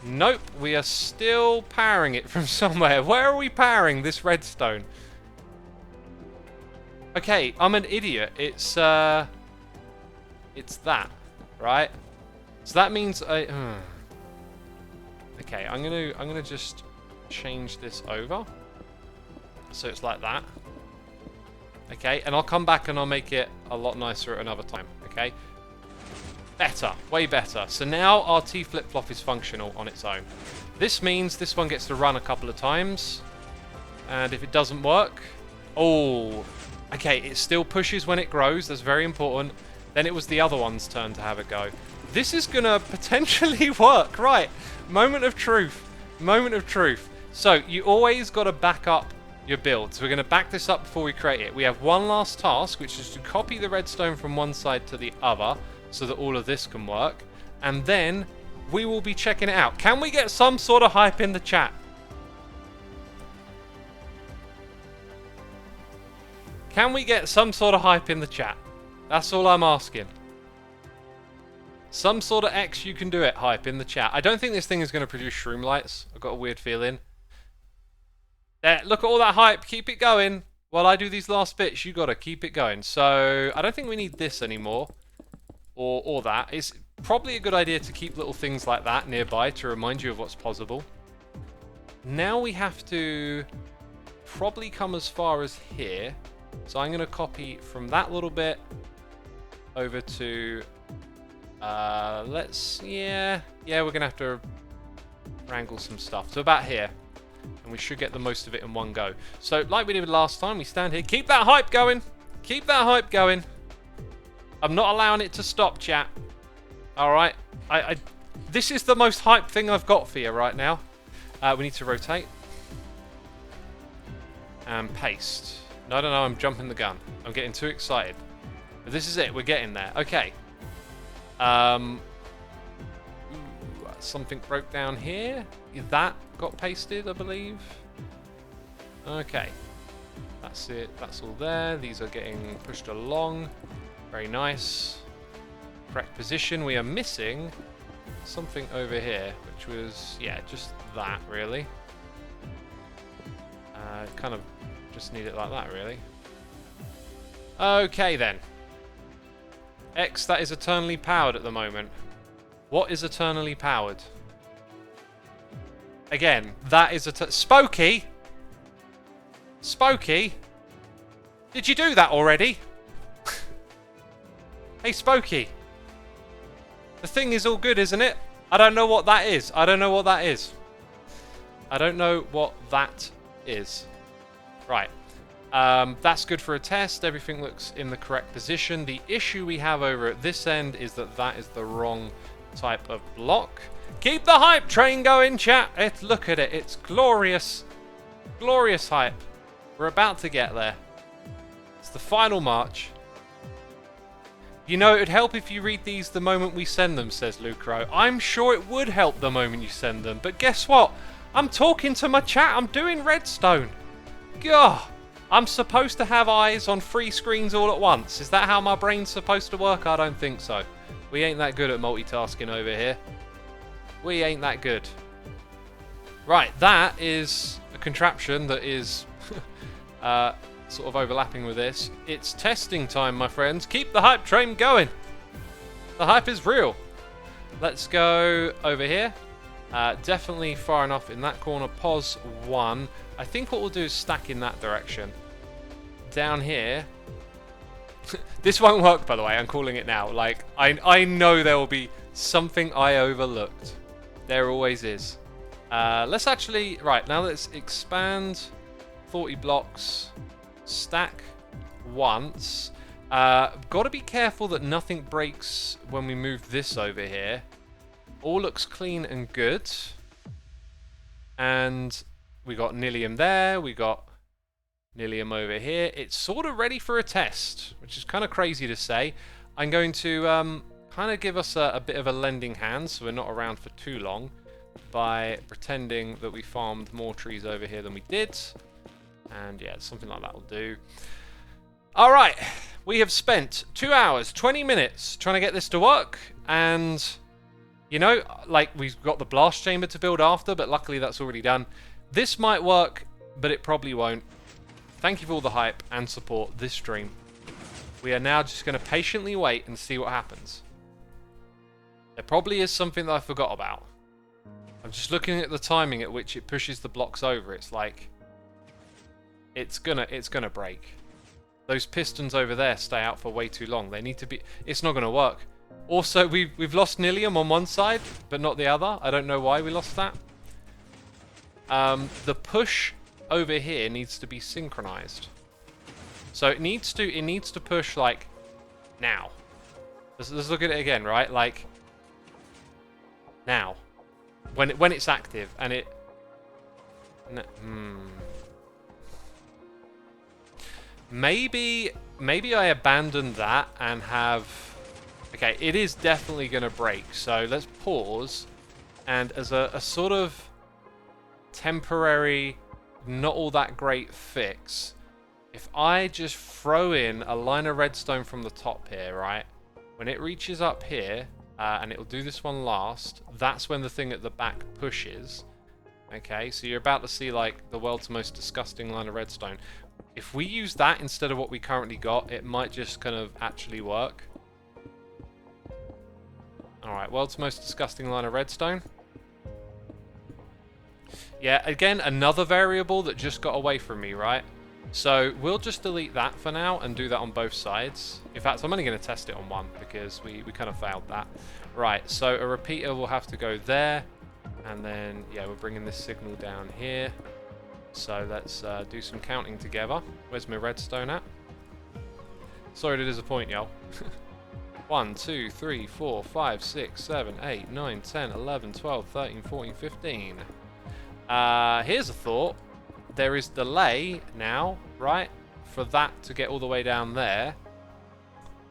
A: Nope. We are still powering it from somewhere. Where are we powering this redstone? Okay. I'm an idiot. It's that. Right? So that means I... Okay, I'm gonna just change this over. So it's like that. Okay, and I'll come back and I'll make it a lot nicer at another time. Okay? Better. Way better. So now our T flip-flop is functional on its own. This means this one gets to run a couple of times. And if it doesn't work... Oh! Okay, it still pushes when it grows. That's very important. Then it was the other one's turn to have a go. This is gonna potentially work. Right. Moment of truth. Moment of truth. So, you always got to back up your build. So we're going to back this up before we create it. We have one last task, which is to copy the redstone from one side to the other, so that all of this can work. And then, we will be checking it out. Can we get some sort of hype in the chat? Can we get some sort of hype in the chat? That's all I'm asking. Some sort of X you can do it hype in the chat. I don't think this thing is going to produce shroom lights. I've got a weird feeling. There, look at all that hype. Keep it going. While I do these last bits, you got to keep it going. So, I don't think we need this anymore. Or that. It's probably a good idea to keep little things like that nearby to remind you of what's possible. Now we have to probably come as far as here. So I'm going to copy from that little bit over to... yeah, we're gonna have to wrangle some stuff. So about here, and we should get the most of it in one go. So like we did last time, we stand here. Keep that hype going. Keep that hype going. I'm not allowing it to stop, chat. All right. This is the most hype thing I've got for you right now. We need to rotate and paste. No, I'm jumping the gun. I'm getting too excited. But this is it. We're getting there. Okay. Something broke down here. That got pasted, I believe. Okay. That's it. That's all there. These are getting pushed along. Very nice. Correct position. We are missing something over here, which was, yeah, just that, really. Kind of just need it like that, really. Okay, then. X, that is eternally powered at the moment. What is eternally powered? Again, that is Spooky! Spooky! Did you do that already? Hey, Spooky! The thing is all good, isn't it? I don't know what that is. I don't know what that is. I don't know what that is. Right. That's good for a test. Everything looks in the correct position. The issue we have over at this end is that that is the wrong type of block. Keep the hype train going, chat. Look at it. It's glorious. Glorious hype. We're about to get there. It's the final march. You know, it would help if you read these the moment we send them, says Lucro. I'm sure it would help the moment you send them. But guess what? I'm talking to my chat. I'm doing Redstone. Gah. I'm supposed to have eyes on 3 screens all at once. Is that how my brain's supposed to work? I don't think so. We ain't that good at multitasking over here. We ain't that good. Right, that is a contraption that is sort of overlapping with this. It's testing time, my friends. Keep the hype train going. The hype is real. Let's go over here. Definitely far enough in that corner. Pos 1. I think what we'll do is stack in that direction. Down here. This won't work, by the way. I'm calling it now. Like, I know there will be something I overlooked. There always is. Let's actually... Right, now let's expand 40 blocks. Stack once. Got to be careful that nothing breaks when we move this over here. All looks clean and good. And we got Nilium there. We got Nilium over here. It's sort of ready for a test, which is kind of crazy to say. I'm going to kind of give us a bit of a lending hand so we're not around for too long by pretending that we farmed more trees over here than we did. And yeah, something like that will do. Alright, we have spent 2 hours, 20 minutes trying to get this to work. And, you know, like we've got the blast chamber to build after, but luckily that's already done. This might work, but it probably won't. Thank you for all the hype and support this stream. We are now just going to patiently wait and see what happens. There probably is something that I forgot about. I'm just looking at the timing at which it pushes the blocks over. It's like it's gonna break. Those pistons over there stay out for way too long. They need to be. It's not gonna work. Also, we've lost Nilium on one side, but not the other. I don't know why we lost that. The push over here needs to be synchronized. So it needs to push like now. Let's look at it again, right? Like now, when it's active and it. Maybe I abandon that and have. Okay, it is definitely going to break. So let's pause, and as a sort of temporary, not all that great fix. If I just throw in a line of redstone from the top here, right? When it reaches up here, and it'll do this one last, that's when the thing at the back pushes. Okay, so you're about to see like the world's most disgusting line of redstone. If we use that instead of what we currently got, it might just kind of actually work. Alright, world's most disgusting line of redstone. Yeah, again, another variable that just got away from me, right? So we'll just delete that for now and do that on both sides. In fact, I'm only going to test it on one because we kind of failed that. Right, so a repeater will have to go there. And then, yeah, we're bringing this signal down here. So let's do some counting together. Where's my redstone at? Sorry to disappoint y'all. 1, 2, 3, 4, 5, 6, 7, 8, 9, 10, 11, 12, 13, 14, 15. Here's a thought. There is delay now, right? For that to get all the way down there.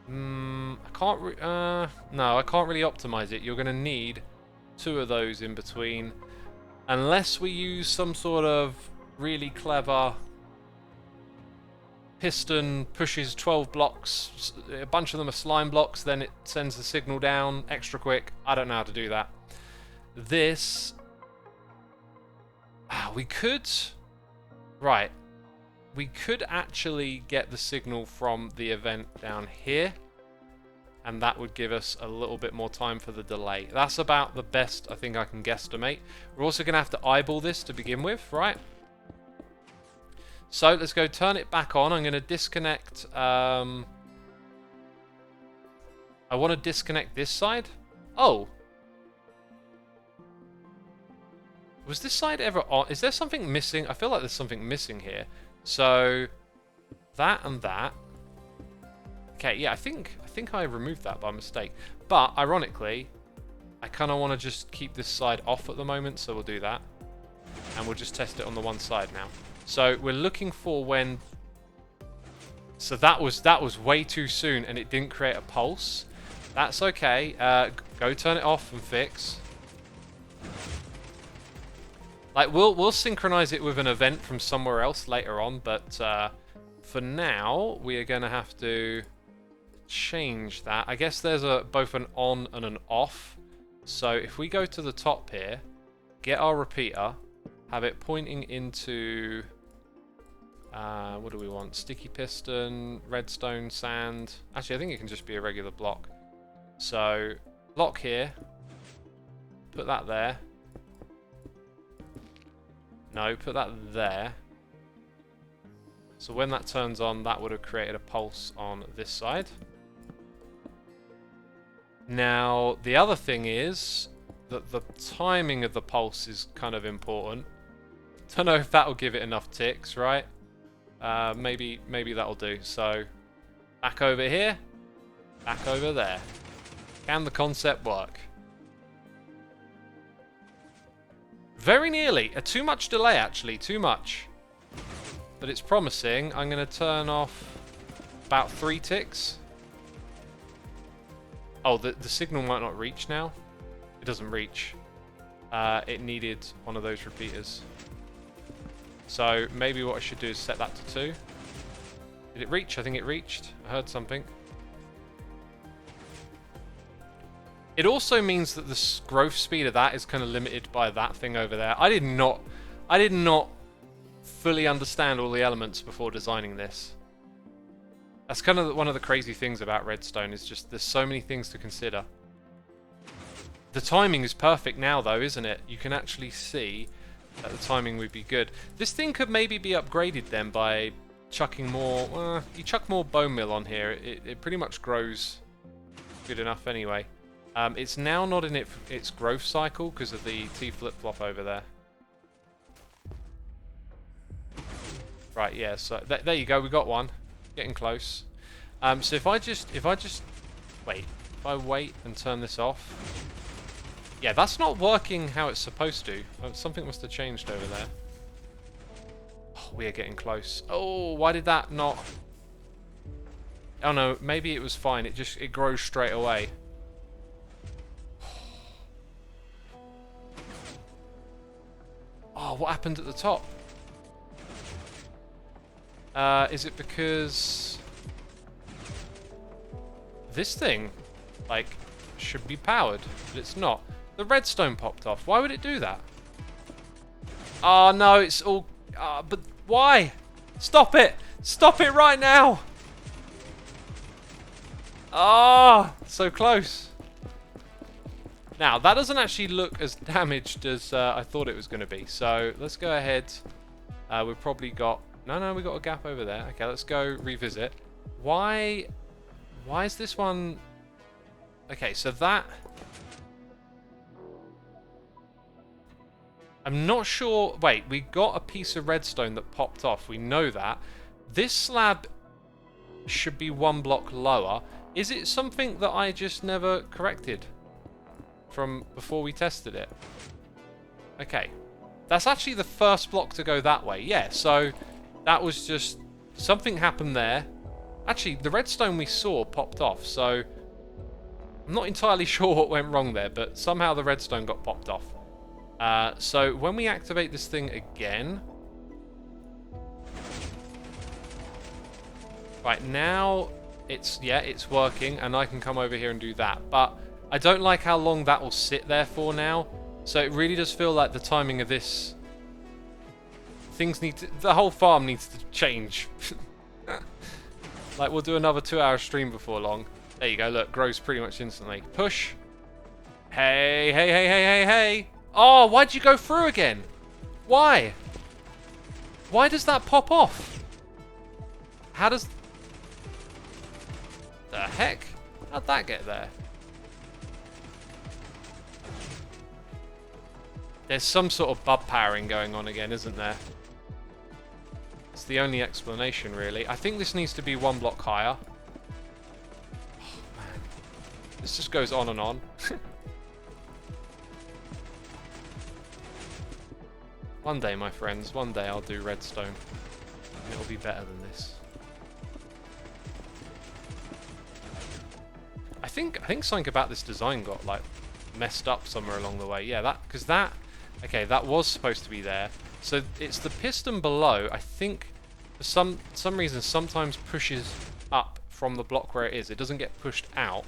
A: No, I can't really optimize it. You're going to need 2 of those in between. Unless we use some sort of really clever piston pushes 12 blocks, a bunch of them are slime blocks, then it sends the signal down extra quick. I don't know how to do that. This... we could... Right. We could actually get the signal from the event down here. And that would give us a little bit more time for the delay. That's about the best I think I can guesstimate. We're also going to have to eyeball this to begin with, right? So let's go turn it back on. I'm going to disconnect. I want to disconnect this side. Oh. Was this side ever on? Is there something missing? I feel like there's something missing here. So that and that. Okay, yeah, I think I removed that by mistake. But ironically, I kind of want to just keep this side off at the moment, so we'll do that. And we'll just test it on the one side now. So we're looking for when... So that was way too soon and it didn't create a pulse. That's okay. Go turn it off and fix. Like we'll synchronize it with an event from somewhere else later on, but for now we are going to have to change that. I guess there's both an on and an off. So if we go to the top here, get our repeater, have it pointing into what do we want? Sticky piston, redstone, sand. Actually, I think it can just be a regular block. So block here, put that there. No, put that there. So when that turns on, that would have created a pulse on this side. Now, the other thing is that the timing of the pulse is kind of important. Don't know if that'll give it enough ticks, right? Maybe that'll do. So, back over here, back over there. Can the concept work? Very nearly. Too much delay, actually. Too much. But it's promising. I'm going to turn off about 3 ticks. Oh, the signal might not reach now. It doesn't reach. It needed one of those repeaters. So maybe what I should do is set that to 2. Did it reach? I think it reached. I heard something. It also means that the growth speed of that is kind of limited by that thing over there. I did not fully understand all the elements before designing this. That's kind of one of the crazy things about Redstone, is just there's so many things to consider. The timing is perfect now though, isn't it? You can actually see that the timing would be good. This thing could maybe be upgraded then by chucking more... you chuck more bone meal on here, it pretty much grows good enough anyway. It's now not in its growth cycle because of the T flip-flop over there. Right, yeah, so there you go, we got one. Getting close. So if I wait and turn this off. Yeah, that's not working how it's supposed to. Something must have changed over there. Oh, we are getting close. Oh, why did that not... Oh no, maybe it was fine. It grows straight away. Oh, what happened at the top? Is it because this thing, like, should be powered, but it's not? The redstone popped off. Why would it do that? Oh no, it's all... but why? Stop it! Stop it right now! Ah, so close. Now, that doesn't actually look as damaged as I thought it was going to be. So, let's go ahead. We've probably got... No, we got a gap over there. Okay, let's go revisit. Why is this one... Okay, so that... I'm not sure... Wait, we got a piece of redstone that popped off. We know that. This slab should be 1 block lower. Is it something that I just never corrected from before we tested it? Okay. That's actually the first block to go that way. Yeah, so that was just... Something happened there. Actually, the redstone we saw popped off, so... I'm not entirely sure what went wrong there, but somehow the redstone got popped off. So when we activate this thing again... Right, now it's working, and I can come over here and do that. But I don't like how long that will sit there for now. So it really does feel like the timing of this... Things need to... The whole farm needs to change. Like, we'll do another 2-hour stream before long. There you go, look, grows pretty much instantly. Push. Hey. Oh, why'd you go through again? Why? Why does that pop off? How does... The heck? How'd that get there? There's some sort of bub powering going on again, isn't there? It's the only explanation, really. I think this needs to be 1 block higher. Oh, man. This just goes on and on. One day, my friends, one day I'll do redstone. It'll be better than this. I think something about this design got, like, messed up somewhere along the way. Yeah, because that... Okay, that was supposed to be there. So it's the piston below, I think, for some reason, sometimes pushes up from the block where it is. It doesn't get pushed out,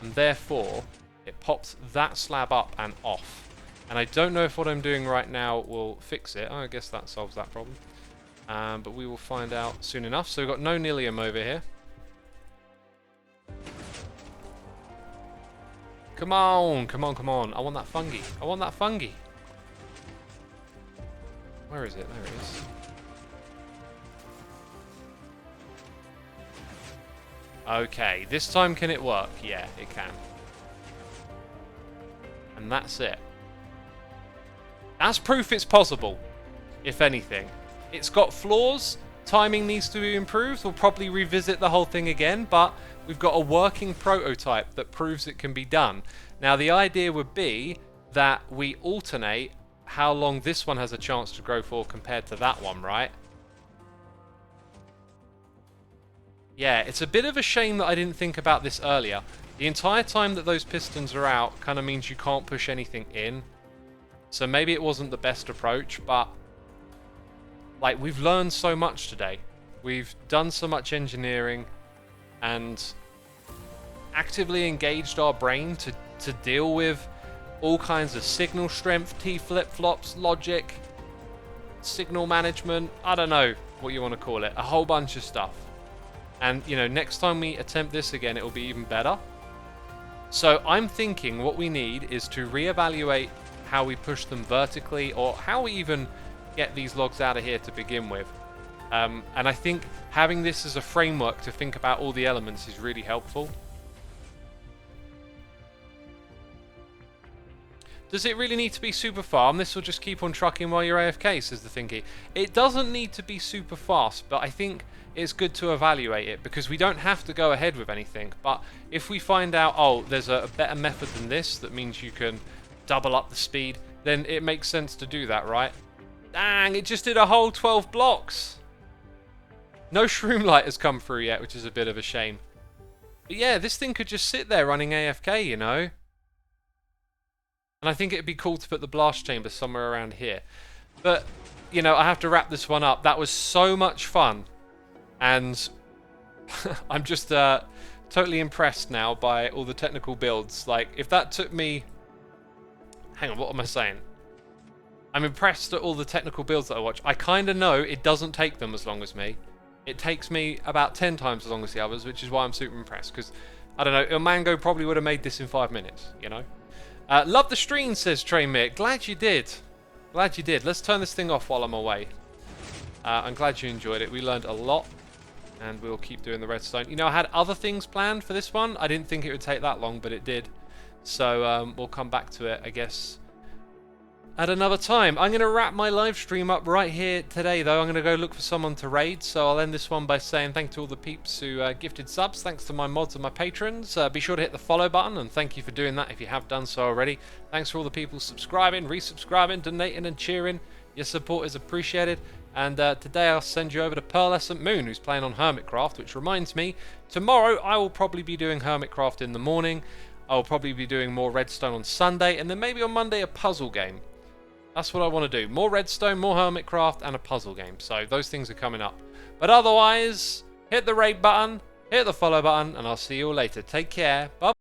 A: and therefore, it pops that slab up and off. And I don't know if what I'm doing right now will fix it. Oh, I guess that solves that problem. But we will find out soon enough. So we've got no Nilium over here. Come on. I want that fungi. Where is it? There it is. Okay, this time can it work? Yeah, it can. And that's it. That's proof it's possible, if anything. It's got flaws. Timing needs to be improved. We'll probably revisit the whole thing again, but we've got a working prototype that proves it can be done. Now, the idea would be that we alternate how long this one has a chance to grow for compared to that one, right? Yeah, it's a bit of a shame that I didn't think about this earlier. The entire time that those pistons are out kind of means you can't push anything in. So maybe it wasn't the best approach, but like, we've learned so much today. We've done so much engineering and actively engaged our brain to deal with all kinds of signal strength, T flip-flops, logic, signal management, I don't know what you want to call it, a whole bunch of stuff. And, you know, next time we attempt this again, it'll be even better. So I'm thinking what we need is to reevaluate how we push them vertically, or how we even get these logs out of here to begin with. And I think having this as a framework to think about all the elements is really helpful. Does it really need to be super farm? This will just keep on trucking while you're AFK, says the thingy. It doesn't need to be super fast, but I think it's good to evaluate it, because we don't have to go ahead with anything. But if we find out, oh, there's a better method than this, that means you can double up the speed, then it makes sense to do that, right? Dang, it just did a whole 12 blocks. No shroom light has come through yet, which is a bit of a shame. But yeah, this thing could just sit there running AFK, you know? And I think it'd be cool to put the blast chamber somewhere around here. But, you know, I have to wrap this one up. That was so much fun. And I'm just totally impressed now by all the technical builds. Like, if that took me... Hang on, what am I saying? I'm impressed at all the technical builds that I watch. I kind of know it doesn't take them as long as me. It takes me about 10 times as long as the others, which is why I'm super impressed. Because, I don't know, Ilmango probably would have made this in 5 minutes, you know? Love the stream, says Traymir. Glad you did. Glad you did. Let's turn this thing off while I'm away. I'm glad you enjoyed it. We learned a lot. And we'll keep doing the redstone. You know, I had other things planned for this one. I didn't think it would take that long, but it did. So we'll come back to it, I guess, at another time. I'm going to wrap my live stream up right here today, though. I'm going to go look for someone to raid. So I'll end this one by saying thank you to all the peeps who gifted subs. Thanks to my mods and my patrons. Be sure to hit the follow button, and thank you for doing that if you have done so already. Thanks for all the people subscribing, resubscribing, donating and cheering. Your support is appreciated. And today I'll send you over to Pearlescent Moon, who's playing on Hermitcraft, which reminds me, tomorrow I will probably be doing Hermitcraft in the morning. I'll probably be doing more Redstone on Sunday, and then maybe on Monday a puzzle game. That's what I want to do. More Redstone, more Hermitcraft, and a puzzle game. So those things are coming up. But otherwise, hit the raid button, hit the follow button, and I'll see you all later. Take care. Bye-bye.